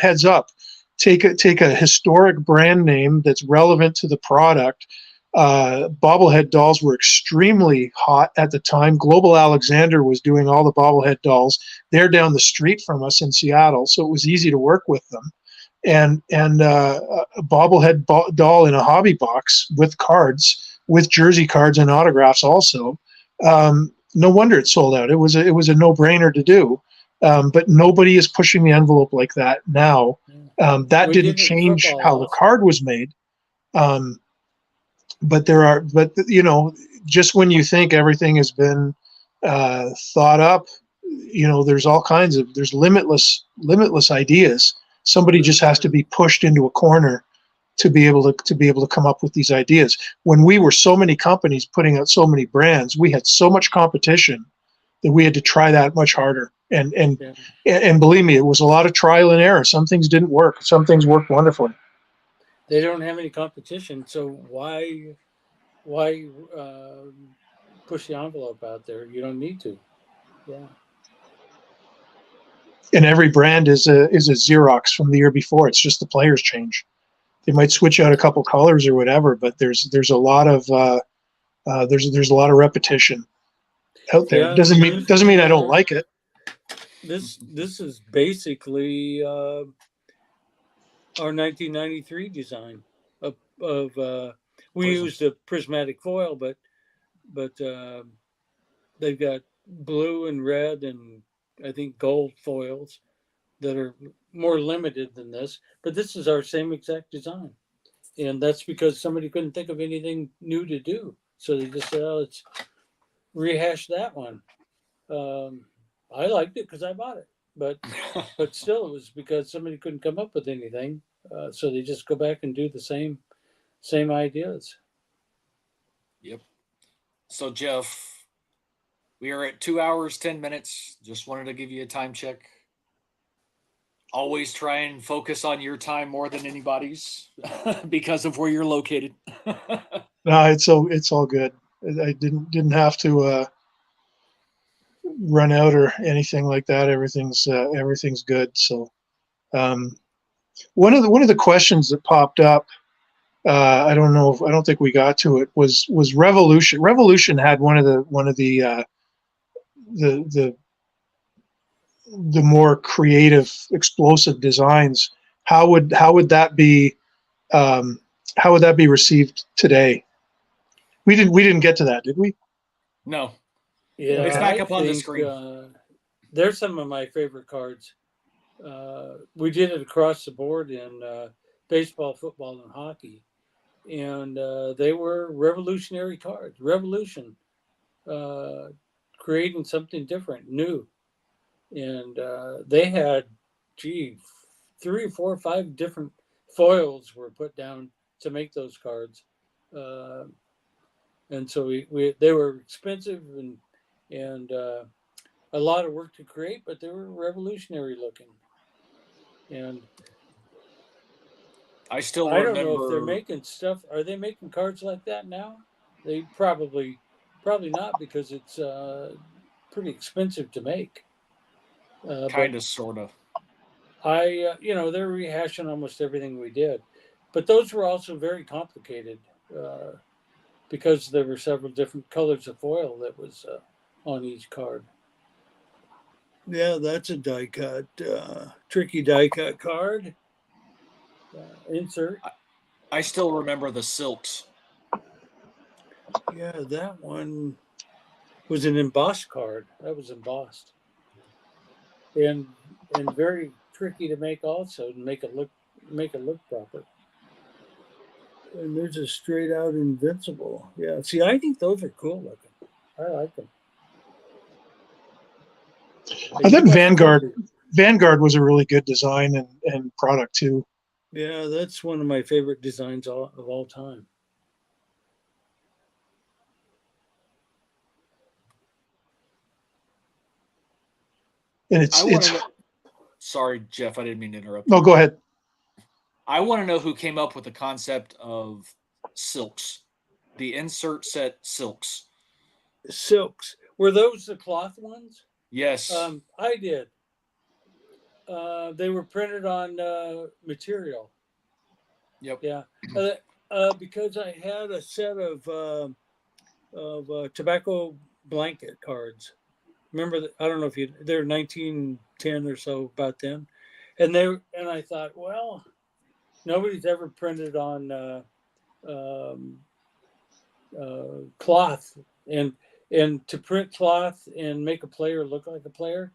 Speaker 4: heads up, take a historic brand name that's relevant to the product. Bobblehead dolls were extremely hot at the time. Global Alexander was doing all the bobblehead dolls. They're down the street from us in Seattle, so it was easy to work with them. And a bobblehead doll in a hobby box with cards, with jersey cards and autographs also. No wonder it sold out. It was a no-brainer to do. But nobody is pushing the envelope like that now. That didn't change how the card was made. But just when you think everything has been thought up, there's limitless ideas. Somebody just has to be pushed into a corner to be able to come up with these ideas. When we were so many companies putting out so many brands, we had so much competition that we had to try that much harder. And
Speaker 5: Yeah.
Speaker 4: and believe me, it was a lot of trial and error. Some things didn't work. Some things worked wonderfully.
Speaker 5: They don't have any competition, so why push the envelope out there? You don't need to. Yeah.
Speaker 4: And every brand is a Xerox from the year before. It's just the players change. They might switch out a couple colors or whatever, but there's a lot of there's a lot of repetition out there.
Speaker 5: Yeah.
Speaker 4: Doesn't mean I don't like it.
Speaker 5: This is basically our 1993 design of we
Speaker 2: Prism.
Speaker 5: used a prismatic foil, but they've got blue and red and I think gold foils that are more limited than this. But this is our same exact design, and that's because somebody couldn't think of anything new to do, so they just said, "Oh, let's rehash that one." I liked it because I bought it, but still, it was because somebody couldn't come up with anything, so they just go back and do the same ideas.
Speaker 2: Yep. So Jeff, we are at 2 hours, 10 minutes. Just wanted to give you a time check. Always try and focus on your time more than anybody's because of where you're located.
Speaker 4: No, it's all good. I didn't have to run out or anything like that. Everything's good. So one of the questions that popped up, I don't think we got to it, was Revolution. Revolution had one of the more creative, explosive designs. How would that be? How would that be received today? We didn't get to that, did we?
Speaker 2: No.
Speaker 5: Yeah,
Speaker 2: It's back up on the
Speaker 5: think,
Speaker 2: screen.
Speaker 5: There's some of my favorite cards. We did it across the board in baseball, football, and hockey, and they were revolutionary cards. Revolution, creating something different, new, and they had, 3 or 4 or 5 different foils were put down to make those cards, and so they were expensive and a lot of work to create, but they were revolutionary looking. And
Speaker 2: I still
Speaker 5: I don't
Speaker 2: remember.
Speaker 5: know if they're making stuff. Are they making cards like that now? They probably not, because it's pretty expensive to make.
Speaker 2: Kind of, sort of.
Speaker 5: I they're rehashing almost everything we did, but those were also very complicated because there were several different colors of foil that was on each card. Yeah, that's a die cut, tricky die cut card. Insert.
Speaker 2: I still remember the silks.
Speaker 5: Yeah, that one was an embossed card. That was embossed, and very tricky to make also, to make it look proper. And there's a straight out invincible. Yeah, see, I think those are cool looking. I like them.
Speaker 4: I thought Vanguard was a really good design and product too.
Speaker 5: Yeah, that's one of my favorite designs of all time.
Speaker 4: And it's
Speaker 2: sorry, Jeff, I didn't mean to interrupt.
Speaker 4: No, go ahead.
Speaker 2: I want to know who came up with the concept of silks, the insert set silks.
Speaker 5: Silks, were those the cloth ones?
Speaker 2: Yes.
Speaker 5: I did. They were printed on material.
Speaker 2: Yep.
Speaker 5: Yeah, because I had a set of tobacco blanket cards. Remember that? I don't know if they're 1910 or so, about then, and I thought, well, nobody's ever printed on cloth, and to print cloth and make a player look like a player,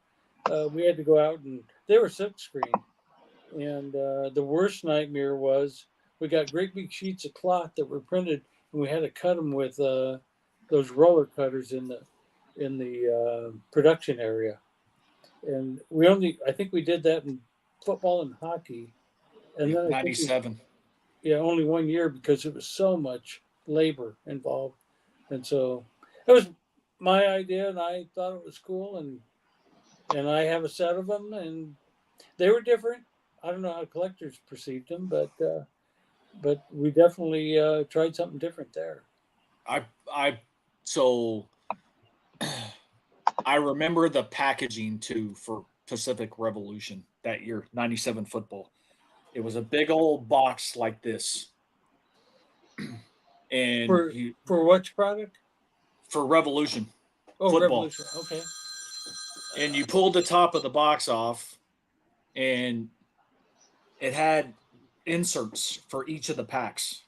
Speaker 5: we had to go out, and they were silk screen. And the worst nightmare was we got great big sheets of cloth that were printed, and we had to cut them with those roller cutters in the production area. And I think we did that in football and hockey, and then
Speaker 2: 97.
Speaker 5: Only 1 year, because it was so much labor involved. And so that was my idea, and I thought it was cool, and and I have a set of them, and they were different. I don't know how collectors perceived them, but we definitely tried something different there.
Speaker 2: So I remember the packaging too for Pacific Revolution that year, 97 football. It was a big old box like this. And
Speaker 5: for which product?
Speaker 2: For Revolution.
Speaker 5: Oh,
Speaker 2: football.
Speaker 5: Revolution. Okay.
Speaker 2: And you pulled the top of the box off, and it had inserts for each of the packs.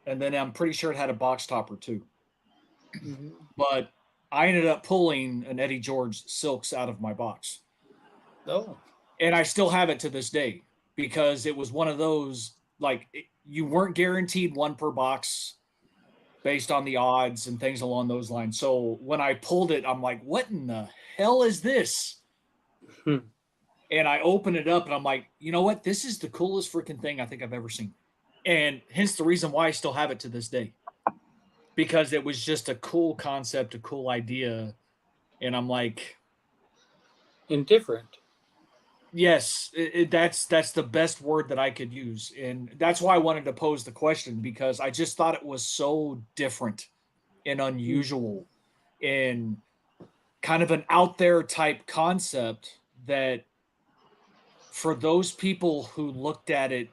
Speaker 2: And then I'm pretty sure it had a box topper too.
Speaker 5: Mm-hmm.
Speaker 2: But I ended up pulling an Eddie George Silks out of my box.
Speaker 5: Oh.
Speaker 2: And I still have it to this day because it was one of those, like, you weren't guaranteed one per box based on the odds and things along those lines. So when I pulled it, I'm like, what in the hell is this? And I open it up and I'm like, you know what? This is the coolest freaking thing I think I've ever seen. And hence the reason why I still have it to this day. Because it was just a cool concept, a cool idea. And I'm like,
Speaker 5: indifferent.
Speaker 2: Yes, that's the best word that I could use. And that's why I wanted to pose the question, because I just thought it was so different and unusual and kind of an out there type concept that for those people who looked at it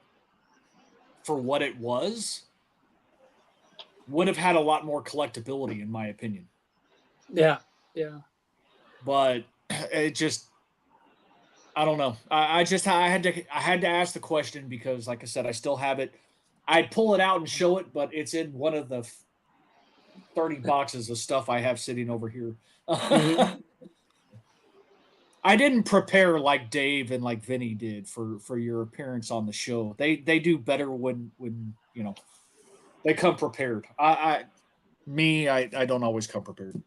Speaker 2: for what it was, would have had a lot more collectability, in my opinion.
Speaker 5: Yeah, yeah.
Speaker 2: But it just, I don't know. I had to ask the question because, like I said, I still have it. I'd pull it out and show it, but it's in one of the 30 boxes of stuff I have sitting over here. Mm-hmm. I didn't prepare like Dave and like Vinny did for your appearance on the show. They do better when you know they come prepared. I don't always come prepared.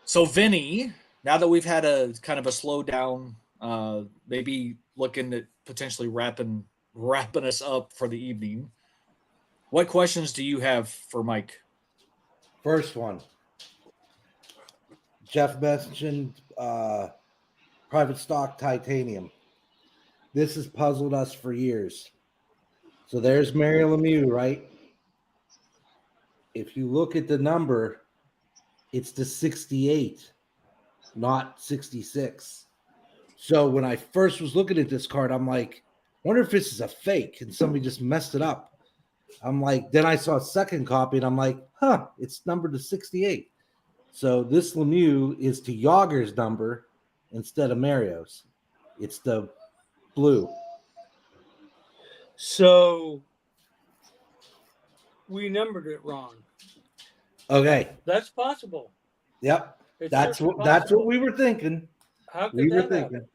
Speaker 2: So Vinny, now that we've had a kind of a slowdown, maybe looking at potentially wrapping us up for the evening, what questions do you have for Mike?
Speaker 6: First one. Jeff mentioned private stock titanium. This has puzzled us for years. So there's Mario Lemieux, right? If you look at the number, it's the 68, not 66. So when I first was looking at this card, I'm like, I wonder if this is a fake and somebody just messed it up. I'm like, then I saw a second copy and I'm like, it's numbered to 68. So this Lemieux is to Yager's number instead of Mario's. It's the blue.
Speaker 5: So we numbered it wrong.
Speaker 6: Okay.
Speaker 5: That's possible.
Speaker 6: Yep. That's what we were thinking.
Speaker 5: How could that happen?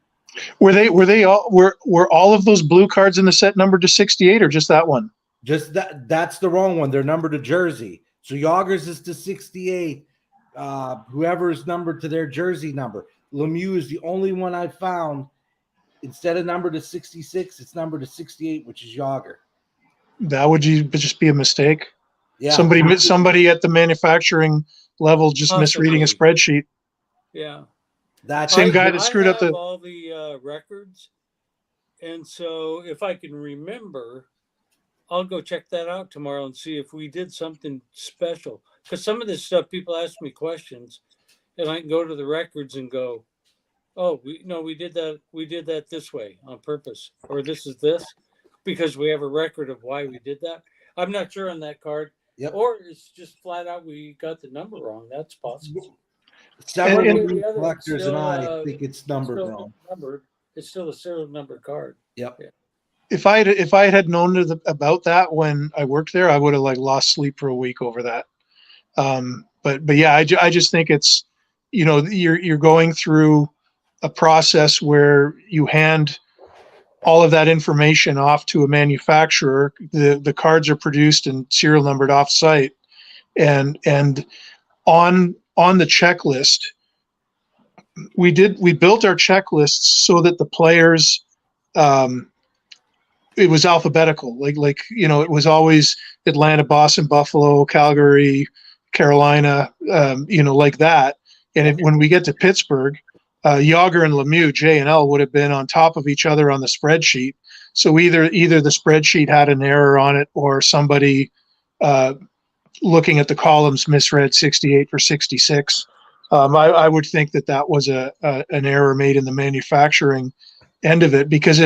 Speaker 4: Were all of those blue cards in the set numbered to 68 or just that one?
Speaker 6: Just that's the wrong one. They're numbered to jersey. So Yager's is to 68. Whoever is numbered to their jersey number. Lemieux is the only one I found. Instead of numbered to 66, it's numbered to 68, which is Yager.
Speaker 4: That would just be a mistake.
Speaker 6: Yeah.
Speaker 4: Somebody at the manufacturing level just misreading a spreadsheet.
Speaker 5: Yeah.
Speaker 6: That
Speaker 4: same guy that screwed up
Speaker 5: all the records, and so if I can remember, I'll go check that out tomorrow and see if we did something special. Because some of this stuff, people ask me questions, and I can go to the records and go, "Oh, we did that. We did that this way on purpose, or this is this," because we have a record of why we did that. I'm not sure on that card, or it's just flat out we got the number wrong. That's possible.
Speaker 6: Several collectors and I think it's numbered wrong.
Speaker 5: It's still a serial number card.
Speaker 6: Yep.
Speaker 5: Yeah.
Speaker 4: If I had known about that when I worked there, I would have lost sleep for a week over that. But yeah, I just think it's, you're going through a process where you hand all of that information off to a manufacturer. The cards are produced and serial numbered off site, and on the checklist, we built our checklists so that the players, it was alphabetical. It was always Atlanta, Boston, Buffalo, Calgary, Carolina, like that. And when we get to Pittsburgh, Yager and Lemieux, J and L would have been on top of each other on the spreadsheet. So either the spreadsheet had an error on it, or somebody looking at the columns misread 68 for 66. I would think that was an error made in the manufacturing end of it, because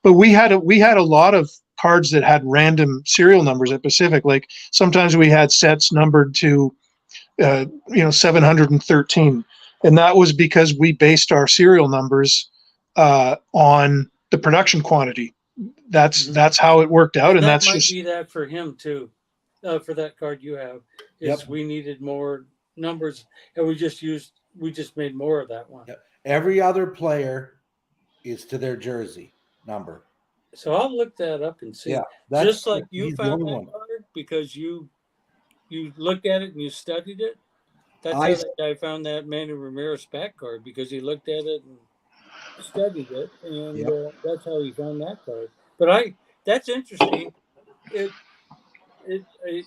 Speaker 4: but we had a lot of cards that had random serial numbers at Pacific. Like sometimes we had sets numbered to 713, and that was because we based our serial numbers on the production quantity. That's how it worked out, and
Speaker 5: that
Speaker 4: that's
Speaker 5: might
Speaker 4: just
Speaker 5: be that for him too. For that card you have, is we needed more numbers, and we just made more of that one.
Speaker 6: Yep. Every other player is to their jersey number.
Speaker 5: So I'll look that up and see.
Speaker 6: Yeah,
Speaker 5: just like you
Speaker 6: he's the
Speaker 5: found
Speaker 6: only
Speaker 5: that
Speaker 6: one.
Speaker 5: card because you looked at it and you studied it. That's
Speaker 6: I-
Speaker 5: how that guy found that Manny Ramirez back card, because he looked at it and studied it, and that's how he found that card. But that's interesting.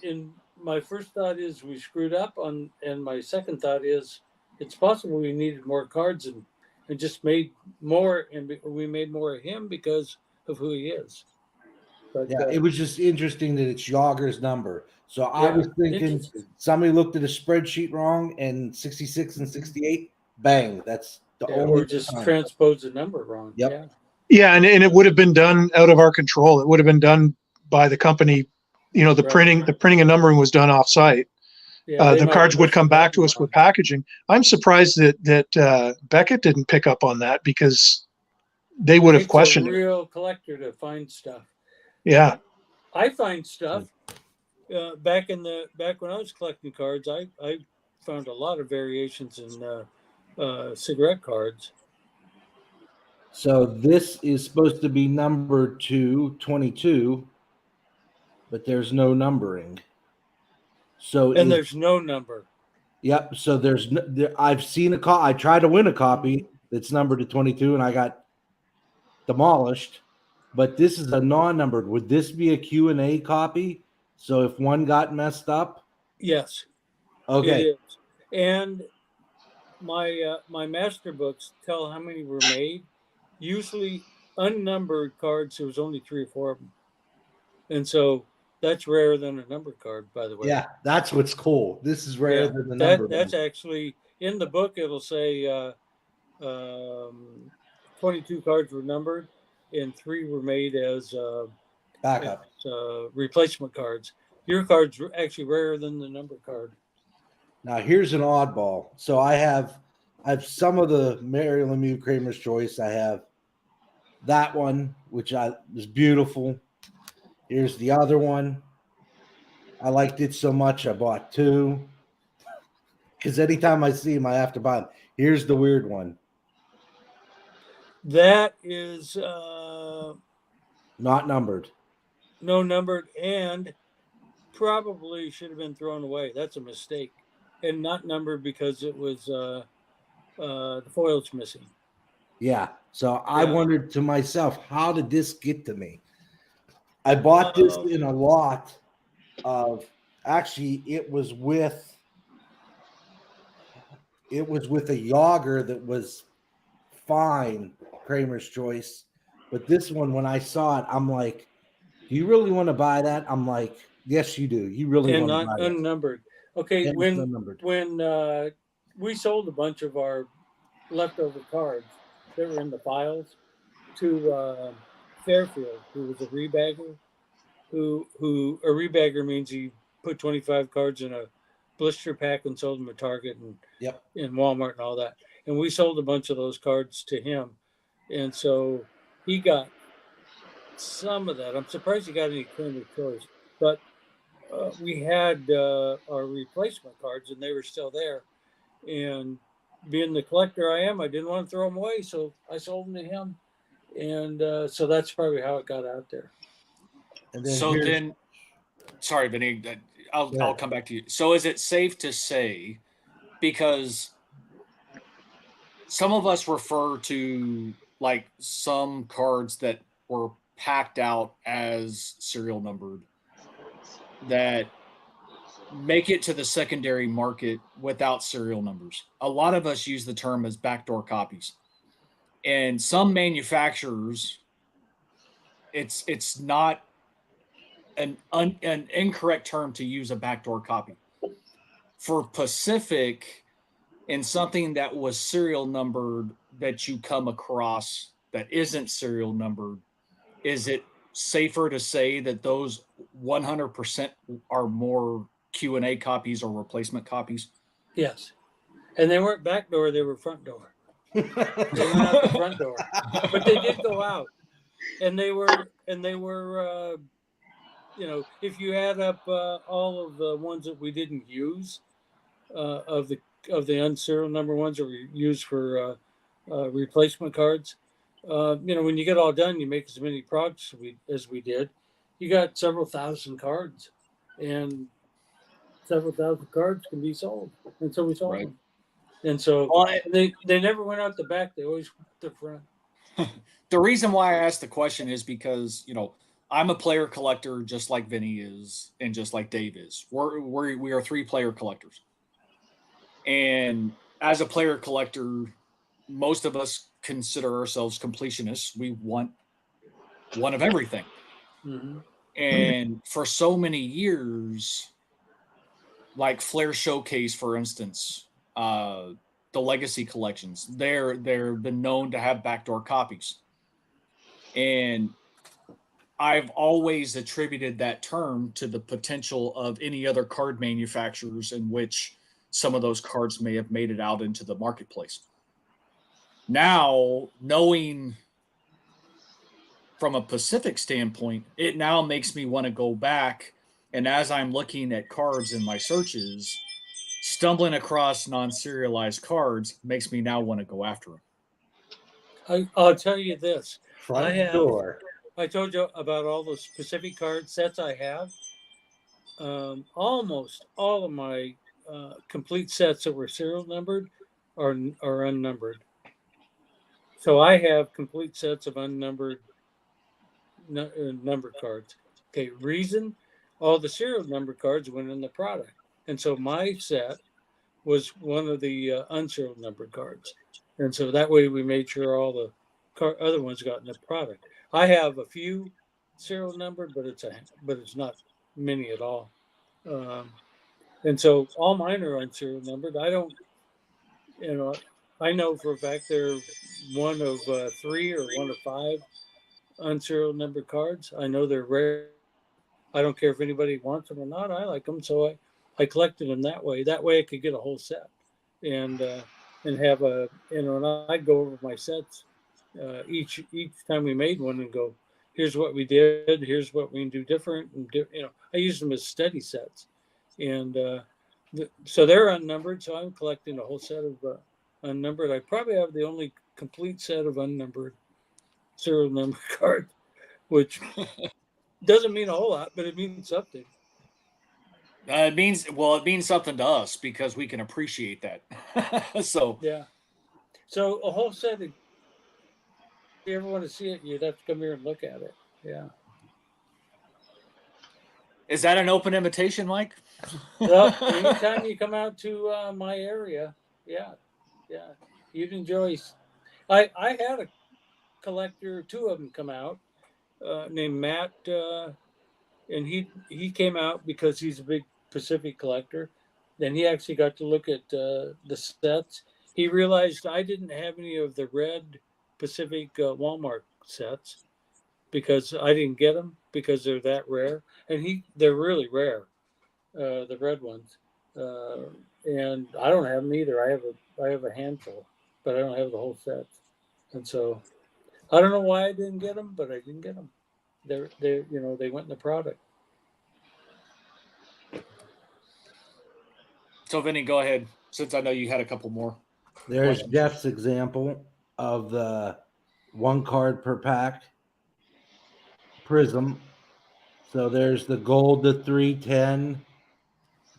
Speaker 5: And my first thought is we screwed up on, and my second thought is it's possible we needed more cards and just made more, and we made more of him because of who he is. But
Speaker 6: it was just interesting that it's Yager's number. So I was thinking somebody looked at a spreadsheet wrong, and 66 and 68, bang, that's the only
Speaker 5: or just transpose the number wrong.
Speaker 6: Yep.
Speaker 4: Yeah, and it would have been done out of our control. It would have been done by the company. The printing and numbering was done off site. The cards would come back to us with packaging. I'm surprised that Beckett didn't pick up on that, because they would have questioned it.
Speaker 5: It's a real collector to find stuff.
Speaker 4: Yeah,
Speaker 5: I find stuff. Back when I was collecting cards, I found a lot of variations in cigarette cards.
Speaker 6: So this is supposed to be numbered to 22, but there's no numbering. So
Speaker 5: there's no number.
Speaker 6: Yep. So I've seen I tried to win a copy that's numbered to 22, and I got demolished. But this is a non-numbered. Would this be a Q&A copy? So if one got messed up?
Speaker 5: Yes.
Speaker 6: Okay.
Speaker 5: It is. And my master books tell how many were made. Usually unnumbered cards, there was only 3 or 4 of them. And so that's rarer than a numbered card, by the way.
Speaker 6: Yeah, that's what's cool. This is rarer than the number.
Speaker 5: That's actually in the book. It'll say 22 cards were numbered, and 3 were made as
Speaker 6: backup,
Speaker 5: replacement cards. Your cards were actually rarer than the number card.
Speaker 6: Now here's an oddball. So I have some of the Mary Lemieux Cramer's Choice. I have that one, which was beautiful. Here's the other one. I liked it so much I bought 2. Because anytime I see them, I have to buy them. Here's the weird one.
Speaker 5: That is
Speaker 6: not numbered.
Speaker 5: No numbered, and probably should have been thrown away. That's a mistake. And not numbered because it was the foil's missing.
Speaker 6: Yeah. So I wondered to myself, how did this get to me? I bought this in a lot of, actually it was with a Yager that was fine, Cramer's Choice. But this one, when I saw it, I'm like, do you really want to buy that? I'm like, yes, you do. You really want to buy it.
Speaker 5: And not unnumbered. Okay, when we sold a bunch of our leftover cards that were in the files to Fairfield, who was a rebagger, who a rebagger means he put 25 cards in a blister pack and sold them at Target and in Walmart and all that. And we sold a bunch of those cards to him. And so he got some of that. I'm surprised he got any Cramer's Choice, but we had our replacement cards and they were still there. And being the collector I am, I didn't want to throw them away. So I sold them to him. And so that's probably how it got out there.
Speaker 2: And then sorry, Vinny, I'll come back to you. So is it safe to say, because some of us refer to like some cards that were packed out as serial numbered, that make it to the secondary market without serial numbers. A lot of us use the term as backdoor copies. And some manufacturers, it's not an incorrect term to use a backdoor copy. For Pacific, and something that was serial numbered that you come across that isn't serial numbered, is it safer to say that those 100% are more Q&A copies or replacement copies?
Speaker 5: Yes. And they weren't back door, they were front door. They went out the front door. But they did go out. And they were if you add up all of the ones that we didn't use, of the unserial number ones that we use for replacement cards, when you get all done, you make as many products as we did. You got several thousand cards, and several thousand cards can be sold, and so we sold them. And so they never went out the back; they always went the front.
Speaker 2: The reason why I asked the question is because I'm a player collector, just like Vinny is, and just like Dave is. We are 3-player collectors. And as a player collector, most of us consider ourselves completionists. We want one of everything.
Speaker 5: Mm-hmm.
Speaker 2: And for so many years, like Flair Showcase, for instance, the Legacy collections, they're been known to have backdoor copies. And I've always attributed that term to the potential of any other card manufacturers in which some of those cards may have made it out into the marketplace. Now, knowing from a Pacific standpoint, it now makes me want to go back. And as I'm looking at cards in my searches, stumbling across non-serialized cards makes me now want to go after them.
Speaker 5: I'll tell you this.
Speaker 6: Front door.
Speaker 5: I told you about all those specific card sets I have. Almost all of my complete sets that were serial numbered are unnumbered. So I have complete sets of unnumbered number cards. Okay, reason, all the serial number cards went in the product. And so my set was one of the unserial numbered cards. And so that way we made sure all the other ones got in the product. I have a few serial numbered, but it's not many at all. And so all mine are unserial numbered. I don't, I know for a fact they're one of 3 or one of 5 unserial numbered cards. I know they're rare. I don't care if anybody wants them or not. I like them, so I collected them that way. That way I could get a whole set and have and I'd go over my sets each time we made one and go, here's what we did, here's what we can do different, and I use them as study sets, and so they're unnumbered. So I'm collecting a whole set of unnumbered. I probably have the only complete set of unnumbered serial number cards, which doesn't mean a whole lot, but it means something.
Speaker 2: It means something to us because we can appreciate that. So
Speaker 5: yeah. So a whole set of, if you ever want to see it, you'd have to come here and look at it. Yeah.
Speaker 2: Is that an open invitation, Mike?
Speaker 5: Well, anytime you come out to my area, yeah, you'd enjoy. I had a collector, 2 of them come out, named Matt, and he came out because he's a big Pacific collector. Then he actually got to look at the sets. He realized I didn't have any of the red Pacific Walmart sets because I didn't get them because they're that rare, and they're really rare, the red ones, and I don't have them either. I have a handful, but I don't have the whole set, and so I don't know why I didn't get them, but I didn't get them. They went in the product.
Speaker 2: So Vinny, go ahead, since I know you had a couple more.
Speaker 6: There's Jeff's example of the 1 card per pack prism. So there's the gold to 310,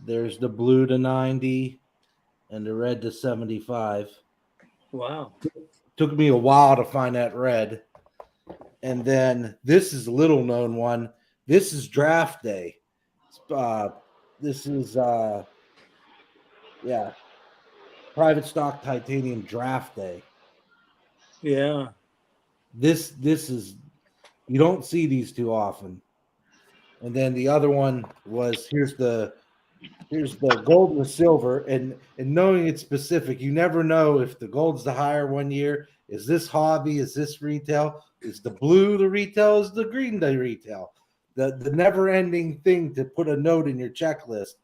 Speaker 6: there's the blue to 90, and the red to 75.
Speaker 5: Wow.
Speaker 6: Took me a while to find that red. And then this is a little known one. This is draft day. This is yeah, private stock titanium draft day.
Speaker 5: Yeah.
Speaker 6: This is, you don't see these too often. And then the other one was, here's the gold and the silver, and knowing it's specific, you never know if the gold's the higher one year. Is this hobby? Is this retail? Is the blue the retail? Is the green the retail? The never ending thing to put a note in your checklist.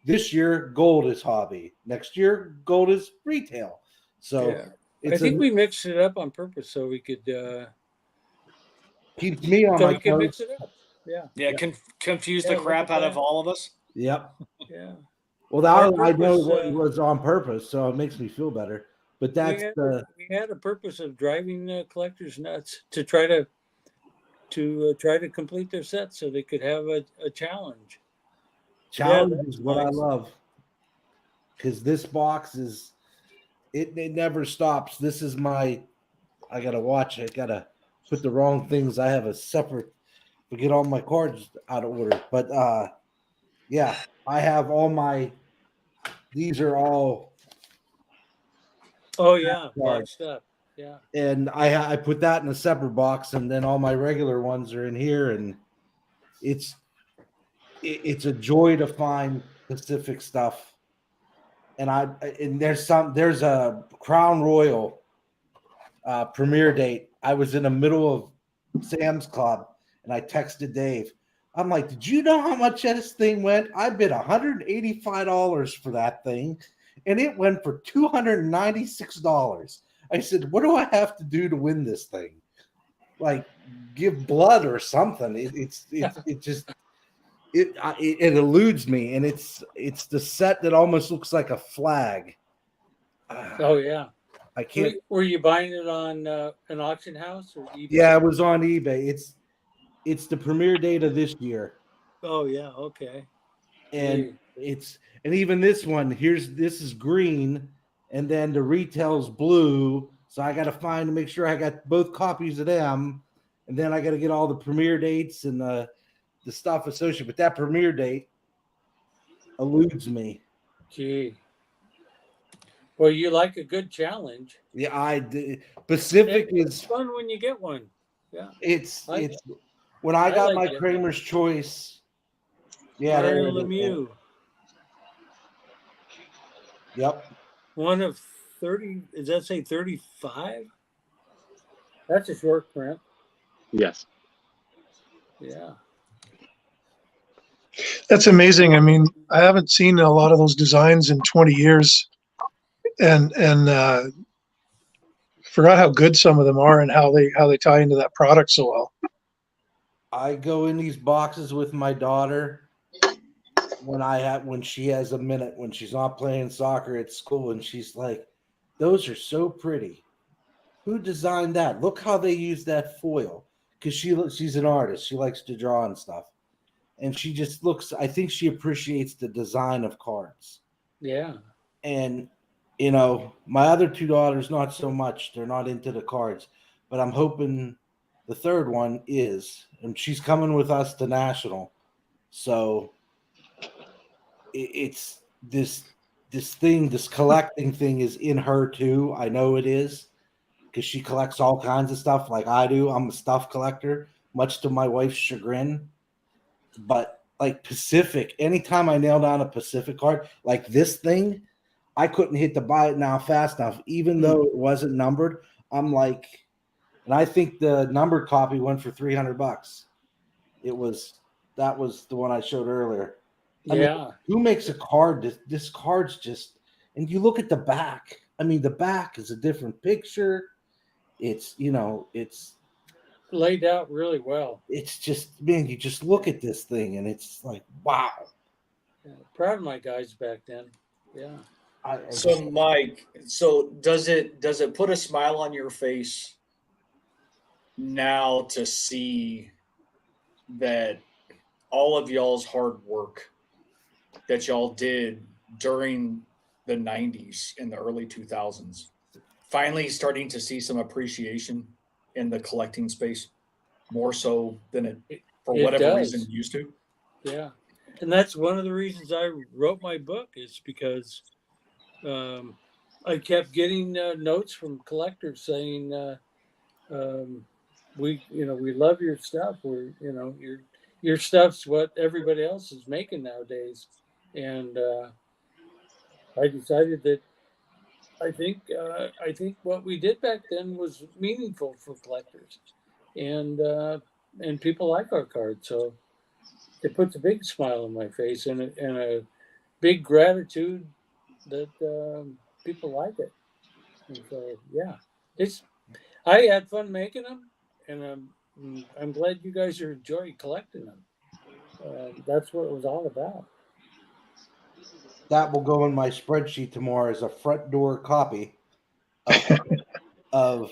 Speaker 6: This year, gold is hobby. Next year, gold is retail. So
Speaker 5: Yeah. I
Speaker 6: it's
Speaker 5: think we mixed it up on purpose so we could
Speaker 6: keeps me on my toes.
Speaker 5: mix it up. Yeah.
Speaker 2: Yeah, confuse
Speaker 5: Yeah,
Speaker 2: the
Speaker 5: like
Speaker 2: crap
Speaker 5: a
Speaker 2: out of
Speaker 5: plan.
Speaker 2: all of us.
Speaker 6: Yep.
Speaker 5: Yeah.
Speaker 6: Well,
Speaker 5: Our
Speaker 6: now I know
Speaker 5: purpose,
Speaker 6: what was on purpose, so it makes me feel better. But that's
Speaker 5: we had a purpose of driving collectors nuts to try to complete their set so they could have a challenge.
Speaker 6: challenge
Speaker 5: Yeah,
Speaker 6: is what I
Speaker 5: nice.
Speaker 6: love, because this box is it never stops. This is my, I gotta watch it. I gotta put the wrong things. I have a separate, get all my cards out of order. But yeah, I have all my, these are all
Speaker 5: Oh yeah,
Speaker 6: cards.
Speaker 5: boxed up. Yeah.
Speaker 6: And I put that in a separate box, and then all my regular ones are in here, and it's a joy to find Pacific stuff. And there's a Crown Royal premiere date. I was in the middle of Sam's Club, and I texted Dave. I'm like, did you know how much this thing went? I bid $185 for that thing, and it went for $296. I said, what do I have to do to win this thing? Like, give blood or something. It eludes me, and it's the set that almost looks like a flag.
Speaker 5: Oh yeah.
Speaker 6: I can't.
Speaker 5: Were you buying it on an auction house or eBay?
Speaker 6: Yeah, it was on eBay. It's the premiere date of this year.
Speaker 5: Oh yeah. Okay.
Speaker 6: And and even this one, this is green, and then the retail's blue. So I got to make sure I got both copies of them, and then I got to get all the premiere dates and the stuff associated with that premiere date. Eludes me.
Speaker 5: Gee. Well, you like a good challenge.
Speaker 6: Yeah, I did. Pacific
Speaker 5: It's
Speaker 6: is
Speaker 5: fun when you get one. Yeah.
Speaker 6: it's when I got
Speaker 5: like
Speaker 6: my
Speaker 5: it.
Speaker 6: Cramer's Choice. Yeah, there
Speaker 5: Aaron
Speaker 6: it is.
Speaker 5: Lemieux.
Speaker 6: Yep.
Speaker 5: One of 30. Does that say 35? That's a short print.
Speaker 1: Yes.
Speaker 5: Yeah.
Speaker 4: That's amazing. I mean, I haven't seen a lot of those designs in 20 years, and forgot how good some of them are and how they tie into that product so well.
Speaker 6: I go in these boxes with my daughter when she has a minute, when she's not playing soccer at school, and she's like, those are so pretty. Who designed that? Look how they use that foil. Because she's an artist. She likes to draw and stuff. And she just looks, I think she appreciates the design of cards.
Speaker 5: Yeah.
Speaker 6: And, you know, my other two daughters, not so much. They're not into the cards. But I'm hoping the third one is. And she's coming with us to National. So it's this collecting thing is in her too. I know it is, because she collects all kinds of stuff like I do. I'm a stuff collector, much to my wife's chagrin. But like Pacific, anytime I nail down a Pacific card, like this thing, I couldn't hit the buy it now fast enough, even though it wasn't numbered. I'm like, and I think the numbered copy went for $300. That was the one I showed earlier. I mean, who makes a card? This card's just, and you look at the back. I mean, the back is a different picture. It's, it's
Speaker 5: laid out really well.
Speaker 6: It's just, man, you just look at this thing and it's like, wow.
Speaker 5: Yeah, proud of my guys back then. Yeah.
Speaker 2: So Mike, does it put a smile on your face now to see that all of y'all's hard work that y'all did during the 90s and the early 2000s finally starting to see some appreciation in the collecting space, more so than it for whatever reason used to?
Speaker 5: Yeah. And that's one of the reasons I wrote my book, is because I kept getting notes from collectors saying, we love your stuff. Your stuff's what everybody else is making nowadays. And I decided that I think what we did back then was meaningful for collectors, and people like our cards. So it puts a big smile on my face, and a big gratitude that people like it. And so yeah, it's I had fun making them, and I'm glad you guys are enjoying collecting them. That's what it was all about.
Speaker 6: That will go in my spreadsheet tomorrow as a front door copy of of,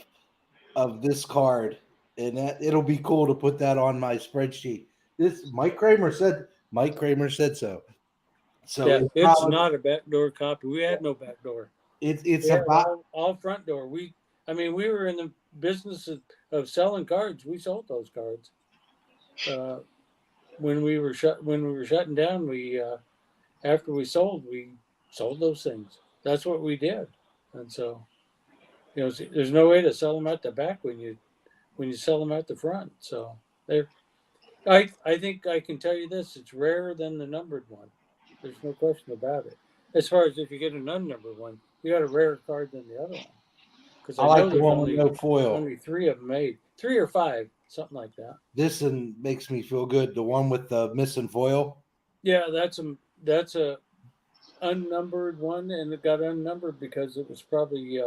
Speaker 6: of this card, and that it'll be cool to put that on my spreadsheet. This Mike Cramer said so. So
Speaker 5: Yeah, it's not a backdoor copy. We had no backdoor.
Speaker 6: it's
Speaker 5: We had
Speaker 6: about
Speaker 5: all front door. We were in the business of selling cards. We sold those cards. When we were shutting down, we after we sold those things. That's what we did. And so there's no way to sell them at the back when you sell them at the front. So they're I think I can tell you this: it's rarer than the numbered one. There's no question about it. As far as if you get an unnumbered one, you got a rarer card than the other one. Because
Speaker 6: I
Speaker 5: I
Speaker 6: like
Speaker 5: know
Speaker 6: the
Speaker 5: there's
Speaker 6: one with no foil.
Speaker 5: only 3 of them made, 3 or 5, something like that.
Speaker 6: This one makes me feel good. The one with the missing foil.
Speaker 5: Yeah, that's a unnumbered one, and it got unnumbered because it was probably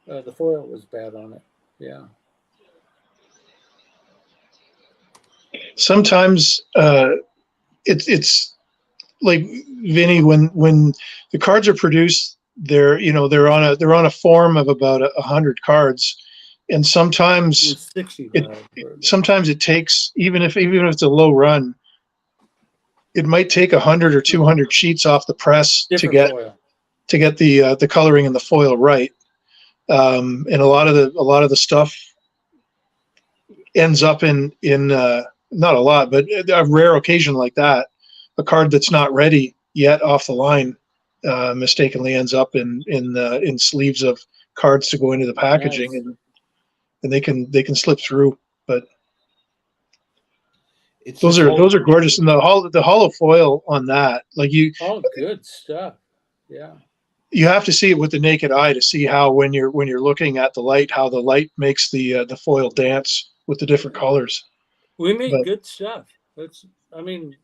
Speaker 5: the foil was bad on it. Yeah.
Speaker 4: Sometimes it's like Vinny, when the cards are produced, they're on a form of about 100 cards, and
Speaker 5: It
Speaker 4: sometimes
Speaker 5: was 65.
Speaker 4: sometimes it takes, even if it's a low run, it might take 100 or 200 sheets off the press
Speaker 5: Different foil.
Speaker 4: to get the coloring and the foil right. And a lot of the stuff ends up in not a lot, but a rare occasion like that, a card that's not ready yet off the line mistakenly ends up in sleeves of cards to go into the packaging.
Speaker 5: Nice.
Speaker 4: And they can slip through. But
Speaker 6: It's
Speaker 4: those are gorgeous, and the hollow foil on that, like
Speaker 5: All good stuff. Yeah.
Speaker 4: you have to see it with the naked eye to see how, when you're looking at the light, how the light makes the foil dance with the different colors.
Speaker 5: We made
Speaker 4: But
Speaker 5: good stuff. I mean,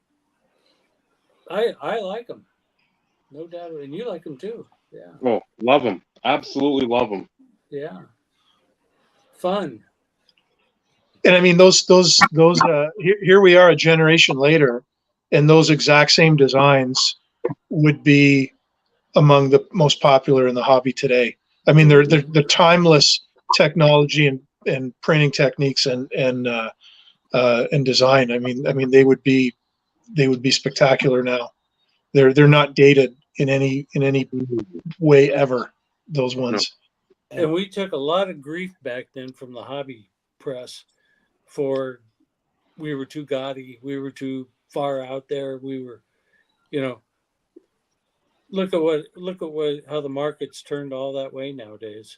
Speaker 5: I like them, no doubt, and you like them too. Yeah,
Speaker 1: Oh, love them. Absolutely love them.
Speaker 5: yeah, fun.
Speaker 4: and I mean those here we are a generation later, and those exact same designs would be among the most popular in the hobby today. I mean, they're the timeless technology and printing techniques and design. I mean they would be spectacular now. They're not dated in any way ever. Those ones.
Speaker 5: And we took a lot of grief back then from the hobby press for we were too gaudy, we were too far out there. We were, you know, look at what how the market's turned all that way nowadays.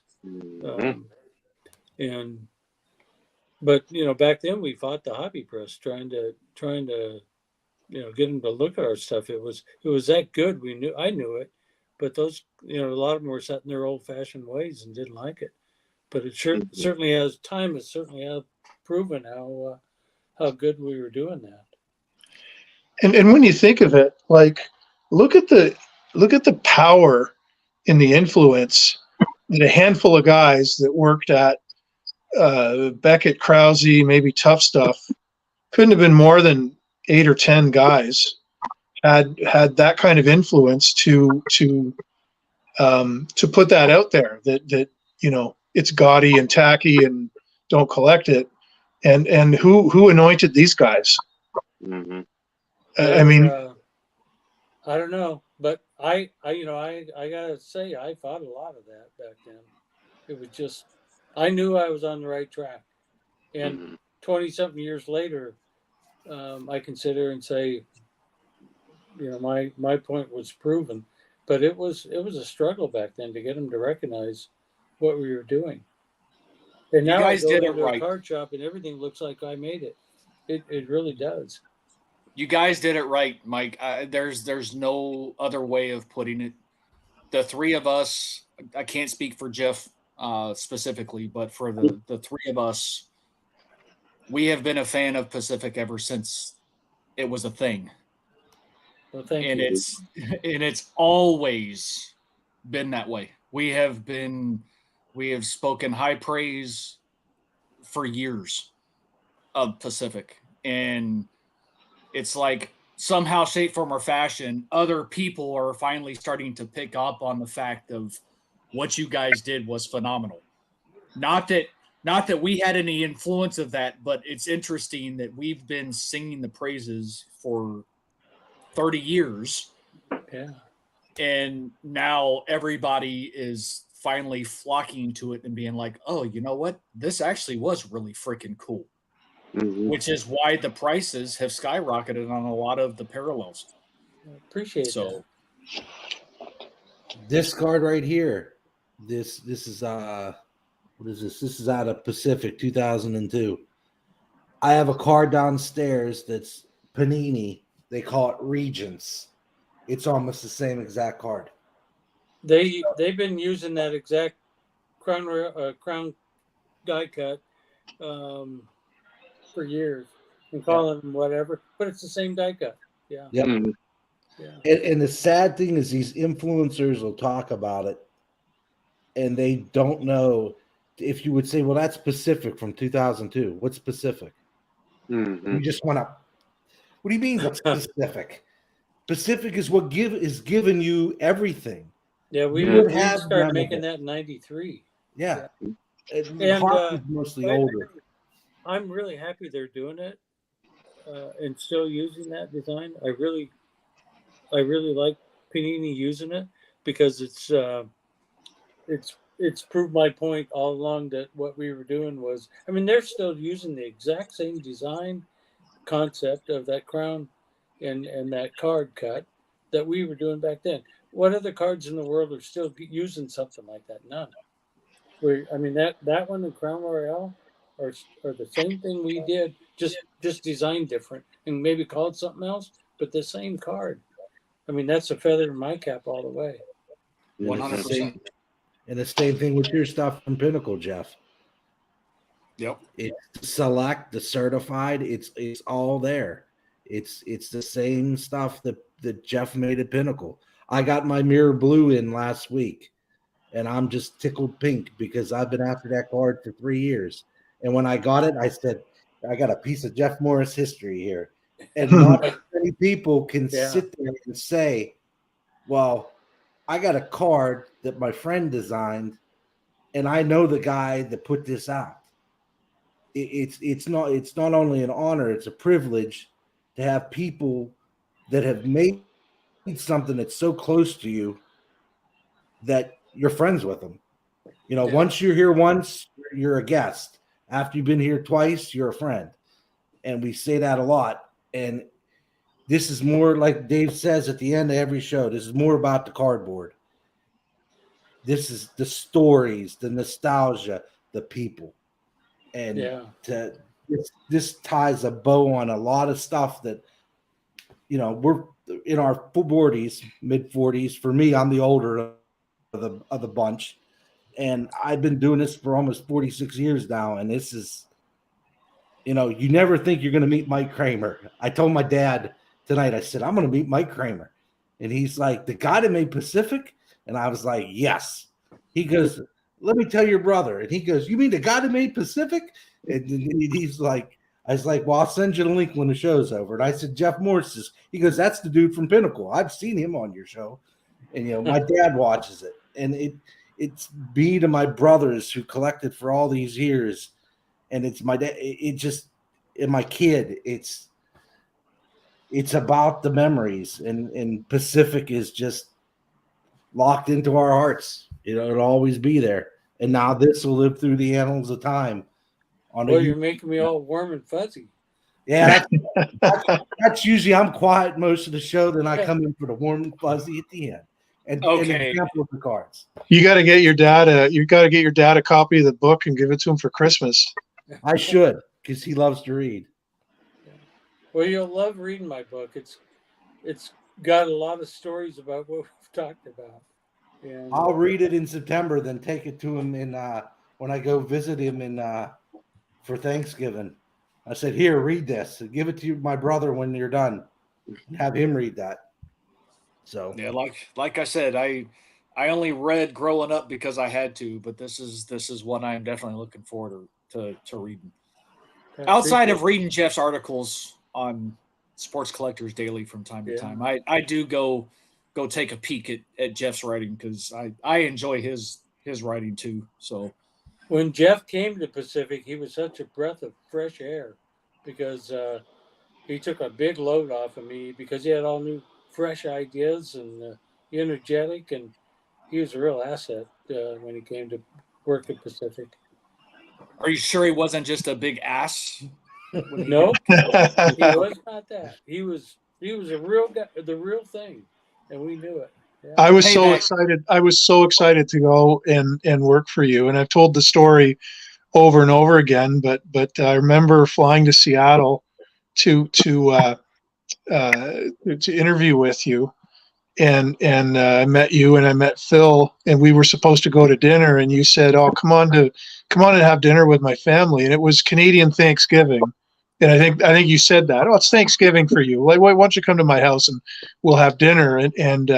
Speaker 5: And but back then we fought the hobby press trying to get them to look at our stuff. It was that good. I knew it, but those a lot of them were set in their old fashioned ways and didn't like it. But it certainly has proven how good we were doing that.
Speaker 4: And when you think of it, like look at the power in the influence that a handful of guys that worked at Beckett, Krause, maybe Tough Stuff, couldn't have been more than 8 or 10 guys had that kind of influence to put that out there, that it's gaudy and tacky and don't collect it. And who anointed these guys?
Speaker 1: Mm-hmm.
Speaker 4: I mean,
Speaker 5: I don't know, but I gotta say I fought a lot of that back then. It was just I knew I was on the right track, and 20 something years later, I consider and say my point was proven. But it was a struggle back then to get them to recognize what we were doing. And
Speaker 2: You
Speaker 5: now I
Speaker 2: guys
Speaker 5: go
Speaker 2: did it
Speaker 5: into a
Speaker 2: right.
Speaker 5: card shop and everything looks like I made it. It really does.
Speaker 2: You guys did it right, Mike. There's no other way of putting it. The three of us, I can't speak for Jeff specifically, but for the three of us, we have been a fan of Pacific ever since it was a thing.
Speaker 5: Well, thank
Speaker 2: And
Speaker 5: you.
Speaker 2: it's always been that way. We have spoken high praise for years of Pacific. And it's like somehow, shape, form, or fashion, other people are finally starting to pick up on the fact of what you guys did was phenomenal. Not that we had any influence of that, but it's interesting that we've been singing the praises for 30 years.
Speaker 5: Yeah.
Speaker 2: And now everybody is finally flocking to it and being like, oh, you know what? This actually was really freaking cool.
Speaker 1: Mhm.
Speaker 2: Which is why the prices have skyrocketed on a lot of the parallels.
Speaker 5: I appreciate
Speaker 2: So
Speaker 6: This card right here, this is what is this? This is out of Pacific 2002. I have a card downstairs that's Panini. They call it Regents. It's almost the same exact card.
Speaker 5: that. They've been using that exact crown die cut for years and calling them whatever, but it's the same die cut. Yeah.
Speaker 6: Yep.
Speaker 1: Mhm.
Speaker 5: Yeah.
Speaker 6: And the sad thing is these influencers will talk about it and they don't know. If you would say, well, that's Pacific from 2002. What's Pacific?
Speaker 1: Mhm.
Speaker 6: You just want to. What do you mean? What's Pacific? Pacific is what is giving you everything.
Speaker 5: Yeah, we
Speaker 6: would
Speaker 5: we
Speaker 6: have
Speaker 5: started
Speaker 6: none of
Speaker 5: making
Speaker 6: it.
Speaker 5: that in '93.
Speaker 6: Yeah.
Speaker 5: And
Speaker 6: Hockey's mostly older.
Speaker 5: I'm really happy they're doing it and still using that design. I really like Panini using it because it's proved my point all along that what we were doing was, I mean, they're still using the exact same design concept of that crown and that card cut that we were doing back then. What other cards in the world are still using something like that? None. I mean, that one and Crown Royale are the same thing we did, just designed different and maybe called something else, but the same card. I mean, that's a feather in my cap all the way.
Speaker 2: 100%.
Speaker 6: And the same thing with your stuff from Pinnacle, Jeff.
Speaker 2: Yep.
Speaker 6: It's select, the certified, it's all there. It's the same stuff that Jeff made at Pinnacle. I got my mirror blue in last week, and I'm just tickled pink because I've been after that card for 3 years. And when I got it, I said, I got a piece of Jeff Morris history here. And not many people can sit there and say, well, I got a card that my friend designed, and I know the guy that put this out. It's not only an honor, it's a privilege to have people that have made something that's so close to you that you're friends with them. You know, once you're here once, you're a guest. After you've been here twice, you're a friend. And we say that a lot. And this is more, like Dave says at the end of every show, this is more about the cardboard. This is the stories, the nostalgia, the people. And this ties a bow on a lot of stuff that, you know, we're in our 40s, mid 40s. For me, I'm the older of the bunch. And I've been doing this for almost 46 years now. And this is, you know, you never think you're going to meet Mike Cramer. I told my dad tonight, I said, I'm going to meet Mike Cramer. And he's like, the guy that made Pacific? And I was like, yes. He goes, let me tell your brother. And he goes, you mean the guy that made Pacific? And he's like, I was like, well, I'll send you the link when the show's over. And I said, Jeff Morris. He goes, that's the dude from Pinnacle. I've seen him on your show. And, you know, my dad watches it. And it's me to my brothers who collected for all these years. And it's my dad. It just, and my kid, it's about the memories. And Pacific is just locked into our hearts. You know, it'll always be there. And now this will live through the annals of time.
Speaker 5: Well, you're making me all warm and fuzzy.
Speaker 6: Yeah, that's That's usually I'm quiet most of the show. Then I come in for the warm and fuzzy at the end, and an example of the cards.
Speaker 4: You got to get your dad a copy of the book and give it to him for Christmas.
Speaker 6: I should, because he loves to read.
Speaker 5: Well, you'll love reading my book. It's got a lot of stories about what we've talked about. And
Speaker 6: I'll read it in September, then take it to him when I go visit him for Thanksgiving. I said, "Here, read this. Give it to my brother when you're done. Have him read that." So
Speaker 2: yeah, like I said, I only read growing up because I had to, but this is one I'm definitely looking forward to reading. Outside of reading Jeff's articles on Sports Collectors Daily from time to time, I do go take a peek at Jeff's writing because I enjoy his writing too. So
Speaker 5: when Jeff came to Pacific, he was such a breath of fresh air because he took a big load off of me because he had all new, fresh ideas and energetic, and he was a real asset when he came to work at Pacific.
Speaker 2: Are you sure he wasn't just a big ass?
Speaker 5: No, he was not that. He was a real guy, the real thing, and we knew it. Yeah.
Speaker 4: I was so excited. I was so excited to go and work for you. And I've told the story over and over again, but I remember flying to Seattle to interview with you, and I met you and I met Phil, and we were supposed to go to dinner, and you said, "Oh, come on and have dinner with my family," and it was Canadian Thanksgiving. And I think you said that. Oh, it's Thanksgiving for you. Like, why don't you come to my house and we'll have dinner? And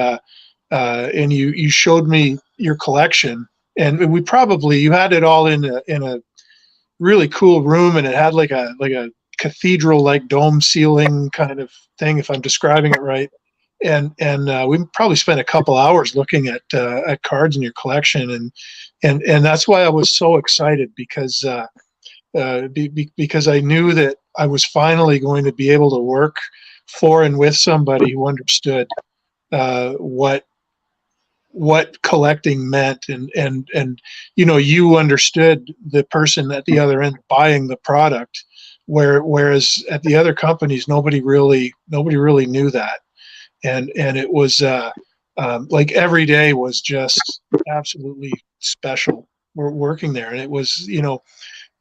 Speaker 4: you showed me your collection, and you had it all in a really cool room, and it had like a cathedral like dome ceiling kind of thing, if I'm describing it right. And we probably spent a couple hours looking at cards in your collection, and that's why I was so excited because I knew that I was finally going to be able to work for and with somebody who understood what collecting meant, and you understood the person at the other end buying the product, whereas at the other companies nobody really knew that, and it was like every day was just absolutely special. We're working there, and it was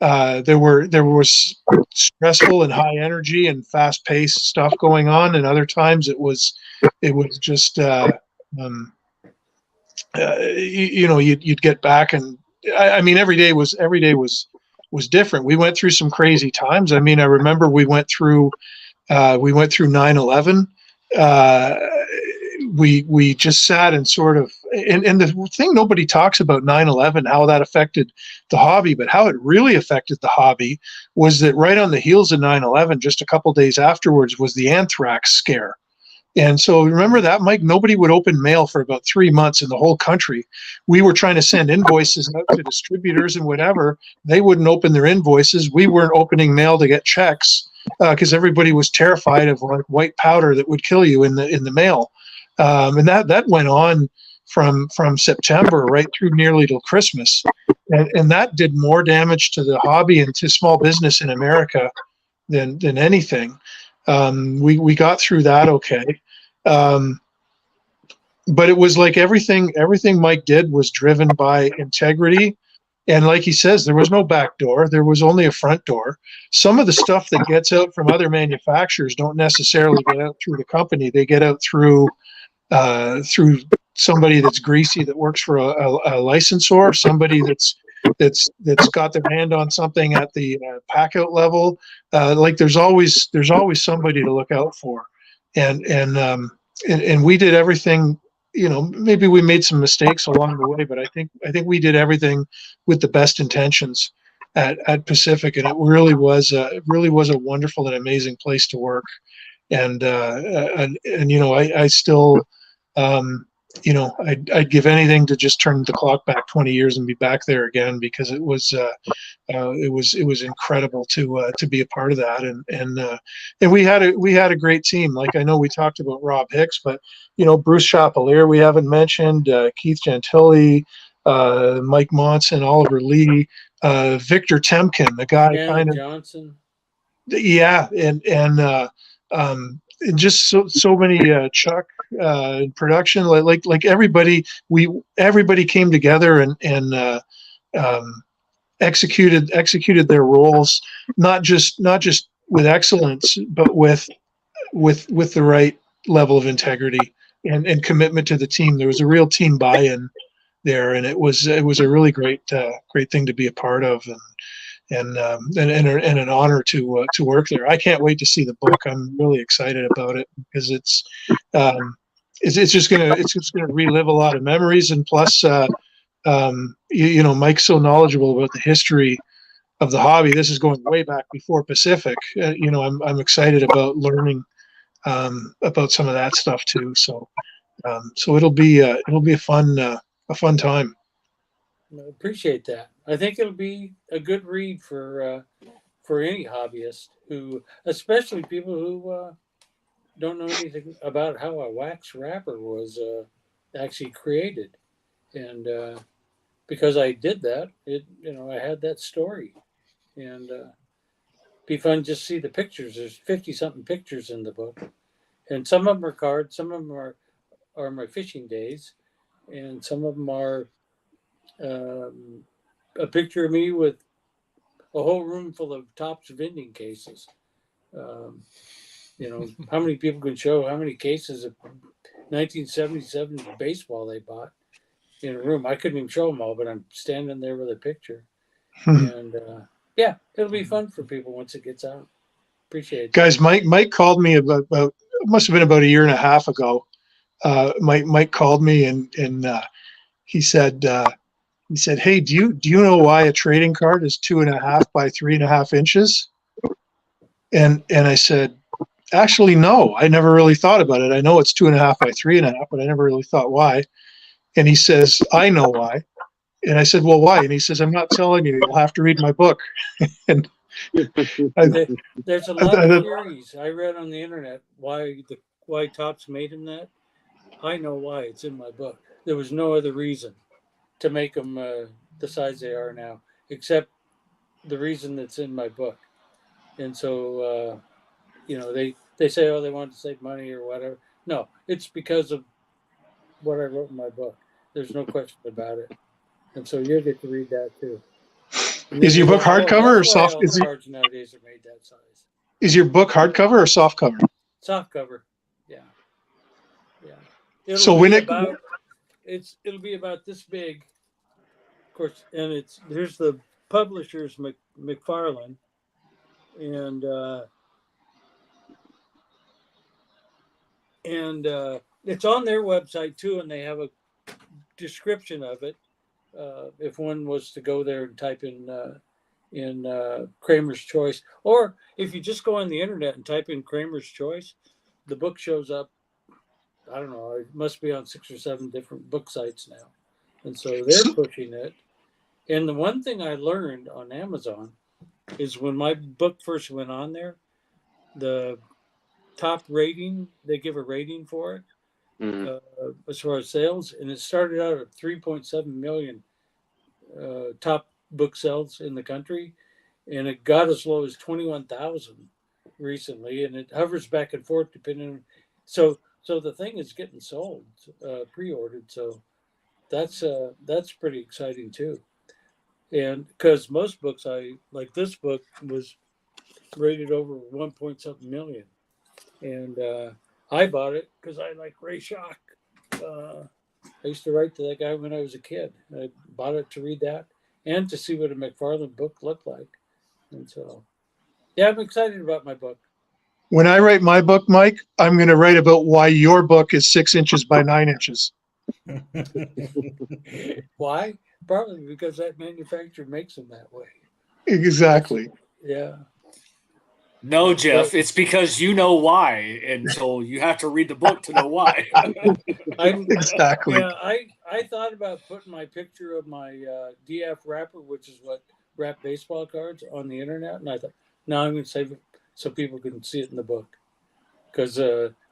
Speaker 4: there was stressful and high energy and fast paced stuff going on, and other times it was just you'd get back, and I mean every day was different. We went through some crazy times. I mean, I remember we went through 9/11. We just sat and sort of, and the thing nobody talks about 9/11, how that affected the hobby, but how it really affected the hobby was that right on the heels of 9/11, just a couple days afterwards, was the anthrax scare. And so remember that, Mike? Nobody would open mail for about 3 months in the whole country. We were trying to send invoices out to distributors and whatever. They wouldn't open their invoices. We weren't opening mail to get checks because everybody was terrified of like white powder that would kill you in the mail. And that went on from September right through nearly till Christmas, and that did more damage to the hobby and to small business in America than anything. We got through that okay. But it was like everything Mike did was driven by integrity. And like he says, there was no back door. There was only a front door. Some of the stuff that gets out from other manufacturers don't necessarily get out through the company. They get out through somebody that's greasy that works for a licensor, somebody that's got their hand on something at the pack out level. Like there's always somebody to look out for. And we did everything, maybe we made some mistakes along the way, but I think we did everything with the best intentions at Pacific, and it really was a wonderful and amazing place to work. And I still, I'd give anything to just turn the clock back 20 years and be back there again, because it was incredible to be a part of that. And we had a great team. Like, I know we talked about Rob Hicks, but Bruce Chapelier, we haven't mentioned, Keith Gentili, Mike Monson, Oliver Lee, Victor Temkin, the guy kind of
Speaker 5: Johnson.
Speaker 4: Yeah. And and just so many Chuck in production, like everybody came together and executed their roles, not just with excellence, but with the right level of integrity and commitment to the team. There was a real team buy-in there, and it was a really great thing to be a part of, and an honor to work there. I can't wait to see the book. I'm really excited about it because it's just gonna relive a lot of memories, and plus Mike's so knowledgeable about the history of the hobby. This is going way back before Pacific. I'm excited about learning about some of that stuff too. So it'll be a fun time.
Speaker 5: I appreciate that. I think it'll be a good read for any hobbyist who, especially people who don't know anything about how a wax wrapper was actually created, and because I did that, I had that story, and be fun just to see the pictures. There's 50 something pictures in the book, and some of them are cards, some of them are my fishing days, and some of them are a picture of me with a whole room full of Topps vending cases. Um, how many people can show how many cases of 1977 baseball they bought in a room? I couldn't even show them all, but I'm standing there with a picture. And yeah, it'll be fun for people once it gets out. Appreciate it.
Speaker 4: Guys, Mike called me about it must have been about a year and a half ago. Mike called me and he said, "Hey, do you know why a trading card is 2.5 by 3.5 inches?" And I said, "Actually, no. I never really thought about it. I know it's 2.5 by 3.5, but I never really thought why." And he says, "I know why." And I said, "Well, why?" And he says, "I'm not telling you. You'll have to read my book." And
Speaker 5: there's a lot of theories I read on the internet why Topps made him that. I know why. It's in my book. There was no other reason to make them the size they are now, except the reason that's in my book. And so, they say, oh, they want to save money or whatever. No, it's because of what I wrote in my book. There's no question about it. And so you'll get to read that too.
Speaker 4: Is your book hardcover or soft?
Speaker 5: All the cards nowadays are made that size.
Speaker 4: Is your book hardcover or soft cover?
Speaker 5: Soft cover. Yeah.
Speaker 4: It'll
Speaker 5: be about this big, of course, and here's the publisher's McFarlane, and it's on their website too, and they have a description of it. If one was to go there and type in Cramer's Choice, or if you just go on the internet and type in Cramer's Choice, the book shows up. I don't know, it must be on 6 or 7 different book sites now. And so they're pushing it. And the one thing I learned on Amazon is when my book first went on there, the top rating, they give a rating for it as far as sales. And it started out at 3.7 million top book sales in the country. And it got as low as 21,000 recently. And it hovers back and forth depending on. So the thing is getting sold, pre-ordered. So that's pretty exciting too. And because most books, like this book was rated over 1 point something million. And I bought it because I like Ray Schoch. I used to write to that guy when I was a kid. I bought it to read that and to see what a McFarlane book looked like. And so, yeah, I'm excited about my book.
Speaker 4: When I write my book, Mike, I'm going to write about why your book is 6 inches by 9 inches.
Speaker 5: Why? Probably because that manufacturer makes them that way.
Speaker 4: Exactly.
Speaker 5: Yeah.
Speaker 2: No, Jeff, it's because you know why, and so you have to read the book to know why.
Speaker 4: Exactly.
Speaker 5: Yeah, I thought about putting my picture of my DF wrapper, which is what wrap baseball cards, on the internet, and I thought, no, I'm going to save it so people can see it in the book, because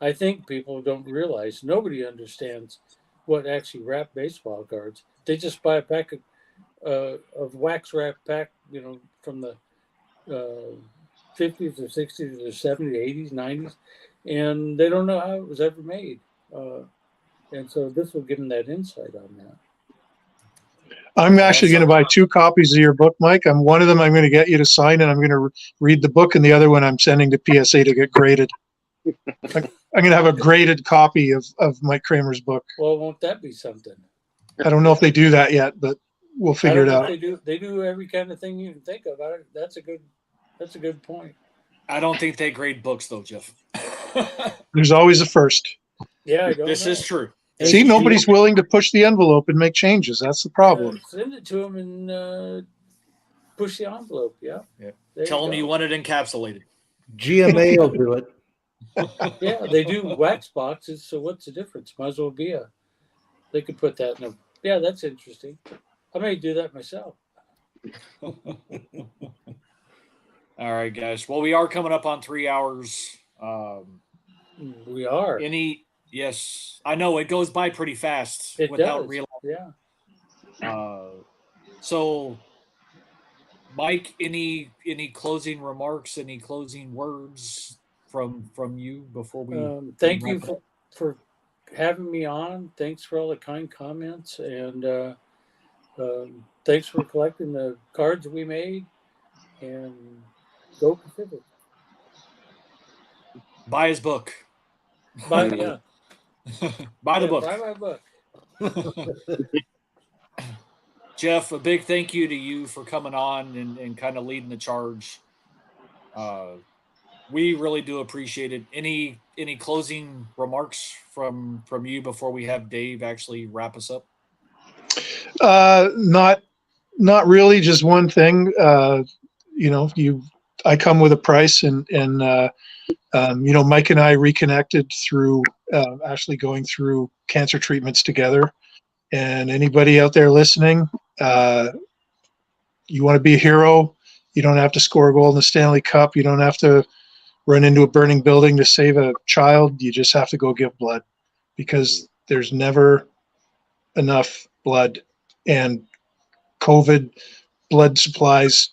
Speaker 5: I think people don't realize, nobody understands what actually wrap baseball cards. They just buy a pack of wax wrap pack, from the 50s or 60s or 70s, 80s, 90s, and they don't know how it was ever made. And so this will give them that insight on that.
Speaker 4: I'm actually going to buy 2 copies of your book, Mike. One of them I'm going to get you to sign, and I'm going to read the book, and the other one I'm sending to PSA to get graded. I'm going to have a graded copy of Mike Cramer's book.
Speaker 5: Well, won't that be something?
Speaker 4: I don't know if they do that yet, but we'll figure it out.
Speaker 5: They do every kind of thing you can think of. That's a good point.
Speaker 2: I don't think they grade books though, Jeff.
Speaker 4: There's always a first.
Speaker 5: Yeah,
Speaker 2: this is true.
Speaker 4: See, nobody's willing to push the envelope and make changes. That's the problem.
Speaker 5: Send it to them and push the envelope. Yeah.
Speaker 2: Tell them you want it encapsulated.
Speaker 6: GMA will do it.
Speaker 5: Yeah, they do wax boxes. So what's the difference? Might as well be they could put that in a. Yeah, that's interesting. I may do that myself.
Speaker 2: All right, guys. Well, we are coming up on 3 hours.
Speaker 5: We are.
Speaker 2: Yes, I know it goes by pretty fast
Speaker 5: without
Speaker 2: realizing. Yeah. So, Mike, any closing remarks? Any closing words from you before we?
Speaker 5: Thank you for having me on. Thanks for all the kind comments, and thanks for collecting the cards we made. And go Pacific.
Speaker 2: Buy his book.
Speaker 5: Buy
Speaker 2: the book.
Speaker 5: Buy my book.
Speaker 2: Jeff, a big thank you to you for coming on and kind of leading the charge. We really do appreciate it. Any closing remarks from you before we have Dave actually wrap us up?
Speaker 4: Not really. Just one thing. I come with a price, and Mike and I reconnected through actually going through cancer treatments together. And anybody out there listening, you want to be a hero. You don't have to score a goal in the Stanley Cup. You don't have to run into a burning building to save a child. You just have to go give blood, because there's never enough blood. And COVID blood supplies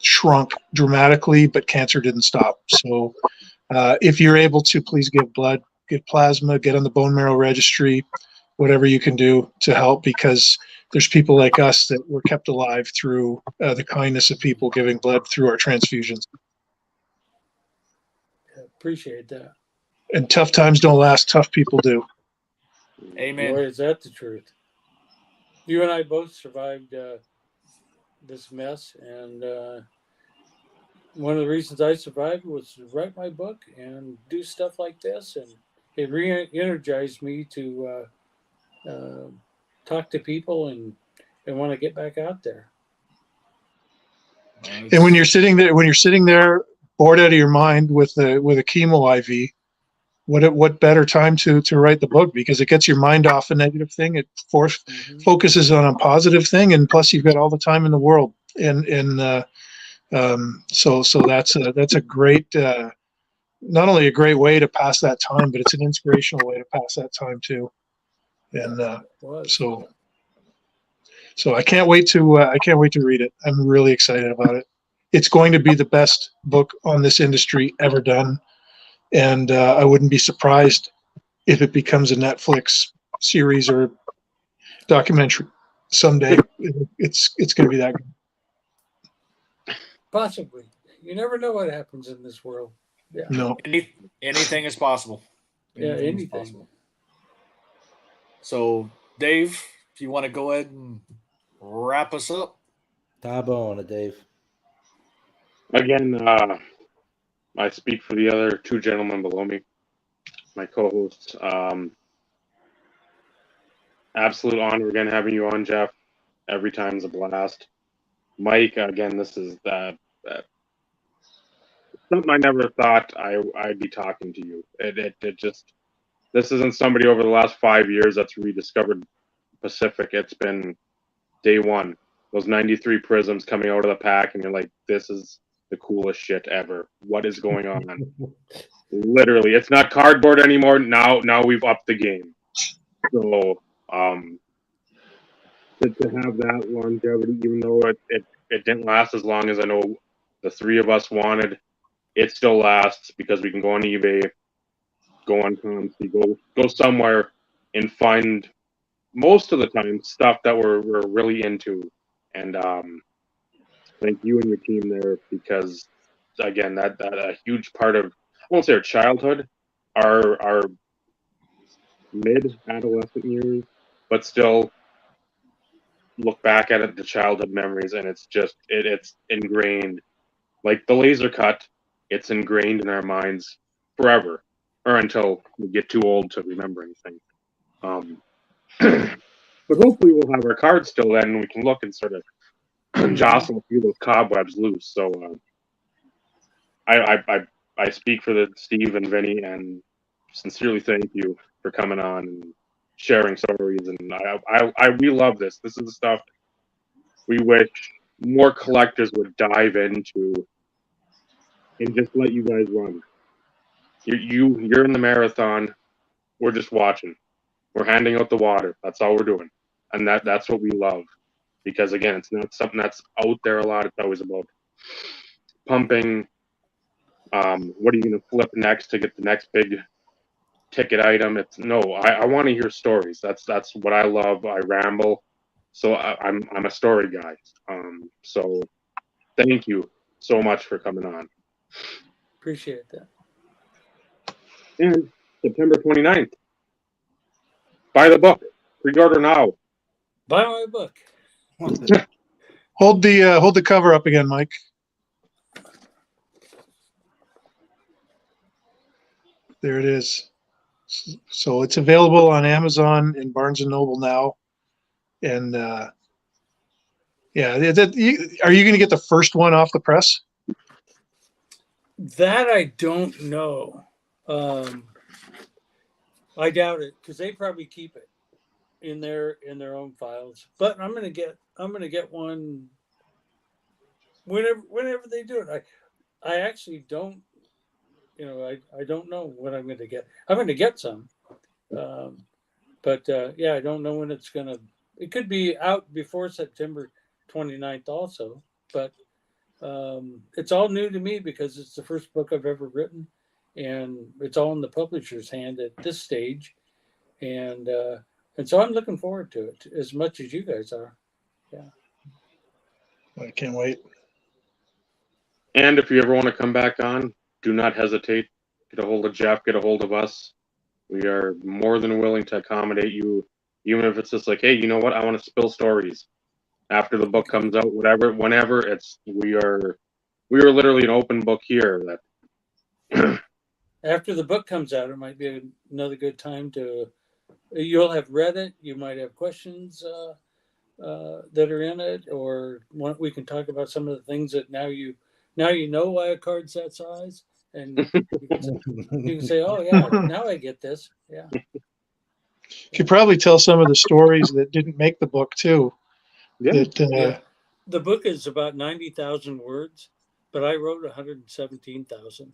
Speaker 4: shrunk dramatically, but cancer didn't stop. So if you're able to, please give blood, give plasma, get on the bone marrow registry, whatever you can do to help, because there's people like us that were kept alive through the kindness of people giving blood through our transfusions.
Speaker 5: Appreciate that.
Speaker 4: And tough times don't last, tough people do.
Speaker 2: Amen.
Speaker 5: Boy, is that the truth. You and I both survived this mess, and one of the reasons I survived was to write my book and do stuff like this, and it re-energized me to talk to people and want to get back out there.
Speaker 4: And when you're sitting there bored out of your mind with a chemo IV, what better time to write the book, because it gets your mind off a negative thing. It focuses on a positive thing, and plus you've got all the time in the world. So that's a great, not only a great way to pass that time, but it's an inspirational way to pass that time too. And so I can't wait to read it. I'm really excited about it. It's going to be the best book on this industry ever done. And I wouldn't be surprised if it becomes a Netflix series or documentary someday. It's going to be that good.
Speaker 5: Possibly. You never know what happens in this world. Yeah.
Speaker 4: No.
Speaker 2: Anything is possible.
Speaker 5: Anything.
Speaker 2: Is possible. So, Dave, if you want to go ahead and wrap us up.
Speaker 6: Tabo on it, Dave.
Speaker 1: Again, I speak for the other 2 gentlemen below me, my co-hosts. Absolute honor again having you on, Jeff. Every time's a blast. Mike, again, this is something I never thought I'd be talking to you. It just, this isn't somebody over the last 5 years that's rediscovered Pacific. It's been day one. Those 93 prisms coming out of the pack, and you're like, this is the coolest shit ever. What is going on? Literally, it's not cardboard anymore. Now we've upped the game. So to have that longevity, even though it didn't last as long as I know the 3 of us wanted, it still lasts because we can go on eBay, go on Comsy, go somewhere and find most of the time stuff that we're really into. And thank you and your team there, because again, that a huge part of, I won't say our childhood, our mid adolescent years, but still look back at it, the childhood memories, and it's just it's ingrained. Like the laser cut, it's ingrained in our minds forever, or until we get too old to remember anything. But hopefully we'll have our cards still then, and we can look and sort of jostle a few of those cobwebs loose. So I speak for the Steve and Vinny, and sincerely thank you for coming on and sharing stories. And we love this. This is the stuff we wish more collectors would dive into and just let you guys run. You're in the marathon. We're just watching. We're handing out the water. That's all we're doing, and that's what we love. Because again, it's not something that's out there a lot. It's always about pumping. What are you going to flip next to get the next big ticket item? It's no. I want to hear stories. That's what I love. I ramble, so I'm a story guy. So thank you so much for coming on.
Speaker 5: Appreciate that.
Speaker 1: And September 29th. Buy the book. Pre-order now.
Speaker 5: Buy my book.
Speaker 4: Hold the cover up again, Mike. There it is. So it's available on Amazon and Barnes and Noble now. And yeah, are you going to get the first one off the press?
Speaker 5: That I don't know. I doubt it, because they probably keep it in their own files. But I'm gonna get one whenever they do it. I actually don't, I don't know what I'm gonna get. I'm gonna get some, but yeah, I don't know when it's gonna. It could be out before September 29th also, but it's all new to me because it's the first book I've ever written, and it's all in the publisher's hand at this stage, and so I'm looking forward to it as much as you guys are. Yeah,
Speaker 4: I can't wait.
Speaker 1: And if you ever want to come back on, do not hesitate. Get a hold of Jeff. Get a hold of us. We are more than willing to accommodate you, even if it's just like, hey, you know what? I want to spill stories after the book comes out, whatever, whenever. We are literally an open book here. That
Speaker 5: after the book comes out, it might be another good time to. You'll have read it. You might have questions that are in it, or we can talk about some of the things that now you know why a card's that size, and you can say, "Oh yeah, now I get this." Yeah.
Speaker 4: You could probably tell some of the stories that didn't make the book too.
Speaker 1: Yeah.
Speaker 5: Yeah. The book is about 90,000 words, but I wrote 117,000.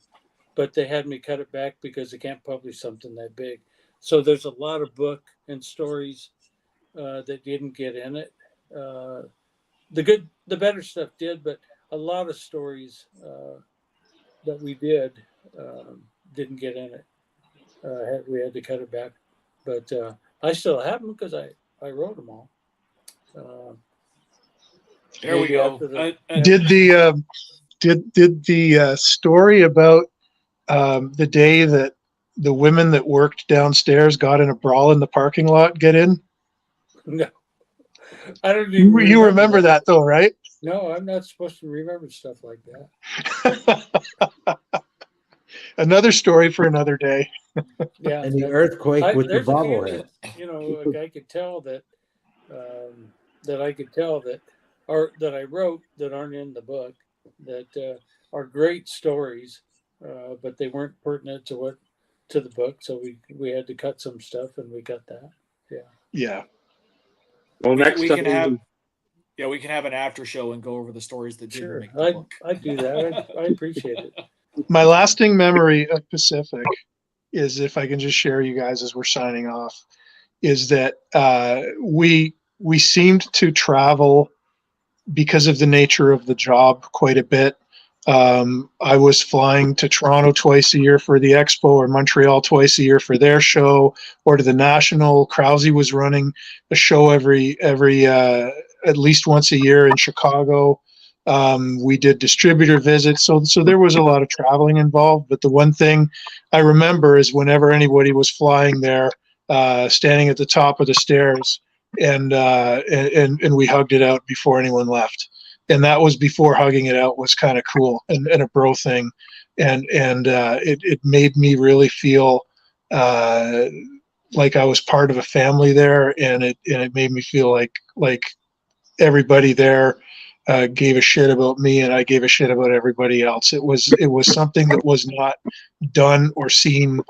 Speaker 5: But they had me cut it back because they can't publish something that big. So there's a lot of book and stories that didn't get in it. The better stuff did, but a lot of stories that we did didn't get in it. We had to cut it back, but I still have them because I wrote them all.
Speaker 2: There we go.
Speaker 4: Did the story about the day that the women that worked downstairs got in a brawl in the parking lot get in?
Speaker 5: No, I don't even.
Speaker 4: You remember that though, right?
Speaker 5: No, I'm not supposed to remember stuff like that.
Speaker 4: Another story for another day.
Speaker 5: Yeah,
Speaker 6: and the earthquake with the bobblehead.
Speaker 5: I could tell that I could tell that, or that I wrote that aren't in the book, that are great stories, but they weren't pertinent to the book. So we had to cut some stuff, and we cut that. Yeah.
Speaker 4: Yeah.
Speaker 1: Well,
Speaker 2: we can have an after show and go over the stories that didn't make the book.
Speaker 5: I'd do that. I appreciate it.
Speaker 4: My lasting memory of Pacific is, if I can just share you guys as we're signing off, is that we seemed to travel because of the nature of the job quite a bit. I was flying to Toronto twice a year for the expo, or Montreal twice a year for their show, or to the National. Krause was running a show every at least once a year in Chicago. We did distributor visits, so there was a lot of traveling involved. But the one thing I remember is whenever anybody was flying there, standing at the top of the stairs, and we hugged it out before anyone left. And that was before hugging it out was kind of cool and a bro thing, and it made me really feel like I was part of a family there, and it made me feel like everybody there gave a shit about me, and I gave a shit about everybody else. It was something that was not done or seen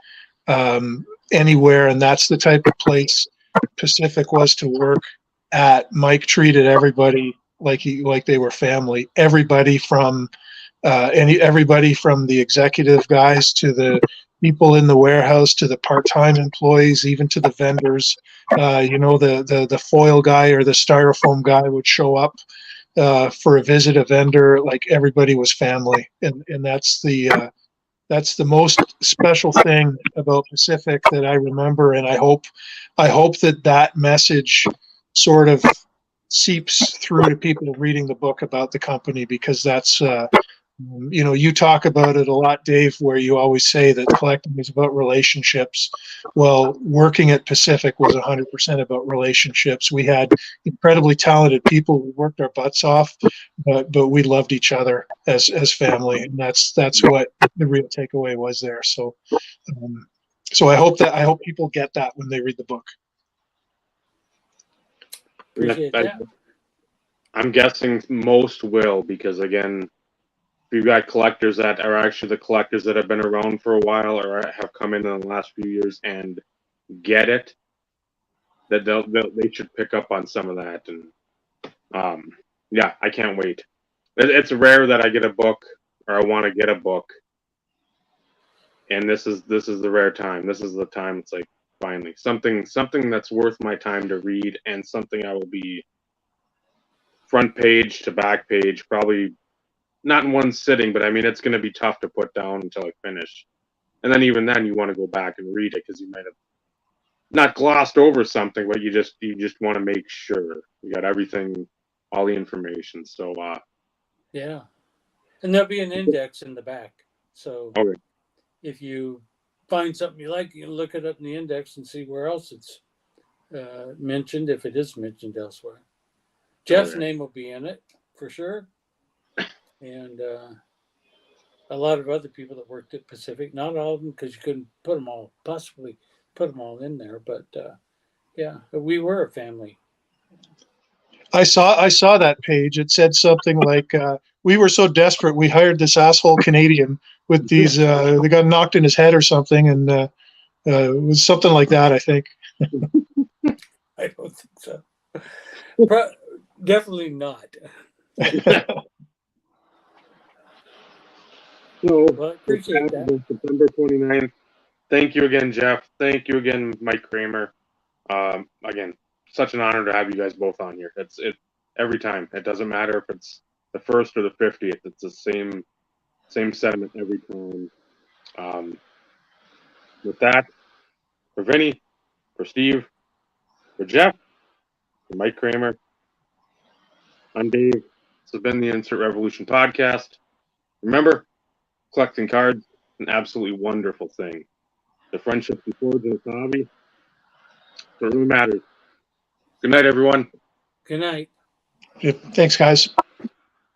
Speaker 4: anywhere, and that's the type of place Pacific was to work at. Mike treated everybody like they were family. Everybody from everybody from the executive guys to the people in the warehouse to the part-time employees, even to the vendors. The foil guy or the styrofoam guy would show up for a visit, a vendor. Like everybody was family, and that's the most special thing about Pacific that I remember, and I hope that message sort of seeps through to people reading the book about the company, because that's you talk about it a lot, Dave, where you always say that collecting is about relationships. Well, working at Pacific was 100% about relationships. We had incredibly talented people. We worked our butts off, but we loved each other as family, and that's what the real takeaway was there. So I hope people get that when they read the book.
Speaker 5: Appreciate that.
Speaker 1: I'm guessing most will, because again, you've got collectors that are actually the collectors that have been around for a while or have come in the last few years and get it, that they should pick up on some of that. And yeah, I can't wait. It's rare that I get a book or I want to get a book, and this is the rare time. This is the time. It's like finally something that's worth my time to read, and something I will be front page to back page, probably not in one sitting, but I mean, it's going to be tough to put down until I finish. And then even then, you want to go back and read it because you might have not glossed over something, but you just want to make sure you got everything, all the information. So
Speaker 5: yeah, and there'll be an index in the back. So
Speaker 1: okay.
Speaker 5: If you find something you like, you can look it up in the index and see where else it's mentioned, if it is mentioned elsewhere. Jeff's name will be in it for sure. And a lot of other people that worked at Pacific, not all of them, because you couldn't possibly put them all in there. But yeah, we were a family.
Speaker 4: I saw that page. It said something like, "We were so desperate, we hired this asshole Canadian with these. They got knocked in his head or something, and it was something like that, I think."
Speaker 5: I don't think so. Definitely not.
Speaker 1: So,
Speaker 5: well, I appreciate that.
Speaker 1: September 29th. Thank you again, Jeff. Thank you again, Mike Cramer. Again, such an honor to have you guys both on here. It's every time. It doesn't matter if it's the 1st or the 50th. It's the same sentiment every time. With that, for Vinny, for Steve, for Jeff, for Mike Cramer, I'm Dave. This has been the Insert Revolution podcast. Remember, collecting cards is an absolutely wonderful thing. The friendships you forge in this hobby, it really matters. Good night, everyone.
Speaker 5: Good night.
Speaker 4: Thanks, guys.